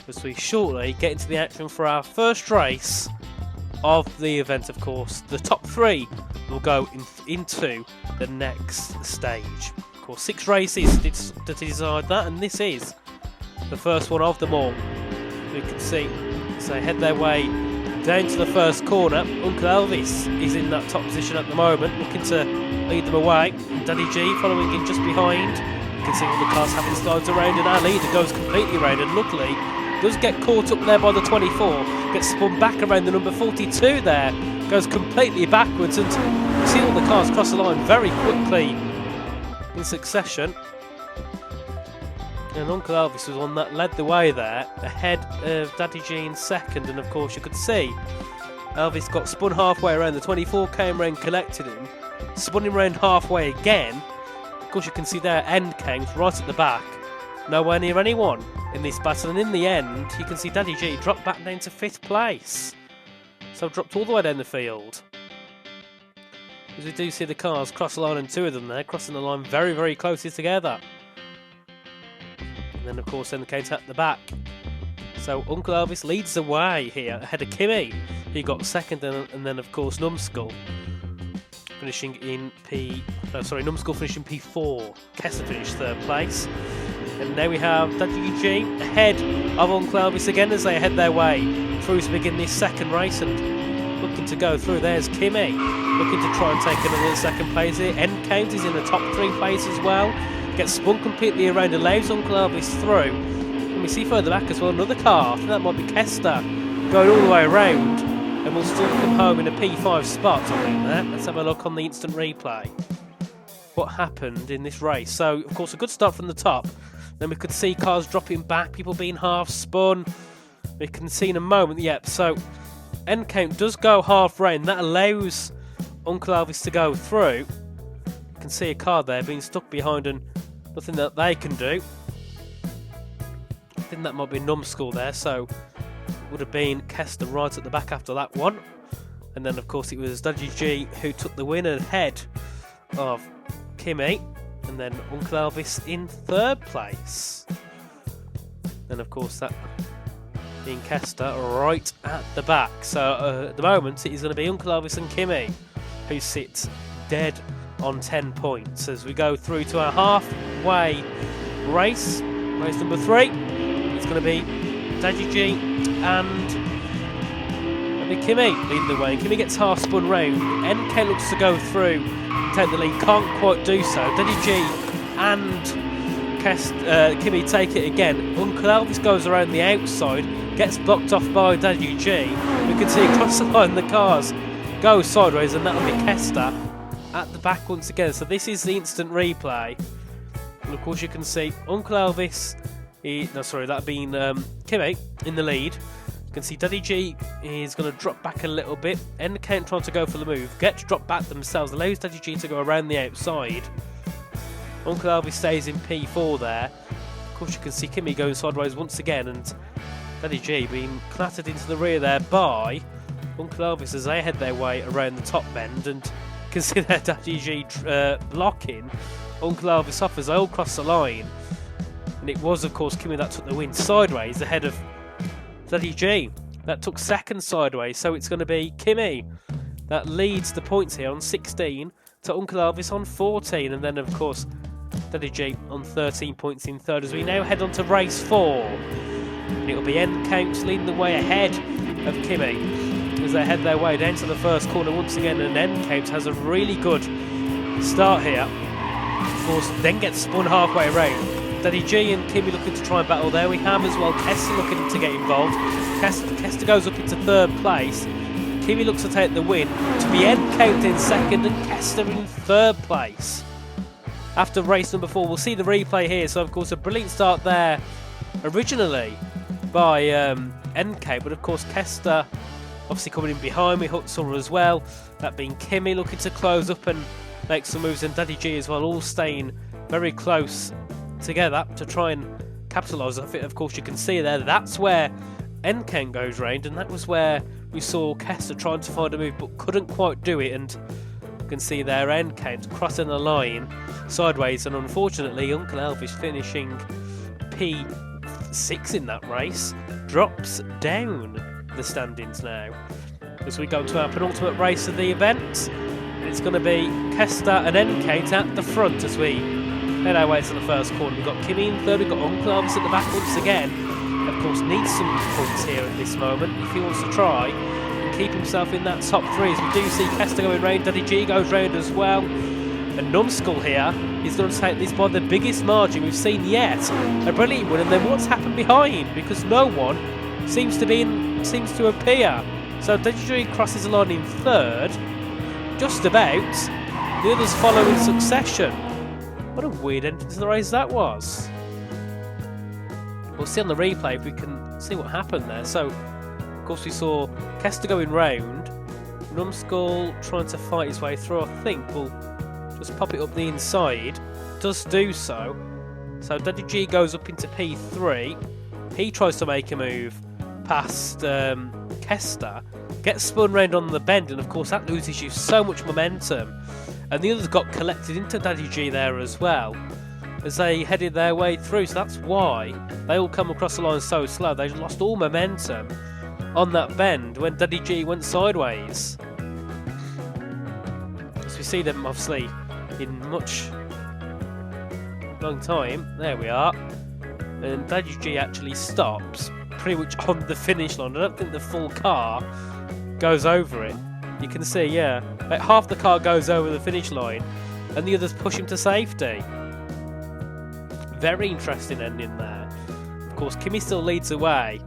As we shortly get into the action for our first race of the event, of course, the top 3 will go into the next stage. Of course, 6 races to decide that, and this is the first one of them all. We can see, so head their way down to the first corner. Uncle Elvis is in that top position at the moment, looking to lead them away. Daddy G following in just behind. You can see all the cars having slides around, and our leader goes completely around, and luckily does get caught up there by the 24, gets spun back around the number 42 there, goes completely backwards, and you see all the cars cross the line very quickly in succession. And Uncle Elvis was one that led the way there, ahead of Daddy G in second, and of course you could see Elvis got spun halfway around, the 24 came around, collected him, spun him around halfway again. Of course you can see there End came right at the back, nowhere near anyone in this battle, and in the end you can see Daddy G drop back down to 5th place, so dropped all the way down the field. As we do see the cars cross the line, and 2 of them there crossing the line very, very closely together. And then of course End Counts at the back. So Uncle Elvis leads the way here ahead of Kimmy, who got 2nd, and then of course Numskull finishing in Numskull finishing P4. Kester finished 3rd place. And now we have Daddy G ahead of Uncle Elvis again as they head their way through to begin this second race, and looking to go through. There's Kimmy looking to try and take another 2nd place here. End Count is in the top 3 place as well. Gets spun completely around, allows Uncle Elvis through. And we see further back as well another car. I think that might be Kester going all the way around, and will still come home in a P5 spot. Let's have a look on the instant replay. What happened in this race? So of course a good start from the top. Then we could see cars dropping back, people being half spun. We can see in a moment, yep, so End Count does go half round. That allows Uncle Elvis to go through. You can see a car there being stuck behind, and nothing that they can do. I think that might be Numskull there, so it would have been Kester right at the back after that one. And then of course it was Daddy G who took the win ahead of Kimmy. And then Uncle Elvis in 3rd place. And of course that being Kester right at the back. So at the moment it is going to be Uncle Elvis and Kimmy who sit dead on 10 points as we go through to our halfway race. Race number 3. It's going to be Daddy G and Kimmy leading the way. And Kimmy gets half spun round. NK looks to go through and take the lead, can't quite do so. Daddy G and Kimmy take it again. Uncle Elvis goes around the outside, gets blocked off by Daddy G. We can see across the line the cars goes sideways, and that'll be Kester at the back once again. So this is the instant replay. And of course you can see Uncle Elvis, that'd been Kimmy in the lead. You can see Daddy G is going to drop back a little bit. End count trying to go for the move. Get to drop back themselves. Allows Daddy G to go around the outside. Uncle Elvis stays in P4 there. Of course you can see Kimmy going sideways once again, and Daddy G being clattered into the rear there by Uncle Elvis as they head their way around the top bend, and you can see their Daddy G blocking Uncle Elvis off as they all cross the line. And it was of course Kimmy that took the win sideways ahead of Daddy G. That took second sideways, so it's going to be Kimmy that leads the points here on 16 to Uncle Elvis on 14, and then of course Daddy G on 13 points in third as we now head on to race 4. And it'll be End Counts leading the way ahead of Kimmy as they head their way down to the first corner once again, and End Counts has a really good start here. Of course, then gets spun halfway around. Daddy G and Kimmy looking to try and battle there. We have as well Kester looking to get involved. Kester goes up into third place. Kimmy looks to take the win, to be End Count in second and Kester in third place. After race number 4, we'll see the replay here. So of course a brilliant start there originally by NK, but of course Kester obviously coming in behind me, Hutzel as well. That being Kimmy looking to close up and make some moves, and Daddy G as well, all staying very close together to try and capitalise off it. Of course you can see there, that's where NK goes round, and that was where we saw Kester trying to find a move but couldn't quite do it, and you can see there NK crossing the line sideways, and unfortunately Uncle Elvis finishing P6 in that race drops down the standings now as we go to our penultimate race of the event. It's going to be Kester and NK at the front as we head our way to the first corner. We've got Kimmy in third, we've got Uncle Elvis at the back once again. Of course needs some points here at this moment if he wants to try and keep himself in that top 3, as we do see Kester going round, Daddy G goes round as well. And Numskull here is going to take this by the biggest margin we've seen yet. A brilliant one, and then what's happened behind? Because no one seems to appear. So Daddy G crosses the line in third, just about. The others follow in succession. What a weird ending to the race that was. We'll see on the replay if we can see what happened there. So, of course, we saw Kester going round, Numskull trying to fight his way through. I think we'll just pop it up the inside. Does do so. So Daddy G goes up into P3. He tries to make a move past Kester. Gets spun round on the bend, and of course that loses you so much momentum. And the others got collected into Daddy G there as well as they headed their way through. So that's why they all come across the line so slow. They lost all momentum on that bend when Daddy G went sideways. As we see them obviously in much long time. There we are. And Daddy G actually stops pretty much on the finish line. I don't think the full car goes over it. You can see, yeah, like half the car goes over the finish line and the others push him to safety. Very interesting ending there. Of course, Kimmy still leads away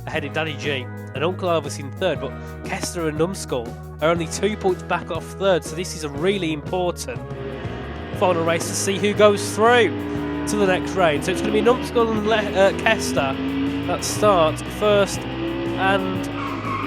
ahead of Daddy G and Uncle Elvis in third, but Kester and Numskull are only 2 points back off third, so this is a really important final race to see who goes through to the next round. So it's going to be Numskull and Kester that start first and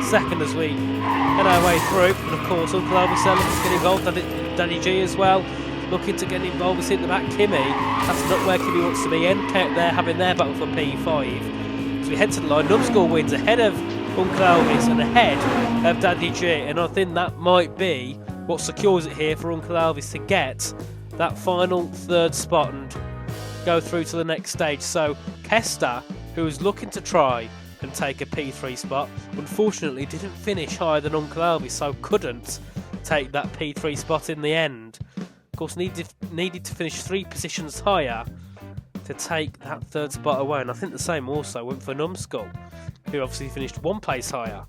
second as we head our way through. And of course Uncle Elvis looking to get involved, Daddy G as well looking to get involved. We see at the back Kimmy, that's not where Kimmy wants to be. End Count there having their battle for P5. As we head to the line, Numskull wins ahead of Uncle Elvis and ahead of Daddy G, and I think that might be what secures it here for Uncle Elvis to get that final third spot and go through to the next stage. So Kester, who was looking to try and take a P3 spot, unfortunately didn't finish higher than Uncle Elvis, so couldn't take that P3 spot in the end. Of course needed to finish 3 positions higher to take that third spot away, and I think the same also went for Numskull, who obviously finished 1 place higher.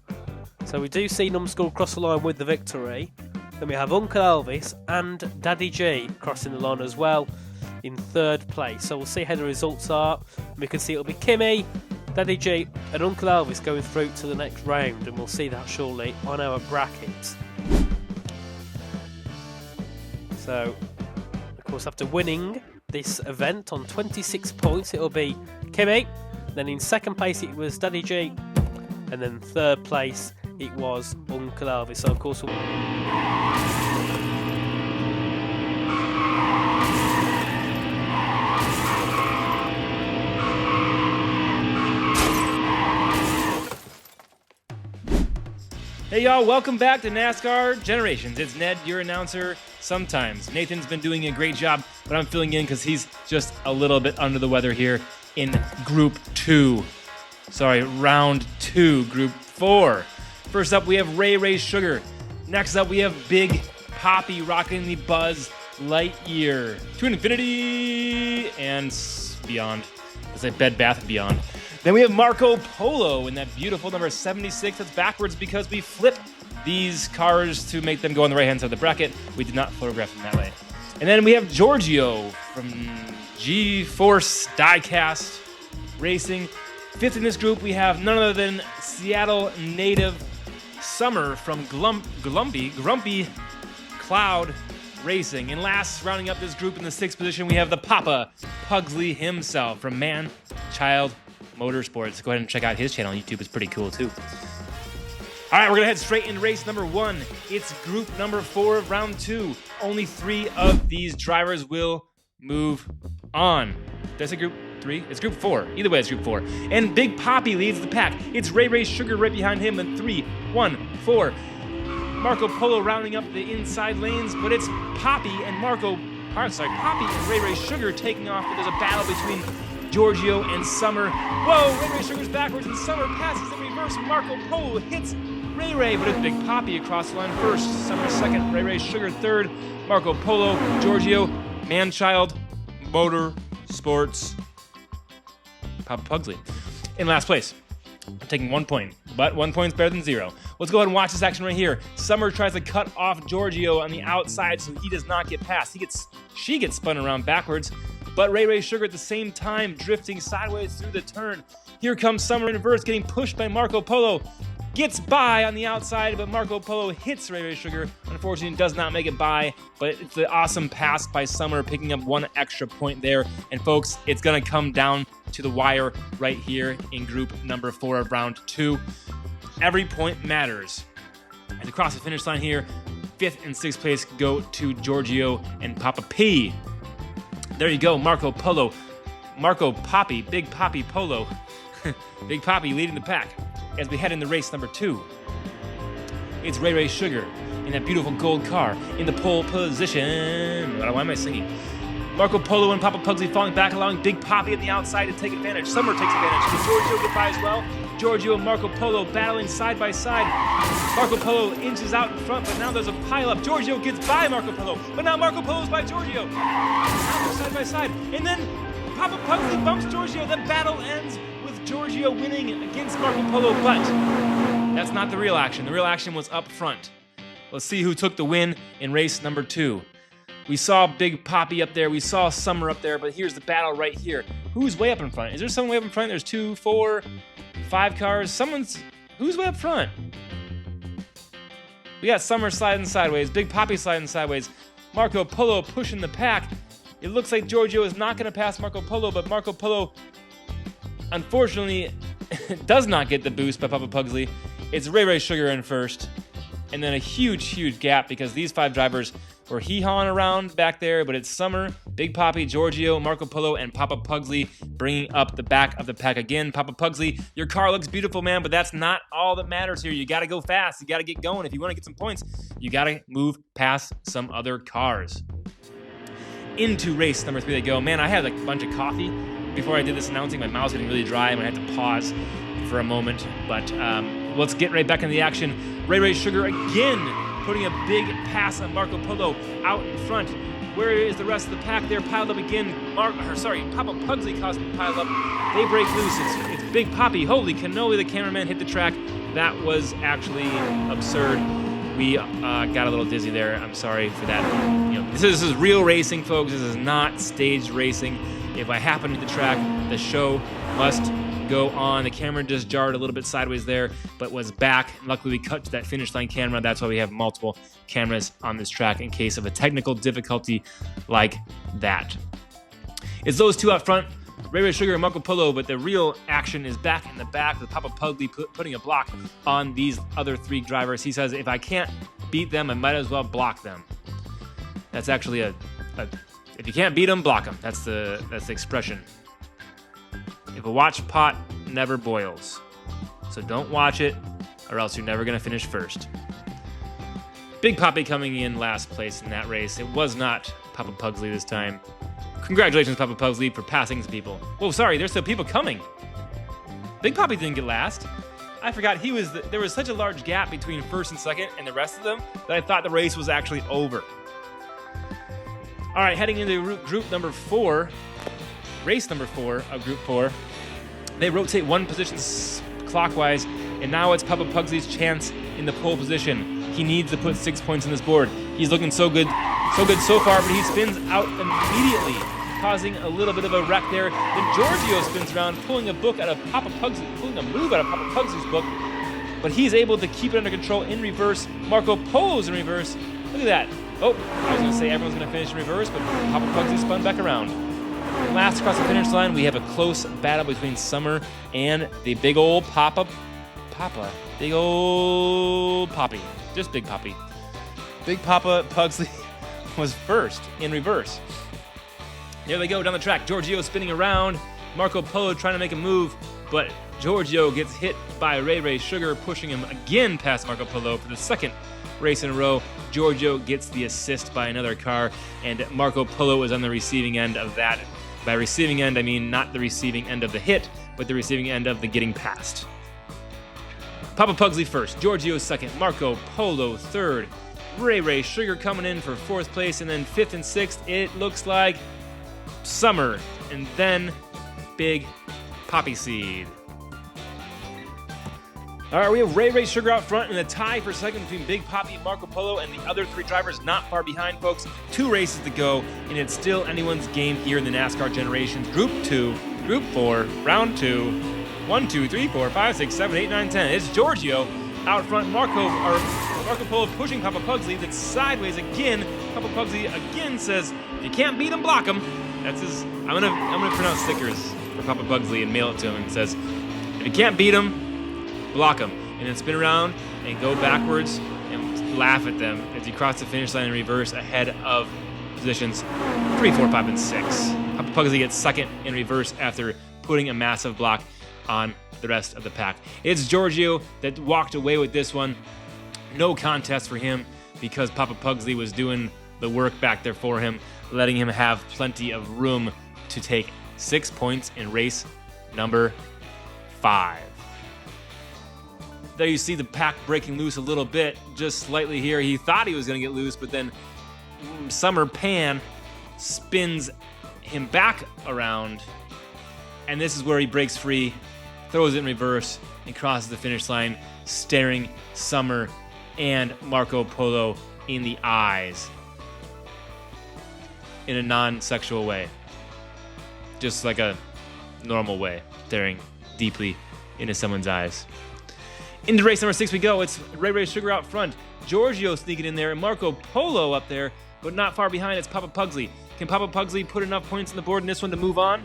So we do see Numskull cross the line with the victory. Then we have Uncle Elvis and Daddy G crossing the line as well in third place. So we'll see how the results are. And we can see it'll be Kimmy, Daddy G and Uncle Elvis going through to the next round, and we'll see that shortly on our bracket. So, of course, after winning this event on 26 points, it'll be Kimmy. Then in second place, it was Daddy G. And then third place, it was Uncle Elvis. So, of course, Hey y'all, welcome back to NASCAR Generations. It's Ned, your announcer, sometimes. Nathan's been doing a great job, but I'm filling in because he's just a little bit under the weather here in Group 2. Sorry, Round 2, Group 4. First up, we have Ray Sugar. Next up, we have Big Poppy rocking the Buzz Lightyear to infinity and beyond. It's like Bed Bath & Beyond. Then we have Marco Polo in that beautiful number 76. That's backwards because we flip these cars to make them go on the right-hand side of the bracket. We did not photograph them that way. And then we have Giorgio from G-Force Diecast Racing. Fifth in this group, we have none other than Seattle native Summer from Grumpy Cloud Racing. And last, rounding up this group in the sixth position, we have the Papa Pugsley himself from Man Child Motorsports. Go ahead and check out his channel on YouTube. It's pretty cool too. All right, we're gonna head straight into race number 1. It's group number 4 of round 2. Only 3 of these drivers will move on. Did I say group 3? It's group 4. Either way, it's group 4. And Big Poppy leads the pack. It's Ray Sugar right behind him. Then 3, 1, 4. Marco Polo rounding up the inside lanes, but it's Poppy and Poppy and Ray Sugar taking off. But there's a battle between Giorgio and Summer. Whoa, Ray Sugar's backwards and Summer passes in reverse. Marco Polo hits Ray, but it's Big Poppy across the line first. Summer second, Ray Sugar third. Marco Polo, Giorgio, Man-Child, Motor, Sports, Papa Pugsley in last place. Taking 1 point, but 1 point's better than 0. Let's go ahead and watch this action right here. Summer tries to cut off Giorgio on the outside so he does not get past. She gets spun around backwards, but Ray Sugar at the same time drifting sideways through the turn. Here comes Summer in reverse, getting pushed by Marco Polo. Gets by on the outside, but Marco Polo hits Ray Sugar. Unfortunately, does not make it by, but it's the awesome pass by Summer, picking up 1 extra point there. And folks, it's gonna come down to the wire right here in group number 4 of round 2. Every point matters. And across the finish line here, 5th and 6th place go to Giorgio and Papa P. There you go, Marco Poppy, Big Poppy Polo. Big Poppy leading the pack as we head into race number 2. It's Ray Sugar in that beautiful gold car in the pole position. Why am I singing? Marco Polo and Papa Pugsley falling back, allowing Big Poppy at the outside to take advantage. Summer takes advantage. Does Giorgio get by as well? Giorgio and Marco Polo battling side by side. Marco Polo inches out in front, but now there's a pileup. Giorgio gets by Marco Polo, but now Marco Polo's by Giorgio. Now they're side by side. And then Papa Pugsley bumps Giorgio. The battle ends with Giorgio winning against Marco Polo, but that's not the real action. The real action was up front. Let's see who took the win in race number 2. We saw Big Poppy up there, we saw Summer up there, but here's the battle right here. Who's way up in front? Is there someone way up in front? There's 2, 4, 5 cars. Who's way up front? We got Summer sliding sideways, Big Poppy sliding sideways, Marco Polo pushing the pack. It looks like Giorgio is not going to pass Marco Polo, but Marco Polo, unfortunately, does not get the boost by Papa Pugsley. It's Ray Sugar in first, and then a huge gap because these 5 drivers were hee-hawing around back there, but it's Summer, Big Poppy, Giorgio, Marco Polo, and Papa Pugsley bringing up the back of the pack again. Papa Pugsley, your car looks beautiful, man, but that's not all that matters here. You got to go fast. You got to get going. If you want to get some points, you got to move past some other cars. Into race number 3 they go. Man, I had a bunch of coffee before I did this announcing. My mouth's getting really dry. I'm going to have to pause for a moment, but let's get right back into the action. Ray Sugar again putting a big pass on Marco Polo out in front. Where is the rest of the pack? They're piled up again. Papa Pugsley caused them to pile up. They break loose. It's Big Poppy. Holy cannoli, the cameraman hit the track. That was actually absurd. We got a little dizzy there. I'm sorry for that. This is real racing, folks. This is not staged racing. If I happen to hit the track, the show must go on. The camera just jarred a little bit sideways there, but was back. Luckily, we cut to that finish line camera. That's why we have multiple cameras on this track in case of a technical difficulty like that. It's those two out front, Ray Ray Sugar and Marco Polo, but the real action is back in the back with Papa Pugsley putting a block on these other three drivers. He says, if I can't beat them, I might as well block them. That's actually if you can't beat them, block them. That's the expression. If a watch pot never boils. So don't watch it, or else you're never going to finish first. Big Papi coming in last place in that race. It was not Papa Pugsley this time. Congratulations, Papa Pugsley, for passing some people. Whoa, sorry, there's still people coming. Big Papi didn't get last. I forgot there was such a large gap between first and second and the rest of them that I thought the race was actually over. All right, heading into group number 4, race number 4 of group 4. They rotate one position clockwise, and now it's Papa Pugsley's chance in the pole position. He needs to put 6 points on this board. He's looking so good so far, but he spins out immediately, causing a little bit of a wreck there. Then Giorgio spins around, pulling a move out of Papa Pugsley's book, but he's able to keep it under control in reverse. Marco Polo's in reverse. Look at that. Oh, I was going to say everyone's going to finish in reverse, but Papa Pugsley spun back around. Last across the finish line, we have a close battle between Summer and the big old Big old Papi. Just Big Papi. Big Papa Pugsley was first in reverse. There they go down the track. Giorgio spinning around. Marco Polo trying to make a move, but Giorgio gets hit by Ray Ray Sugar, pushing him again past Marco Polo for the second race in a row. Giorgio gets the assist by another car, and Marco Polo is on the receiving end of that. By receiving end, I mean not the receiving end of the hit, but the receiving end of the getting past. Papa Pugsley first, Giorgio second, Marco Polo third, Ray Ray Sugar coming in for 4th place, and then 5th and 6th, it looks like Summer, and then Big Papi Seed. All right, we have Ray Ray Sugar out front in a tie for second between Big Papi, Marco Polo, and the other 3 drivers not far behind, folks. 2 races to go, and it's still anyone's game here in the NASCAR Generations. Group 2, Group 4, Round 2, 1, 2, 3, 4, 5, 6, 7, 8, 9, 10. It's Giorgio out front. Marco Polo pushing Papa Pugsley. That's sideways again. Papa Pugsley again says, if you can't beat him, block him. That's his. I'm gonna print out stickers for Papa Pugsley and mail it to him, and says, if you can't beat him, block them, and then spin around and go backwards and laugh at them as you cross the finish line in reverse ahead of positions 3, 4, 5, and 6. Papa Pugsley gets second in reverse after putting a massive block on the rest of the pack. It's Giorgio that walked away with this one. No contest for him because Papa Pugsley was doing the work back there for him, letting him have plenty of room to take 6 points in race number 5. There you see the pack breaking loose a little bit, just slightly here. He thought he was going to get loose, but then Summer Pan spins him back around, and this is where he breaks free, throws it in reverse, and crosses the finish line, staring Summer and Marco Polo in the eyes in a non-sexual way. Just like a normal way, staring deeply into someone's eyes. Into race number 6 we go. It's Ray Ray Sugar out front. Giorgio sneaking in there, and Marco Polo up there, but not far behind. It's Papa Pugsley. Can Papa Pugsley put enough points on the board in this one to move on?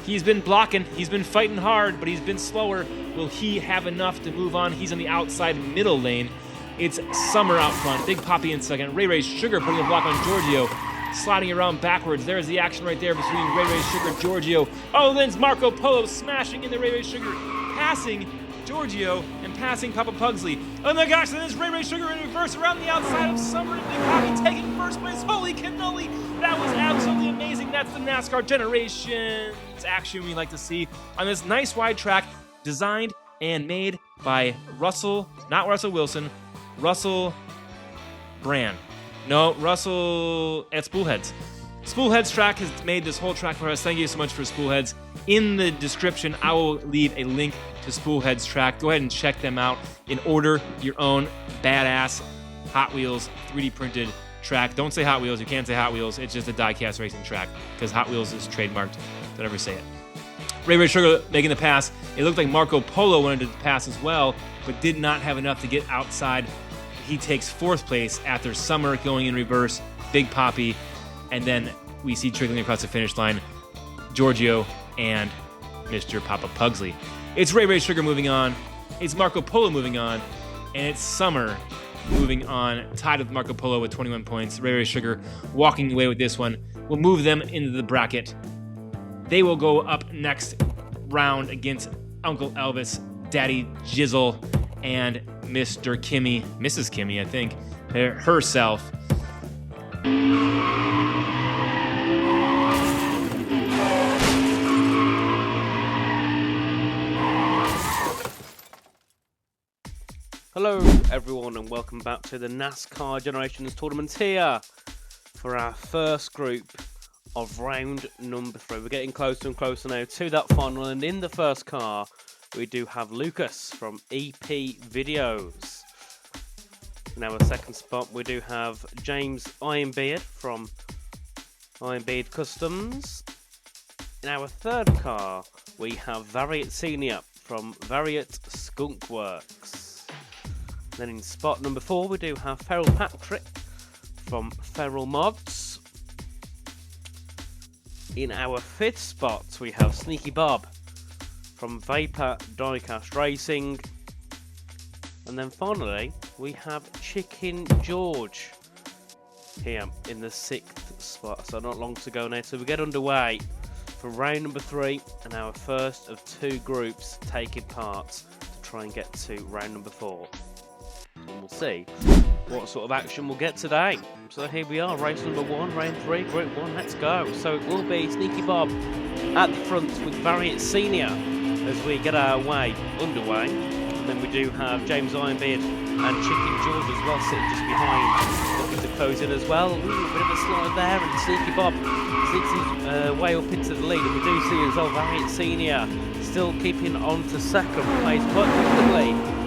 He's been blocking. He's been fighting hard, but he's been slower. Will he have enough to move on? He's on the outside middle lane. It's Summer out front. Big Papi in second. Ray Ray Sugar putting a block on Giorgio. Sliding around backwards. There's the action right there between Ray Ray Sugar, Giorgio. Oh, then it's Marco Polo smashing into Ray Ray Sugar, passing Giorgio and passing Papa Pugsley. Oh my gosh, then it's Ray Ray Sugar in reverse around the outside of Summer and Big Papi taking first place. Holy cannoli! That was absolutely amazing. That's the NASCAR Generations action we like to see on this nice wide track designed and made by Russell, not Russell Wilson, Russell Brand. No, Russell at Spoolheads. Spoolheads track has made this whole track for us. Thank you so much for Spoolheads. In the description, I will leave a link to Spoolheads track. Go ahead and check them out and order your own badass Hot Wheels 3D printed track. Don't say Hot Wheels. You can't say Hot Wheels. It's just a diecast racing track because Hot Wheels is trademarked. Don't ever say it. Ray Sugar making the pass. It looked like Marco Polo wanted to pass as well, but did not have enough to get outside. He takes 4th place after Summer going in reverse, Big Poppy, and then we see trickling across the finish line, Giorgio and Mr. Papa Pugsley. It's Ray Sugar moving on, it's Marco Polo moving on, and it's Summer moving on, tied with Marco Polo with 21 points. Ray Sugar walking away with this one. We'll move them into the bracket. They will go up next round against Uncle Elvis, Daddy Jizzle, and Mr. Kimmy, Mrs. Kimmy, I think, herself. Hello everyone and welcome back to the NASCAR Generations tournament here for our first group of round number 3. We're getting closer and closer now to that final, and in the first car we do have Lucas from EP Videos. In our second spot we do have James Ironbeard from Ironbeard Customs. In our third car we have Variet Senior from Variet Skunk Works. Then in spot number 4 we do have Feral Patrick from Feral Mods. In our 5th spot we have Sneaky Bob from Vapor Diecast Racing. And then finally we have Chicken George here in the 6th spot. So not long to go now. So we get underway for round number 3 and our first of 2 groups taking part to try and get to round number 4. And we'll see what sort of action we'll get today. So here we are, race number 1, round 3, group 1, let's go. So it will be Sneaky Bob at the front with Variet Senior as we get our way underway. And then we do have James Ironbeard and Chicken George as well sitting just behind, looking to close in as well. Ooh, a bit of a slide there, and Sneaky Bob sneaks his way up into the lead. And we do see as well Variet Senior still keeping on to second place quite comfortably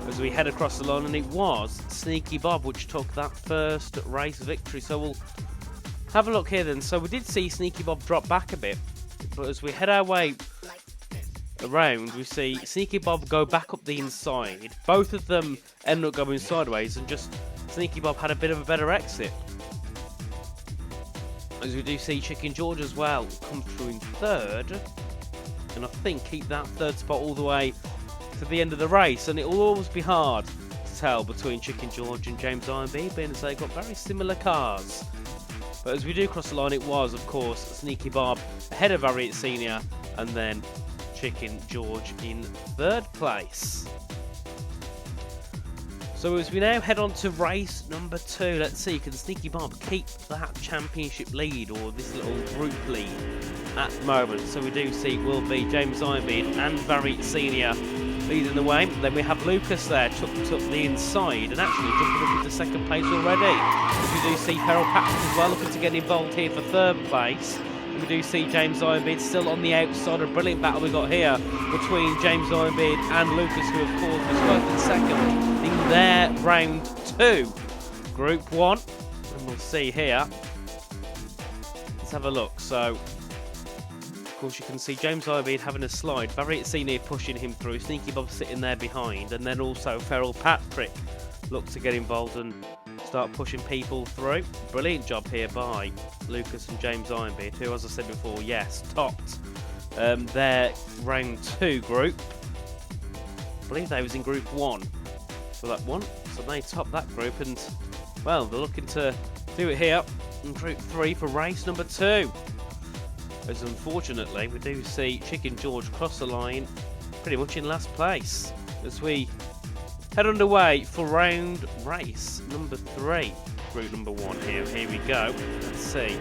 as we head across the line, and it was Sneaky Bob which took that first race victory. So we'll have a look here then. So we did see Sneaky Bob drop back a bit, but as we head our way around we see Sneaky Bob go back up the inside. Both of them end up going sideways, and just Sneaky Bob had a bit of a better exit. As we do see Chicken George as well come through in 3rd, and I think keep that 3rd spot all the way to the end of the race. And it will always be hard to tell between Chicken George and James Ironbeard, being as they've got very similar cars. But as we do cross the line, it was of course Sneaky Bob ahead of Variet Senior, and then Chicken George in 3rd place. So as we now head on to race number 2, let's see, can Sneaky Bob keep that championship lead or this little group lead at the moment? So we do see it will be James Ironbeard and Variet Senior leading the way. Then we have Lucas there, tucked up the inside and actually jumping up into 2nd place already. As we do see Feral Patrick as well looking to get involved here for 3rd place. And we do see James Ironbeard still on the outside. A brilliant battle we got here between James Ironbeard and Lucas, who of course was both in 2nd in their round 2, group 1. And we'll see here. Let's have a look. So of course you can see James Ironbeard having a slide, Variet Senior pushing him through, Sneaky Bob sitting there behind, and then also Feral Patrick look to get involved and start pushing people through. Brilliant job here by Lucas and James Ironbeard, who, as I said before, yes, topped their round 2 group. I believe they was in group 1 for that one, so they topped that group, and well, they're looking to do it here in group 3 for race number 2. As unfortunately we do see Chicken George cross the line pretty much in last place as we head underway for race number 3, group number 1 here. Here we go. Let's see.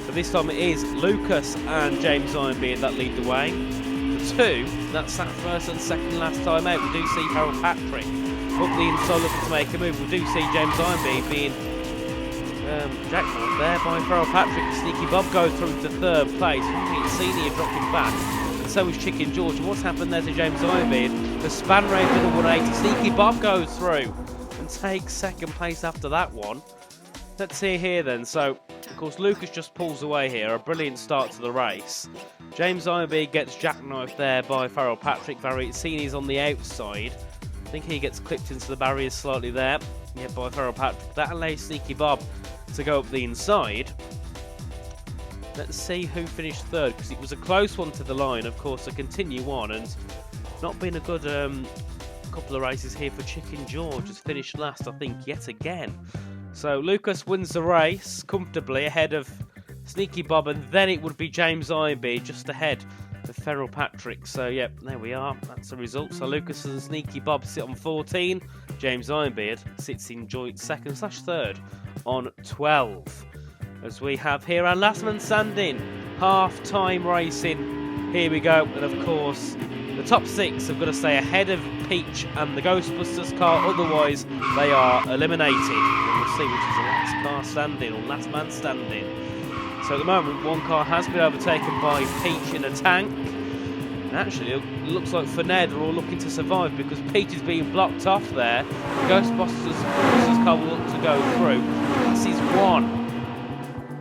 But this time it is Lucas and James Ironbeard that lead the way. The 2, that's that 1st and 2nd last time out. We do see Feral Patrick up the inside looking to make a move. We do see James Ironbeard being jackpot there by Feral Patrick. Sneaky Bob goes through to 3rd place. Senior dropping back, and so is Chicken George. What's happened there to James Ironbeard? The span round to the 180. Sneaky Bob goes through and takes 2nd place after that one. Let's see here then. So Of course, Lucas just pulls away here. A brilliant start to the race. James Ironbeard gets jackknifed there by Farrell Patrick. Variazzini's on the outside. I think he gets clipped into the barriers slightly there. Yeah, by Farrell Patrick. That allows Sneaky Bob to go up the inside. Let's see who finished third, because it was a close one to the line, of course, to continue on, and not been a good couple of races here for Chicken George. Has finished last, I think, yet again. So Lucas wins the race comfortably ahead of Sneaky Bob, and then it would be James Ironbeard just ahead of Farrell Patrick. So, yep, there we are. That's the result. So Lucas and Sneaky Bob sit on 14. James Ironbeard sits in joint second/third on 12. As we have here our last man standing, half-time racing. Here we go, and of course, the top 6 have got to stay ahead of Peach and the Ghostbusters car, otherwise they are eliminated. And we'll see which is the last car standing, or last man standing. So at the moment, one car has been overtaken by Peach in a tank. And actually, it looks like for Ned are all looking to survive, because Peach is being blocked off there. The Ghostbusters car will look to go through. This is one.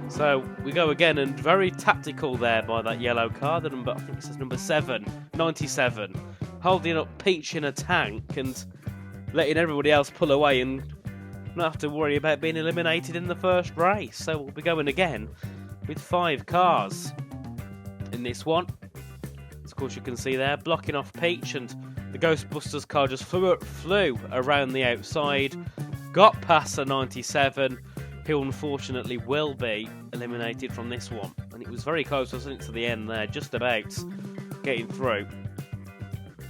So we go again, and very tactical there by that yellow car. The number, I think it says number 7, 97, holding up Peach in a tank and letting everybody else pull away and not have to worry about being eliminated in the first race. So we'll be going again with 5 cars in this one. Of course, you can see there blocking off Peach, and the Ghostbusters car just flew around the outside, got past the 97. Who unfortunately will be eliminated from this one. And it was very close, wasn't it, to the end there, just about getting through.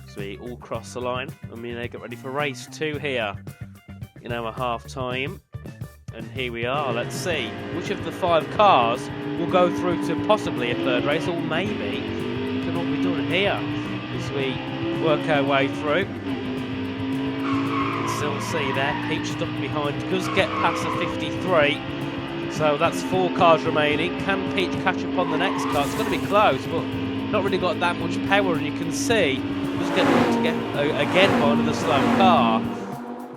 So we all cross the line. I mean, they get ready for race 2 here in our half time. And here we are. Let's see which of the 5 cars will go through to possibly a third race, or maybe it can all be done here as we work our way through. Still see there, Peach stuck behind, does get past the 53, so that's 4 cars remaining. Can Peach catch up on the next car? It's going to be close, but not really got that much power, and you can see just getting to get again by another slow car,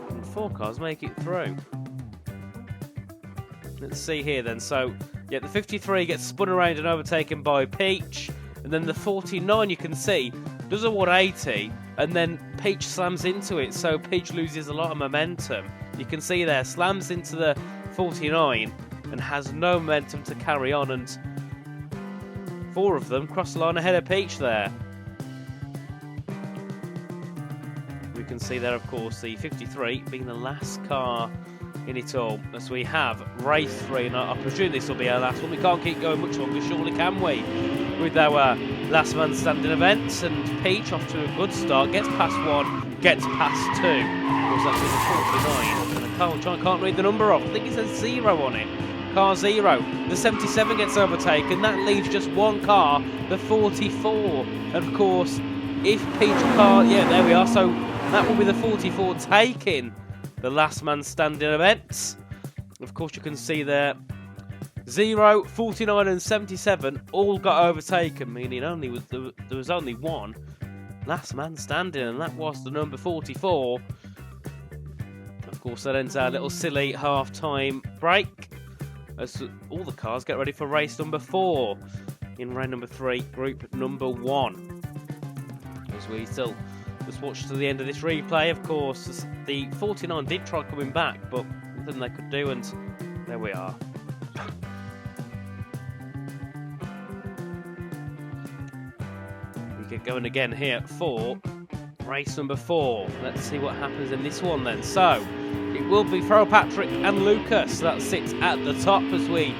and 4 cars make it through. Let's see here then. So yeah, the 53 gets spun around and overtaken by Peach, and then the 49, you can see, does a 180, and then Peach slams into it, so Peach loses a lot of momentum. You can see there, slams into the 49 and has no momentum to carry on, and 4 of them cross the line ahead of Peach there. We can see there, of course, the 53 being the last car in it all, as we have race 3, and I presume this will be our last one. We can't keep going much longer, surely, can we? With our last man standing events, and Peach off to a good start, gets past 1, gets past 2. Of course, that's with the 49, and the car, which I can't read the number of. I think it says 0 on it. Car 0. The 77 gets overtaken. That leaves just 1 car, the 44. And of course, if Peach car, yeah, there we are. So that will be the 44 taking the last man standing events. Of course, you can see there 0, 49 and 77 all got overtaken, meaning there was only 1 last man standing, and that was the number 44. Of course, that ends our little silly half-time break as all the cars get ready for race number 4 in round number 3, group number 1. As we still just watch to the end of this replay, of course, the 49 did try coming back, but nothing they could do, and there we are. We get going again here for race number 4. Let's see what happens in this one then. So, it will be Farrell Patrick and Lucas that sits at the top as we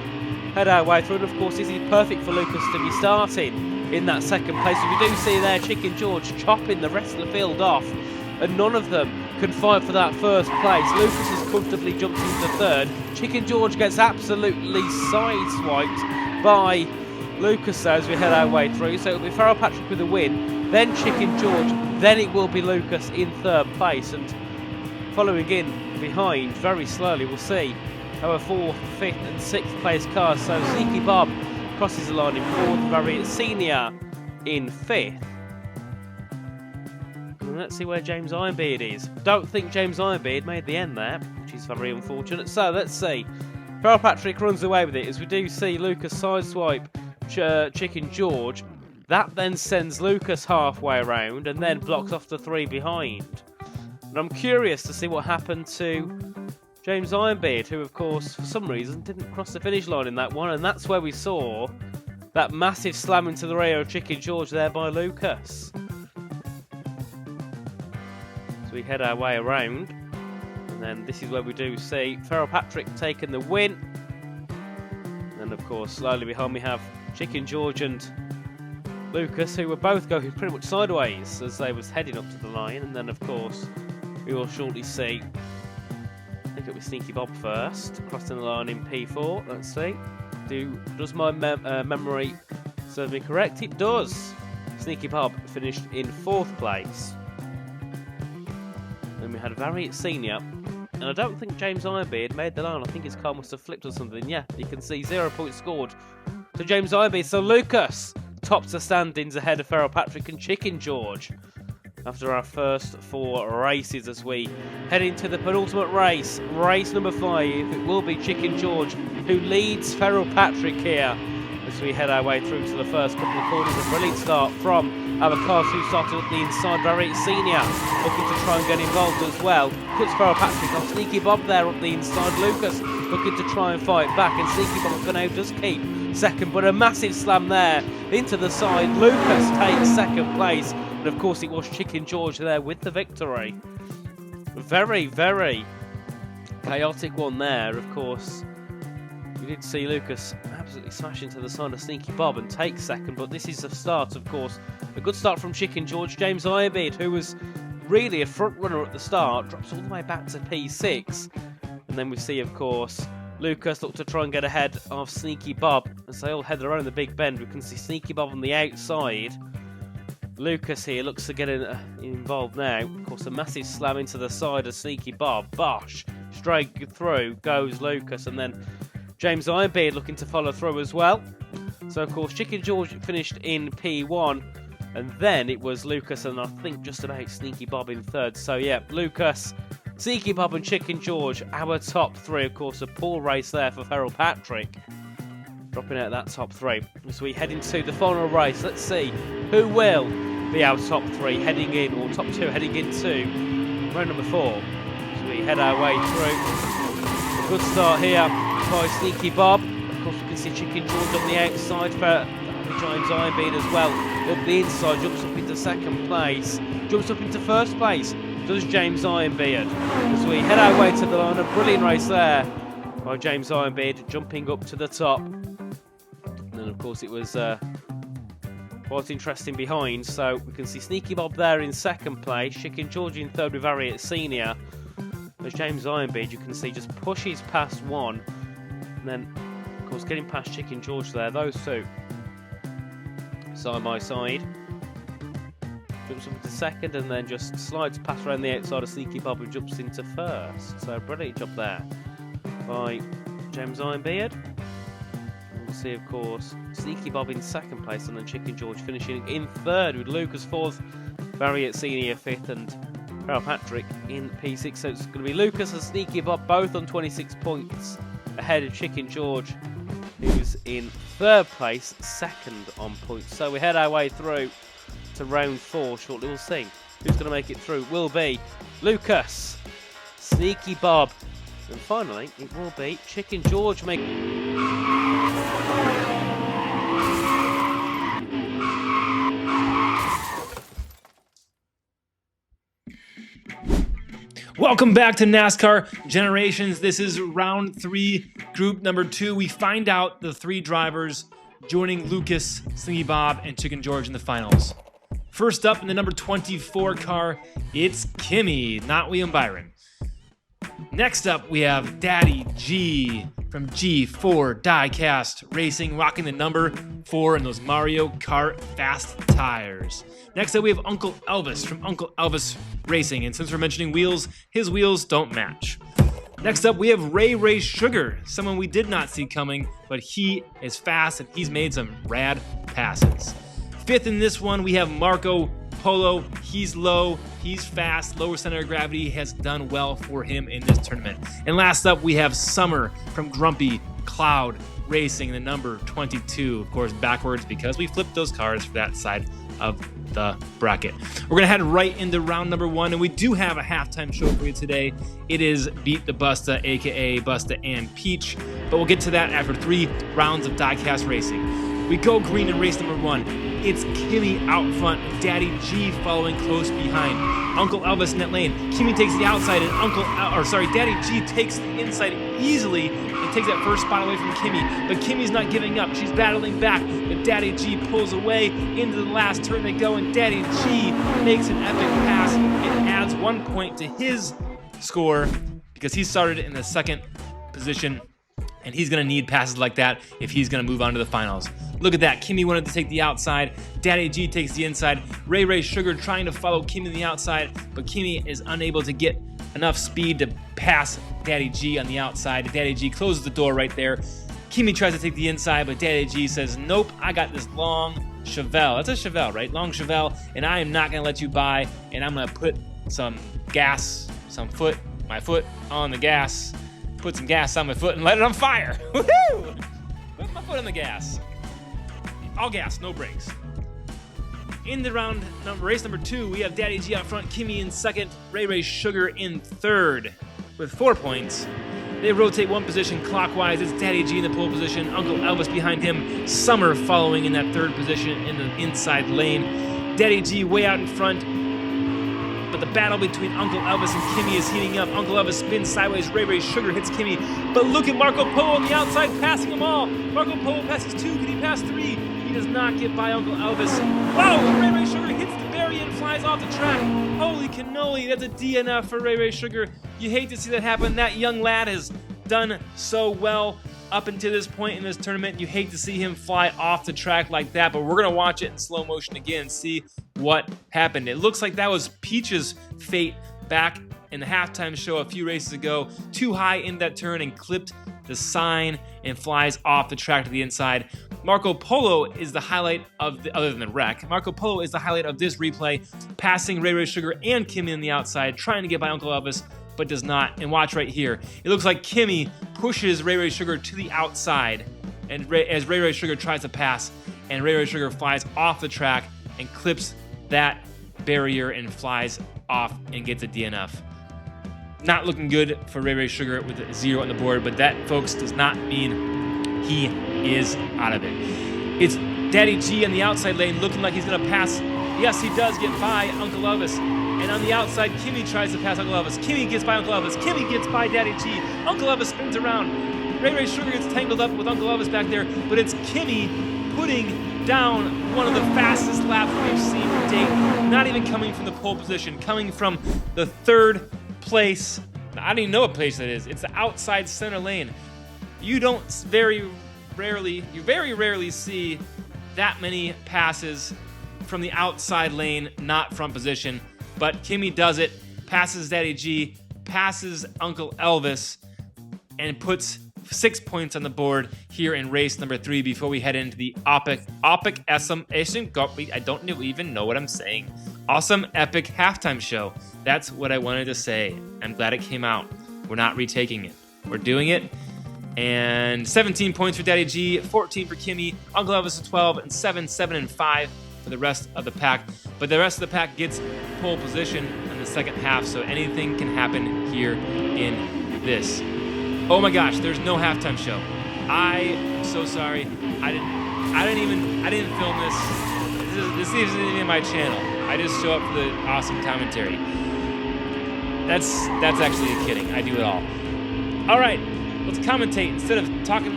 head our way through. And of course, this is perfect for Lucas to be starting in that second place. As we do see there, Chicken George chopping the rest of the field off, and none of them can fight for that first place. Lucas has comfortably jumped into third. Chicken George gets absolutely sideswiped by Lucas as we head our way through. So it'll be Farrell Patrick with a win, then Chicken George, then it will be Lucas in third place, and following in behind very slowly, we'll see our 4th, 5th and 6th place cars. So Sneaky Bob crosses the line in 4th, Variazzini in 5th. And let's see where James Ironbeard is. Don't think James Ironbeard made the end there, which is very unfortunate. So let's see Feral Patrick runs away with it as we do see Lucas sideswipe Chicken George. That then sends Lucas halfway around and then blocks off the 3 behind. And I'm curious to see what happened to James Ironbeard, who of course for some reason didn't cross the finish line in that one, and that's where we saw that massive slam into the rear of Chicken George there by Lucas. So we head our way around, and then this is where we do see Feral Patrick taking the win. And of course slowly behind we have Chicken George and Lucas, who were both going pretty much sideways as they was heading up to the line. And then of course we will shortly see, I think it was Sneaky Bob first, crossing the line in P4. Let's see. Does my memory serve me correct? It does. Sneaky Bob finished in 4th place. Then we had Variant Senior, and I don't think James Ironbeard made the line. I think his car must have flipped or something. Yeah, you can see 0 points scored to James Ironbeard. So Lucas tops the standings ahead of Feral Patrick and Chicken George after our first 4 races, as we head into the penultimate race, race number 5. It will be Chicken George who leads Feral Patrick here as we head our way through to the first couple of corners. A brilliant start from our cars who started at the inside. Variant Senior looking to try and get involved as well. Puts Feral Patrick on. Sneaky Bob there up the inside. Lucas looking to try and fight back, and Sneaky Bob for now does keep second, but a massive slam there into the side. Lucas takes 2nd place, and of course it was Chicken George there with the victory. Very, very chaotic one there. Of course, we did see Lucas absolutely smash into the side of Sneaky Bob and take 2nd, but this is a start, of course. A good start from Chicken George. James Ironbeard, who was really a front runner at the start, drops all the way back to P6. And then we see, of course, Lucas look to try and get ahead of Sneaky Bob as they all head around the big bend. We can see Sneaky Bob on the outside. Lucas here looks to get involved now. Of course, a massive slam into the side of Sneaky Bob. Bosh! Straight through goes Lucas, and then James Ironbeard looking to follow through as well. So, of course, Chicken George finished in P1, and then it was Lucas and I think just about Sneaky Bob in 3rd. So, yeah, Lucas, Sneaky Bob and Chicken George, our top 3. Of course, a poor race there for Feral Patrick, dropping out that top 3. As we head into the final race, let's see who will be our top 3 heading in, or top 2 heading into round number 4. So we head our way through. A good start here by Sneaky Bob. Of course, we can see Chicken George on the outside for James Ironbeard as well. Up the inside, jumps up into 2nd place, jumps up into 1st place. Does James Ironbeard. As we head our way to the line, a brilliant race there by James Ironbeard, jumping up to the top. And then, of course, it was quite interesting behind. So we can see Sneaky Bob there in 2nd place, Chicken George in 3rd with Variant Senior. As James Ironbeard, you can see, just pushes past 1. And then, of course, getting past Chicken George there, those 2 side by side. Jumps up into 2nd and then just slides past around the outside of Sneaky Bob and jumps into 1st. So brilliant job there by James Ironbeard. And we'll see, of course, Sneaky Bob in 2nd place and then Chicken George finishing in 3rd with Lucas 4th, Variant Senior 5th and Feral Patrick in P6. So it's going to be Lucas and Sneaky Bob both on 26 points ahead of Chicken George, who's in 3rd place, 2nd on points. So we head our way through to round 4 shortly. We'll see who's going to make it through. It will be Lucas, Sneaky Bob, and finally it will be Chicken George Welcome back to NASCAR Generations. This is round 3, group number 2. We find out the 3 drivers joining Lucas, Sneaky Bob, and Chicken George in the finals. First up in the number 24 car, it's Kimmy, not William Byron. Next up, we have Daddy G from G4 Diecast Racing, rocking the number 4 in those Mario Kart fast tires. Next up, we have Uncle Elvis from Uncle Elvis Racing, and since we're mentioning wheels, his wheels don't match. Next up, we have Ray Sugar, someone we did not see coming, but he is fast and he's made some rad passes. 5th in this one, we have Marco Polo, he's low, he's fast, lower center of gravity has done well for him in this tournament. And last up, we have Summer from Grumpy Cloud Racing, the number 22, of course, backwards because we flipped those cars for that side of the bracket. We're gonna head right into round number 1, and we do have a halftime show for you today. It is Beat the Busta, aka Busta and Peach, but we'll get to that after 3 rounds of Diecast Racing. We go green in race number 1. It's Kimmy out front, Daddy G following close behind. Uncle Elvis in that lane. Kimmy takes the outside, and Daddy G takes the inside easily and takes that first spot away from Kimmy. But Kimmy's not giving up. She's battling back, but Daddy G pulls away. Into the last turn they go, and Daddy G makes an epic pass and adds 1 point to his score because he started in the 2nd position. And he's going to need passes like that if he's going to move on to the finals. Look at that. Kimmy wanted to take the outside. Daddy G takes the inside. Ray Sugar trying to follow Kimmy on the outside, but Kimmy is unable to get enough speed to pass Daddy G on the outside. Daddy G closes the door right there. Kimmy tries to take the inside, but Daddy G says, nope, I got this long Chevelle. That's a Chevelle, right? Long Chevelle, and I am not going to let you by, and I'm going to put my foot on the gas. Put some gas on my foot and let it on fire. Woohoo! Put my foot on the gas. All gas, no brakes. In the race number 2, we have Daddy G out front, Kimmy in 2nd, Ray Sugar in 3rd with 4 points. They rotate 1 position clockwise. It's Daddy G in the pole position, Uncle Elvis behind him, Summer following in that 3rd position in the inside lane. Daddy G way out in front. But the battle between Uncle Elvis and Kimmy is heating up. Uncle Elvis spins sideways. Ray Sugar hits Kimmy. But look at Marco Polo on the outside, passing them all. Marco Polo passes 2. Can he pass 3? He does not get by Uncle Elvis. Whoa! Ray Sugar hits the barrier and flies off the track. Holy cannoli, that's a DNF for Ray Sugar. You hate to see that happen. That young lad has done so well up until this point in this tournament. You hate to see him fly off the track like that, but we're going to watch it in slow motion again and see what happened. It looks like that was Peach's fate back in the halftime show a few races ago. Too high in that turn and clipped the sign and flies off the track to the inside. Marco Polo is the highlight of other than the wreck. Marco Polo is the highlight of this replay, passing Ray Sugar and Kimmy on the outside, trying to get by Uncle Elvis, but does not. And watch right here. It looks like Kimmy pushes Ray Sugar to the outside, and as Ray Sugar tries to pass, and Ray Sugar flies off the track and clips that barrier and flies off and gets a DNF. Not looking good for Ray Sugar with a 0 on the board, but that, folks, does not mean he is out of it. It's Daddy G on the outside lane looking like he's going to pass. Yes, he does get by Uncle Elvis. And on the outside, Kimmy tries to pass Uncle Elvis. Kimmy gets by Uncle Elvis. Kimmy gets by Daddy G. Uncle Elvis spins around. Ray Sugar gets tangled up with Uncle Elvis back there, but it's Kimmy putting down one of the fastest laps we've seen to date. Not even coming from the pole position, coming from the 3rd place. I don't even know what place that is. It's the outside center lane. You very rarely see that many passes from the outside lane, not front position. But Kimmy does it, passes Daddy G, passes Uncle Elvis, and puts 6 points on the board here in race number 3 before we head into the I don't even know what I'm saying. Awesome epic halftime show. That's what I wanted to say. I'm glad it came out. We're not retaking it. We're doing it. And 17 points for Daddy G, 14 for Kimmy, Uncle Elvis is 12, and 7, and 5 for the rest of the pack. But the rest of the pack gets pole position in the second half, so anything can happen here in this. Oh my gosh, there's no halftime show. I'm so sorry. I didn't film this. This isn't even my channel. I just show up for the awesome commentary. That's actually kidding. I do it all. All right, let's commentate instead of talking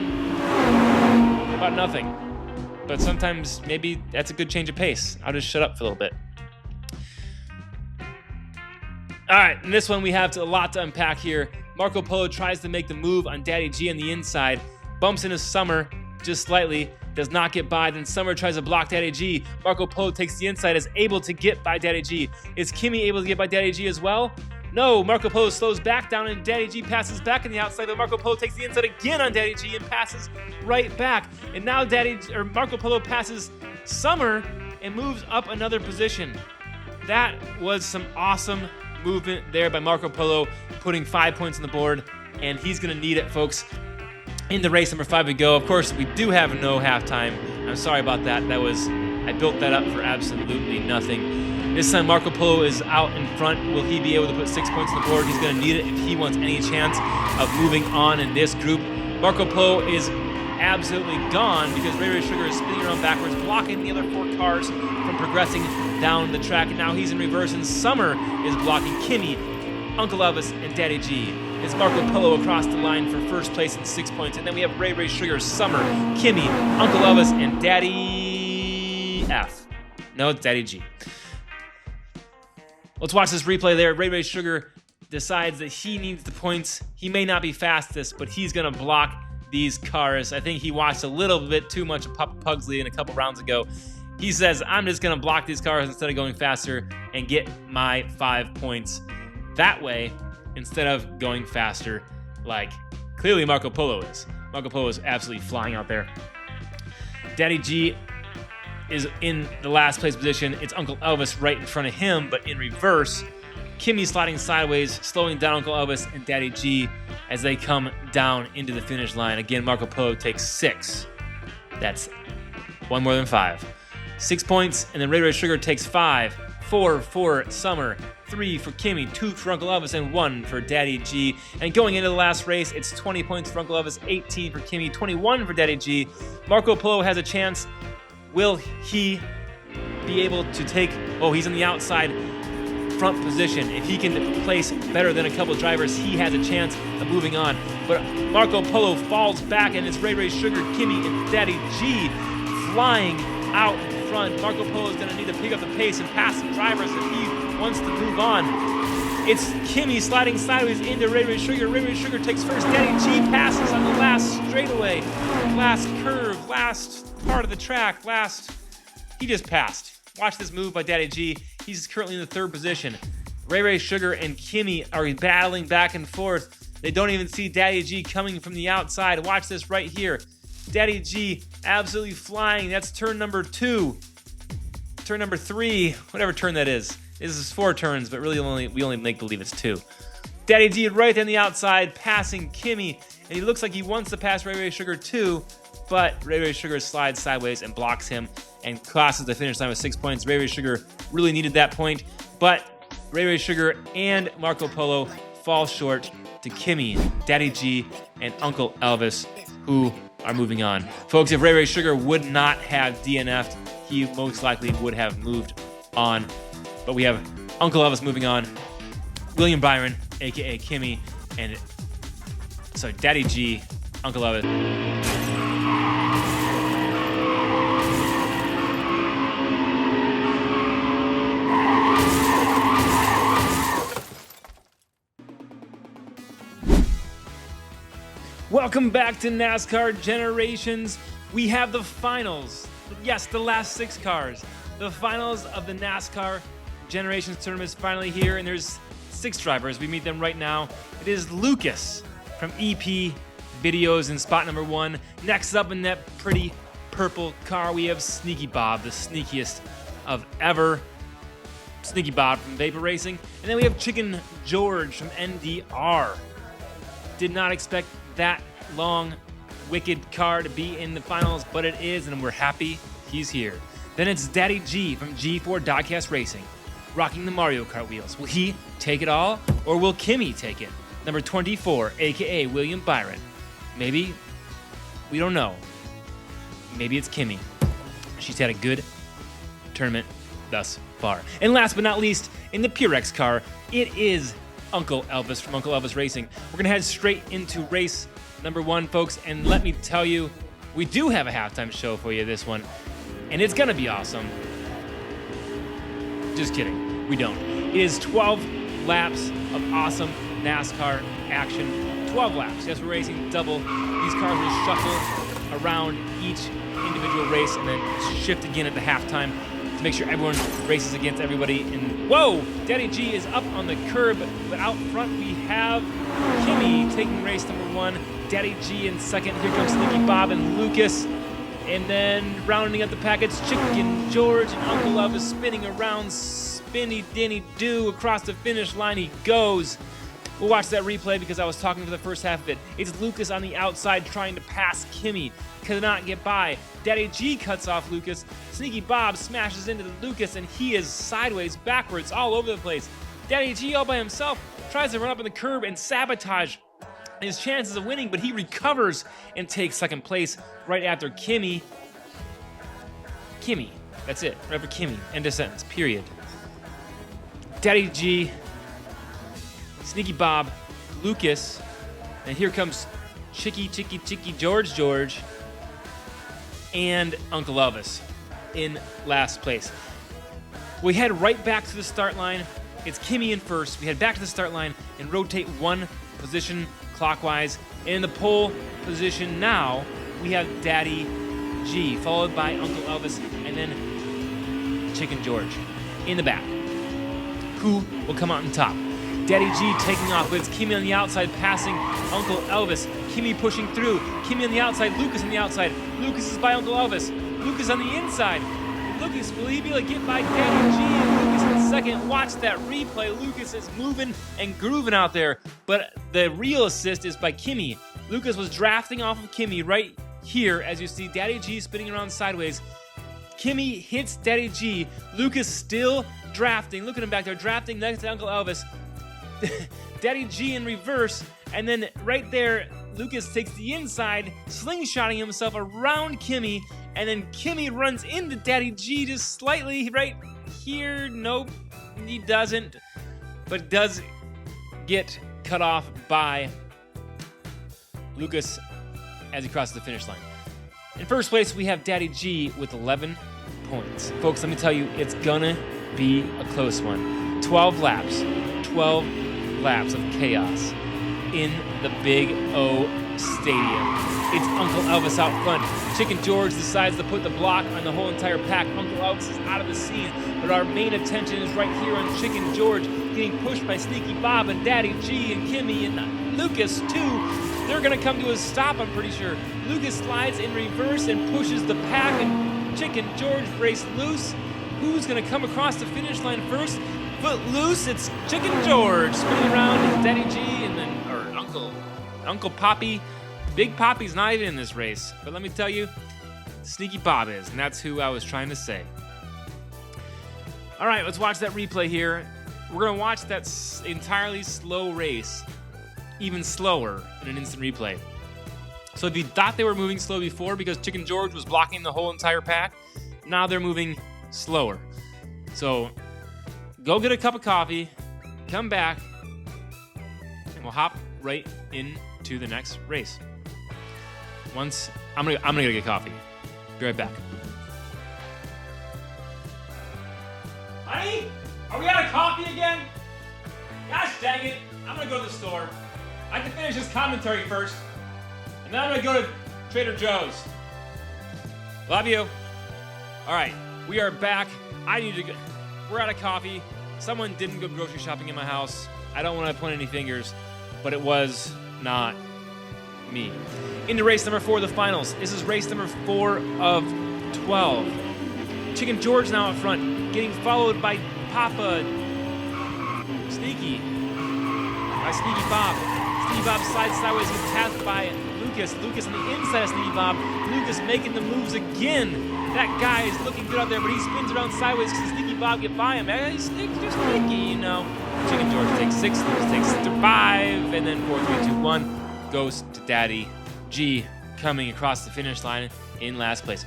about nothing. But sometimes maybe that's a good change of pace. I'll just shut up for a little bit. All right, in this one we have a lot to unpack here. Marco Polo tries to make the move on Daddy G on the inside, bumps into Summer just slightly, does not get by, then Summer tries to block Daddy G. Marco Polo takes the inside, is able to get by Daddy G. Is Kimmy able to get by Daddy G as well? No, Marco Polo slows back down and Daddy G passes back on the outside, but Marco Polo takes the inside again on Daddy G and passes right back. And now Marco Polo passes Summer and moves up another position. that was some awesome movement there by Marco Polo, putting 5 points on the board, and he's gonna need it, folks. In the race number 5 we go. Of course, we do have no halftime. I'm sorry about that. I built that up for absolutely nothing. This time Marco Polo is out in front. Will he be able to put 6 points on the board? He's gonna need it if he wants any chance of moving on in this group. Marco Polo is absolutely gone because Ray Ray Sugar is spinning around backwards, blocking the other 4 cars from progressing down the track. And now he's in reverse, and Summer is blocking Kimmy, Uncle Elvis, and Daddy G. It's Marco Polo across the line for first place and 6 points. And then we have Ray Ray Sugar, Summer, Kimmy, Uncle Elvis, and Daddy F. No, it's Daddy G. Let's watch this replay there. Ray Ray Sugar decides that he needs the points. He may not be fastest, but he's gonna block these cars. I think he watched a little bit too much of Papa Pugsley in a couple rounds ago. He says, I'm just gonna block these cars instead of going faster and get my 5 points that way instead of going faster like clearly Marco Polo is. Marco Polo is absolutely flying out there. Daddy G is in the last place position. It's Uncle Elvis right in front of him, but in reverse. Kimmy sliding sideways, slowing down Uncle Elvis and Daddy G as they come down into the finish line. Again, Marco Polo takes 6. That's 1 more than 5. 6 points, and then Ray Ray Sugar takes 5. 4 for Summer, 3 for Kimmy, 2 for Uncle Elvis, and 1 for Daddy G. And going into the last race, it's 20 points for Uncle Elvis, 18 for Kimmy, 21 for Daddy G. Marco Polo has a chance. Will he be able to take... Oh, he's on the outside front position. If he can place better than a couple drivers, he has a chance of moving on. But Marco Polo falls back, and it's Ray Ray Sugar, Kimmy, and Daddy G flying out in front. Marco Polo is going to need to pick up the pace and pass some drivers if he wants to move on. It's Kimmy sliding sideways into Ray Ray Sugar. Ray Ray Sugar takes first. Daddy G passes on the last straightaway, last curve, last part of the track, he just passed. Watch this move by Daddy G. He's currently in the 3rd position. Ray Ray Sugar and Kimmy are battling back and forth. They don't even see Daddy G coming from the outside. Watch this right here. Daddy G absolutely flying. That's turn number 2. Turn number 3, whatever turn that is. This is 4 turns, but really we only make believe it's 2. Daddy G right on the outside, passing Kimmy, and he looks like he wants to pass Ray Ray Sugar too, but Ray Ray Sugar slides sideways and blocks him and crosses the finish line with 6 points. Ray Ray Sugar really needed that point, but Ray Ray Sugar and Marco Polo fall short to Kimmy, Daddy G, and Uncle Elvis, who are moving on. Folks, if Ray Ray Sugar would not have DNF'd, he most likely would have moved on. But we have Uncle Elvis moving on, William Byron, aka Kimmy, and Daddy G, Uncle Elvis. Welcome back to NASCAR Generations. We have the finals. Yes, the last 6 cars. The finals of the NASCAR Generations tournament is finally here, and there's 6 drivers. We meet them right now. It is Lucas from EP Videos in spot number 1. Next up in that pretty purple car, we have Sneaky Bob, the sneakiest of ever. Sneaky Bob from Vapor Racing. And then we have Chicken George from NDR. Did not expect that long, wicked car to be in the finals, but it is, and we're happy he's here. Then it's Daddy G from G4 Diecast Racing, rocking the Mario Kart wheels. Will he take it all, or will Kimmy take it? Number 24, aka William Byron. Maybe, we don't know. Maybe it's Kimmy. She's had a good tournament thus far. And last but not least, in the Purex car, it is Uncle Elvis from Uncle Elvis Racing. We're gonna head straight into race number 1, folks, and let me tell you, we do have a halftime show for you this one, and it's gonna be awesome. Just kidding, we don't. It is 12 laps of awesome NASCAR action. 12 laps, yes, we're racing double. These cars will shuffle around each individual race and then shift again at the halftime to make sure everyone races against everybody. And whoa, Daddy G is up on the curb, but out front we have Kimmy taking race number 1, Daddy G in second. Here comes Sneaky Bob and Lucas. And then rounding up the pack, it's Chicken George and Uncle Elvis spinning around spinny dinny do across the finish line he goes. We'll watch that replay because I was talking for the first half of it. It's Lucas on the outside trying to pass Kimmy. Cannot get by. Daddy G cuts off Lucas. Sneaky Bob smashes into Lucas, and he is sideways, backwards, all over the place. Daddy G all by himself tries to run up on the curb and sabotage his chances of winning, but he recovers and takes second place right after Kimmy. Kimmy. That's it. Right after Kimmy. End of sentence. Period. Daddy G, Sneaky Bob, Lucas, and here comes Chicky George, and Uncle Elvis in last place. We head right back to the start line. It's Kimmy in first. We head back to the start line and rotate one position clockwise. And in the pole position now, we have Daddy G, followed by Uncle Elvis, and then Chicken George in the back. Who will come out on top? Daddy G taking off, but it's Kimmy on the outside passing Uncle Elvis. Kimmy pushing through. Kimmy on the outside, Lucas on the outside. Lucas is by Uncle Elvis. Lucas on the inside. Lucas, will he be able to get by Daddy G and Lucas in second? Watch that replay. Lucas is moving and grooving out there, but the real assist is by Kimmy. Lucas was drafting off of Kimmy right here, as you see Daddy G spinning around sideways. Kimmy hits Daddy G. Lucas still drafting. Look at him back there, drafting next to Uncle Elvis. Daddy G in reverse, and then right there, Lucas takes the inside, slingshotting himself around Kimmy, and then Kimmy runs into Daddy G just slightly right here. Nope, he doesn't, but does get cut off by Lucas as he crosses the finish line. In first place, we have Daddy G with 11 points. Folks, let me tell you, it's gonna be a close one. 12 laps of chaos in the Big O Stadium. It's Uncle Elvis out front. Chicken George decides to put the block on the whole entire pack. Uncle Elvis is out of the scene, but our main attention is right here on Chicken George, getting pushed by Sneaky Bob and Daddy G and Kimmy and Lucas too. They're gonna come to a stop, I'm pretty sure. Lucas slides in reverse and pushes the pack, and Chicken George breaks loose. Who's gonna come across the finish line first? Foot loose, it's Chicken George spinning around Daddy G and then, or Uncle Poppy. Big Poppy's not even in this race, but let me tell you, Sneaky Bob is, and that's who I was trying to say. All right, let's watch that replay here. We're gonna watch that entirely slow race, even slower in an instant replay. So if you thought they were moving slow before because Chicken George was blocking the whole entire pack, now they're moving slower. So go get a cup of coffee, come back, and we'll hop right into the next race. Once I'm gonna go get coffee. Be right back. Honey, are we out of coffee again? Gosh dang it! I'm gonna go to the store. I have to finish this commentary first, and then I'm gonna go to Trader Joe's. Love you. All right, we are back. I need to go. We're out of coffee. Someone didn't go grocery shopping in my house. I don't want to point any fingers, but it was not me. Into race number 4 of the finals. This is race number 4 of 12. Chicken George now up front, getting followed by Papa Sneaky. By Sneaky Bob. Sneaky Bob slides sideways, gets passed by Lucas. Lucas on the inside of Sneaky Bob. Lucas making the moves again. That guy is looking good out there, but he spins around sideways because Sneaky Bob get by him. He's sneaky, you know. Chicken George takes 6, Lucas takes 5, and then 4, 3, 2, 1 goes to Daddy G, coming across the finish line in last place.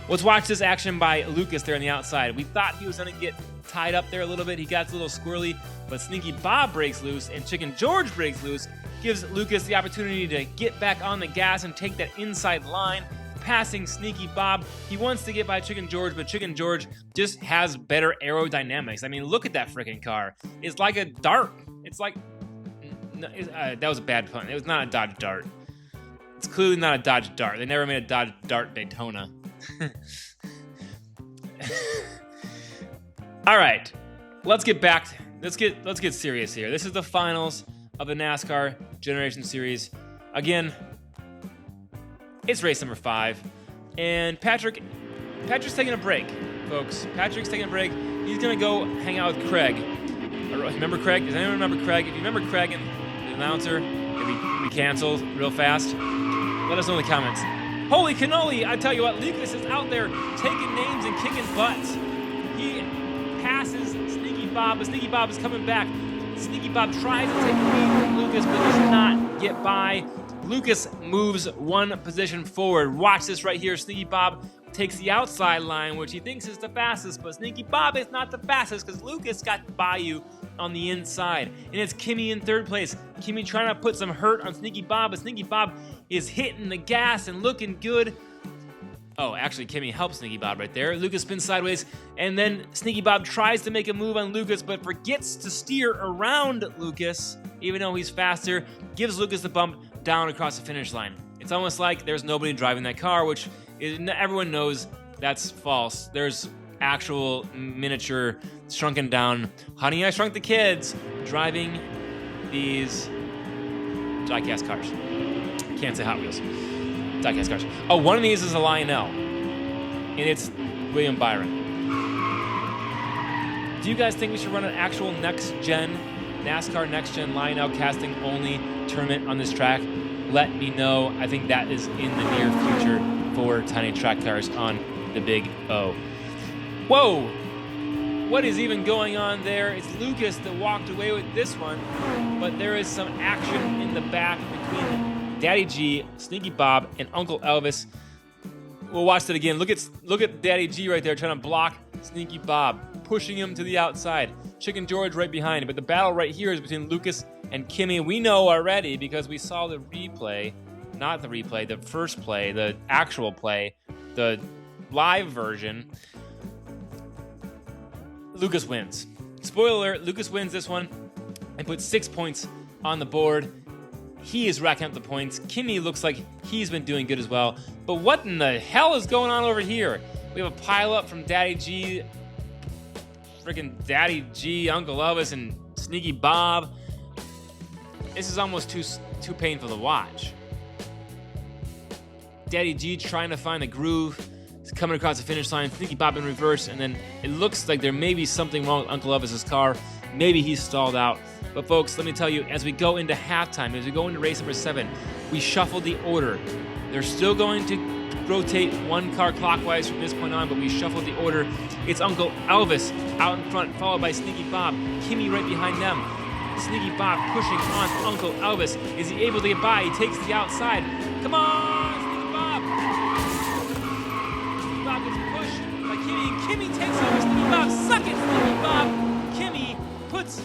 Let's watch this action by Lucas there on the outside. We thought he was going to get tied up there a little bit. He got a little squirrely, but Sneaky Bob breaks loose and Chicken George breaks loose, gives Lucas the opportunity to get back on the gas and take that inside line, passing Sneaky Bob. He wants to get by Chicken George, but Chicken George just has better aerodynamics. I mean, look at that freaking car. It's like a dart. It's like... that was a bad pun. It was not a Dodge Dart. It's clearly not a Dodge Dart. They never made a Dodge Dart Daytona. All right, let's get back. Let's get serious here. This is the finals of the NASCAR Generations Series. Again, it's race number 5, and Patrick's taking a break, folks. Patrick's taking a break. He's gonna go hang out with Craig. Remember Craig? Does anyone remember Craig? If you remember Craig and the announcer, if we canceled real fast, let us know in the comments. Holy cannoli! I tell you what, Lucas is out there taking names and kicking butts. He passes Sneaky Bob, but Sneaky Bob is coming back. Sneaky Bob tries to take the lead from Lucas, but does not get by. Lucas moves one position forward. Watch this right here. Sneaky Bob takes the outside line, which he thinks is the fastest, but Sneaky Bob is not the fastest because Lucas got by you on the inside. And it's Kimmy in third place. Kimmy trying to put some hurt on Sneaky Bob, but Sneaky Bob is hitting the gas and looking good. Oh, actually, Kimmy helps Sneaky Bob right there. Lucas spins sideways, and then Sneaky Bob tries to make a move on Lucas, but forgets to steer around Lucas, even though he's faster, gives Lucas the bump down across the finish line. It's almost like there's nobody driving that car, which everyone knows that's false. There's actual miniature, shrunken down, Honey, I Shrunk the Kids, driving these diecast cars. Can't say Hot Wheels. Diecast cars. Oh, one of these is a Lionel, and it's William Byron. Do you guys think we should run an actual next-gen, NASCAR next-gen Lionel casting only tournament on this track? Let me know. I think that is in the near future for tiny track cars on the Big O. Whoa! What is even going on there? It's Lucas that walked away with this one, but there is some action in the back between Daddy G, Sneaky Bob, and Uncle Elvis. We'll watch that again. Look at Daddy G right there trying to block Sneaky Bob, pushing him to the outside. Chicken George right behind him. But the battle right here is between Lucas and Kimmy. We know already because we saw the replay, not the replay, the first play, the actual play, the live version. Lucas wins. Spoiler alert, Lucas wins this one and puts 6 points on the board. He is racking up the points. Kimmy looks like he's been doing good as well. But what in the hell is going on over here? We have a pile up from Daddy G, freaking Daddy G, Uncle Elvis, and Sneaky Bob. This is almost too painful to watch. Daddy G trying to find the groove. He's coming across the finish line. Sneaky Bob in reverse, and then it looks like there may be something wrong with Uncle Elvis's car. Maybe he's stalled out. But folks, let me tell you, as we go into halftime, as we go into race number 7, we shuffled the order. They're still going to rotate one car clockwise from this point on, but we shuffled the order. It's Uncle Elvis out in front, followed by Sneaky Bob. Kimmy right behind them. Sneaky Bob pushing on Uncle Elvis. Is he able to get by? He takes the outside. Come on, Sneaky Bob! Sneaky Bob gets pushed by Kimmy. Kimmy takes over Sneaky Bob. Suck it, Sneaky Bob! Kimmy puts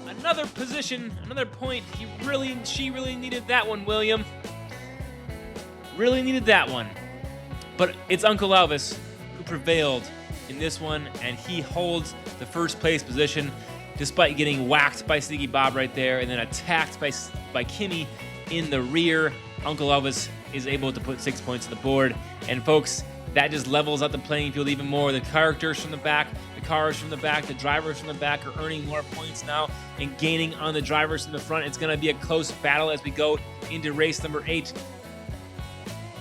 another position, another point. She really needed that one, William. Really needed that one. But it's Uncle Elvis who prevailed in this one, and he holds the first place position despite getting whacked by Sneaky Bob right there and then attacked by Kimmy in the rear. Uncle Elvis is able to put 6 points on the board. And folks, that just levels out the playing field even more. The characters from the back, the cars from the back, the drivers from the back are earning more points now and gaining on the drivers from the front. It's going to be a close battle as we go into race number 8.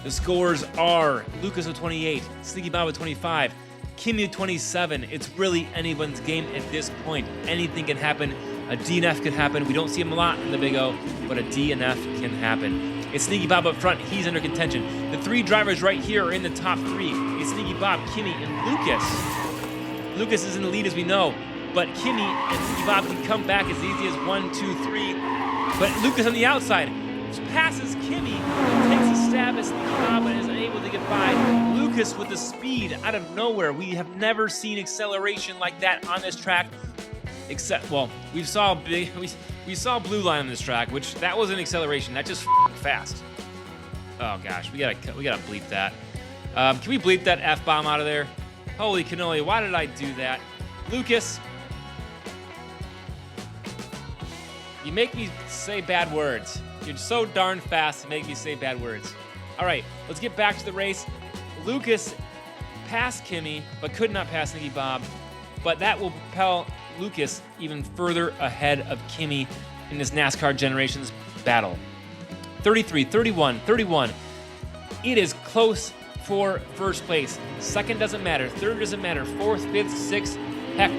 The scores are Lucas with 28, Sneaky Bob with 25, Kimmy with 27. It's really anyone's game at this point. Anything can happen. A DNF could happen. We don't see him a lot in the Big O, but a DNF can happen. It's Sneaky Bob up front. He's under contention. The 3 drivers right here are in the top 3. It's Sneaky Bob, Kimmy, and Lucas. Lucas is in the lead as we know, but Kimmy and Sneaky Bob can come back as easy as 1, 2, 3. But Lucas on the outside passes Kimmy and takes a stab at Sneaky Bob and is unable to get by. Lucas with the speed out of nowhere. We have never seen acceleration like that on this track. Except, well, we saw Blue Line on this track, which that was an acceleration. That just fast. Oh gosh, we gotta bleep that. Can we bleep that F-bomb out of there? Holy cannoli, why did I do that? Lucas, you make me say bad words. You're so darn fast to make me say bad words. All right, let's get back to the race. Lucas passed Kimmy, but could not pass Sneaky Bob. But that will propel Lucas even further ahead of Kimmy in this NASCAR Generations battle. 33, 31, 31. It is close for first place. Second doesn't matter. Third doesn't matter. Fourth, fifth, sixth. Heck,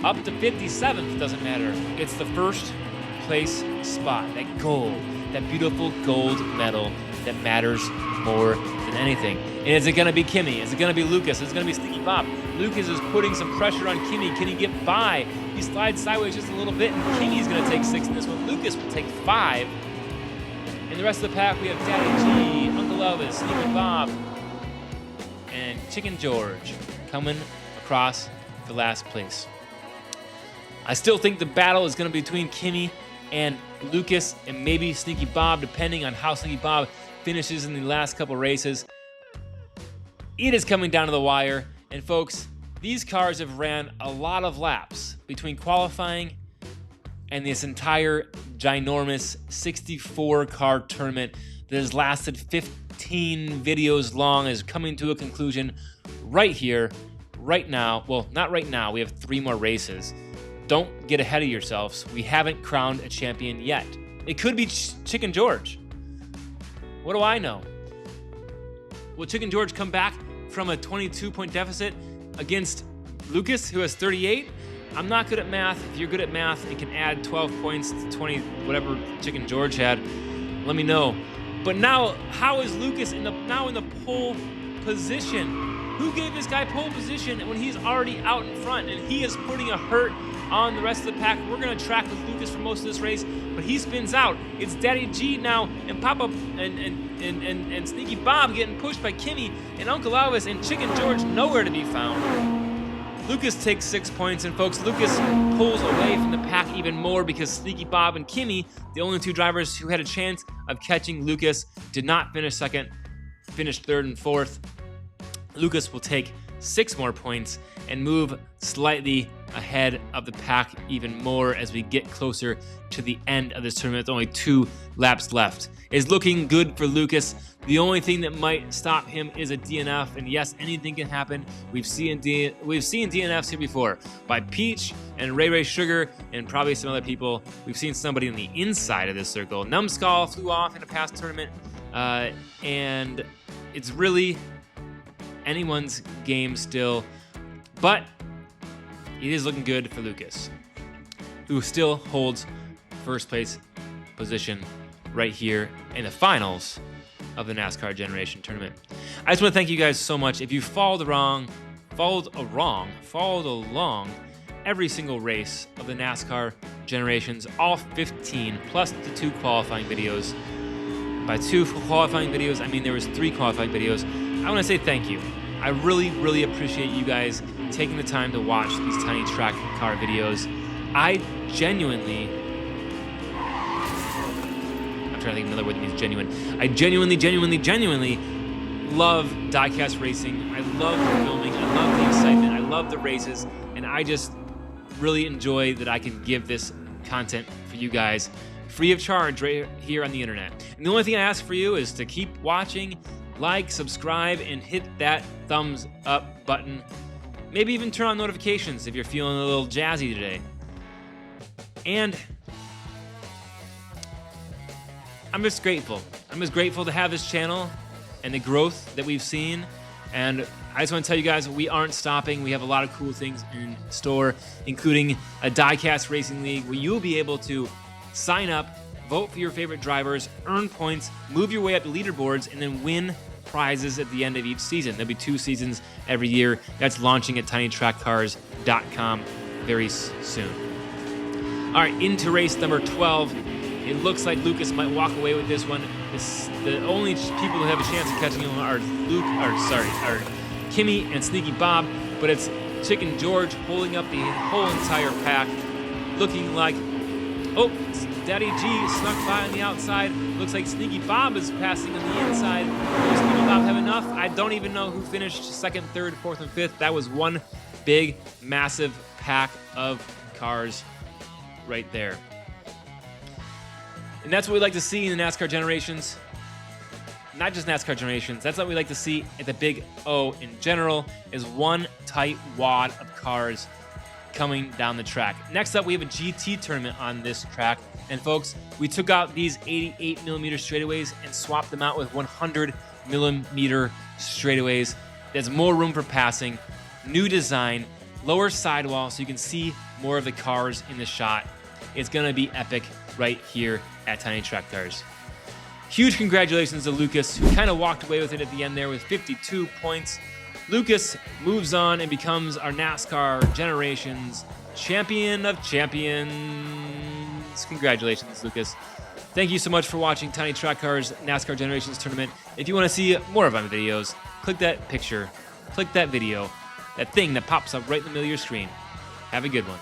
up to 57th doesn't matter. It's the first place spot, that gold, that beautiful gold medal that matters more than anything. And is it gonna be Kimi? Is it gonna be Lucas? Is it gonna be Sneaky Bob? Lucas is putting some pressure on Kimi. Can he get by? He slides sideways just a little bit, and Kimi's gonna take 6 in this one. Lucas will take 5. In the rest of the pack, we have Daddy G, Uncle Elvis, Sneaky Bob, and Chicken George coming across for last place. I still think the battle is going to be between Kimi and Lucas and maybe Sneaky Bob, depending on how Sneaky Bob finishes in the last couple races. It is coming down to the wire, and folks, these cars have ran a lot of laps between qualifying and this entire ginormous 64-car tournament that has lasted 15 videos long is coming to a conclusion right here, right now. Well, not right now. We have 3 more races. Don't get ahead of yourselves. We haven't crowned a champion yet. It could be Chicken George. What do I know? Will Chicken George come back from a 22-point deficit against Lucas, who has 38? I'm not good at math. If you're good at math, it can add 12 points to 20, whatever Chicken George had. Let me know. But now, how is Lucas now in the pole position? Who gave this guy pole position when he's already out in front, and he is putting a hurt on the rest of the pack? We're gonna track with Lucas for most of this race, but he spins out. It's Daddy G now, and Papa and Sneaky Bob getting pushed by Kimi and Uncle Elvis, and Chicken George nowhere to be found. Lucas takes 6 points, and folks, Lucas pulls away from the pack even more because Sneaky Bob and Kimi, the only 2 drivers who had a chance of catching Lucas, did not finish second, finished 3rd and 4th. Lucas will take 6 more points and move slightly ahead of the pack even more as we get closer to the end of this tournament with only 2 laps left. It's looking good for Lucas. The only thing that might stop him is a DNF, and yes, anything can happen. We've seen DNFs here before by Peach and Ray Sugar and probably some other people. We've seen somebody on the inside of this circle. Numbskull flew off in a past tournament, and it's really anyone's game still, but it is looking good for Lucas, who still holds first place position right here in the finals of the NASCAR Generation Tournament. I just want to thank you guys so much. If you followed along every single race of the NASCAR Generations, all 15, plus the 2 qualifying videos. By 2 qualifying videos, I mean there was 3 qualifying videos. I want to say thank you. I really, really appreciate you guys taking the time to watch these tiny track car videos. I'm trying to think of another word that means genuine. I genuinely love diecast racing. I love the filming. I love the excitement. I love the races. And I just really enjoy that I can give this content for you guys free of charge right here on the internet. And the only thing I ask for you is to keep watching, like, subscribe, and hit that thumbs up button. Maybe even turn on notifications if you're feeling a little jazzy today. And I'm just grateful. I'm just grateful to have this channel and the growth that we've seen. And I just want to tell you guys, we aren't stopping. We have a lot of cool things in store, including a Diecast Racing League where you'll be able to sign up, vote for your favorite drivers, earn points, move your way up the leaderboards, and then win prizes at the end of each season. There'll be 2 seasons every year. That's launching at tinytrackcars.com very soon. All right, into race number 12. It looks like Lucas might walk away with this one. The only people who have a chance of catching him are Kimi and Sneaky Bob, but it's Chicken George holding up the whole entire pack, looking like, oh, Daddy G snuck by on the outside. Looks like Sneaky Bob is passing on the inside. Does Sneaky Bob have enough? I don't even know who finished 2nd, 3rd, 4th, and 5th. That was one big, massive pack of cars right there. And that's what we like to see in the NASCAR Generations. Not just NASCAR Generations. That's what we like to see at the Big O in general, is one tight wad of cars coming down the track. Next up, we have a GT tournament on this track. And folks, we took out these 88 millimeter straightaways and swapped them out with 100 millimeter straightaways. There's more room for passing, new design, lower sidewall so you can see more of the cars in the shot. It's gonna be epic right here at Tiny Track Cars. Huge congratulations to Lucas, who kind of walked away with it at the end there with 52 points. Lucas moves on and becomes our NASCAR Generations Champion of Champions. Congratulations, Lucas. Thank you so much for watching Tiny Track Cars NASCAR Generations Tournament. If you want to see more of my videos, click that picture, click that video, that thing that pops up right in the middle of your screen. Have a good one.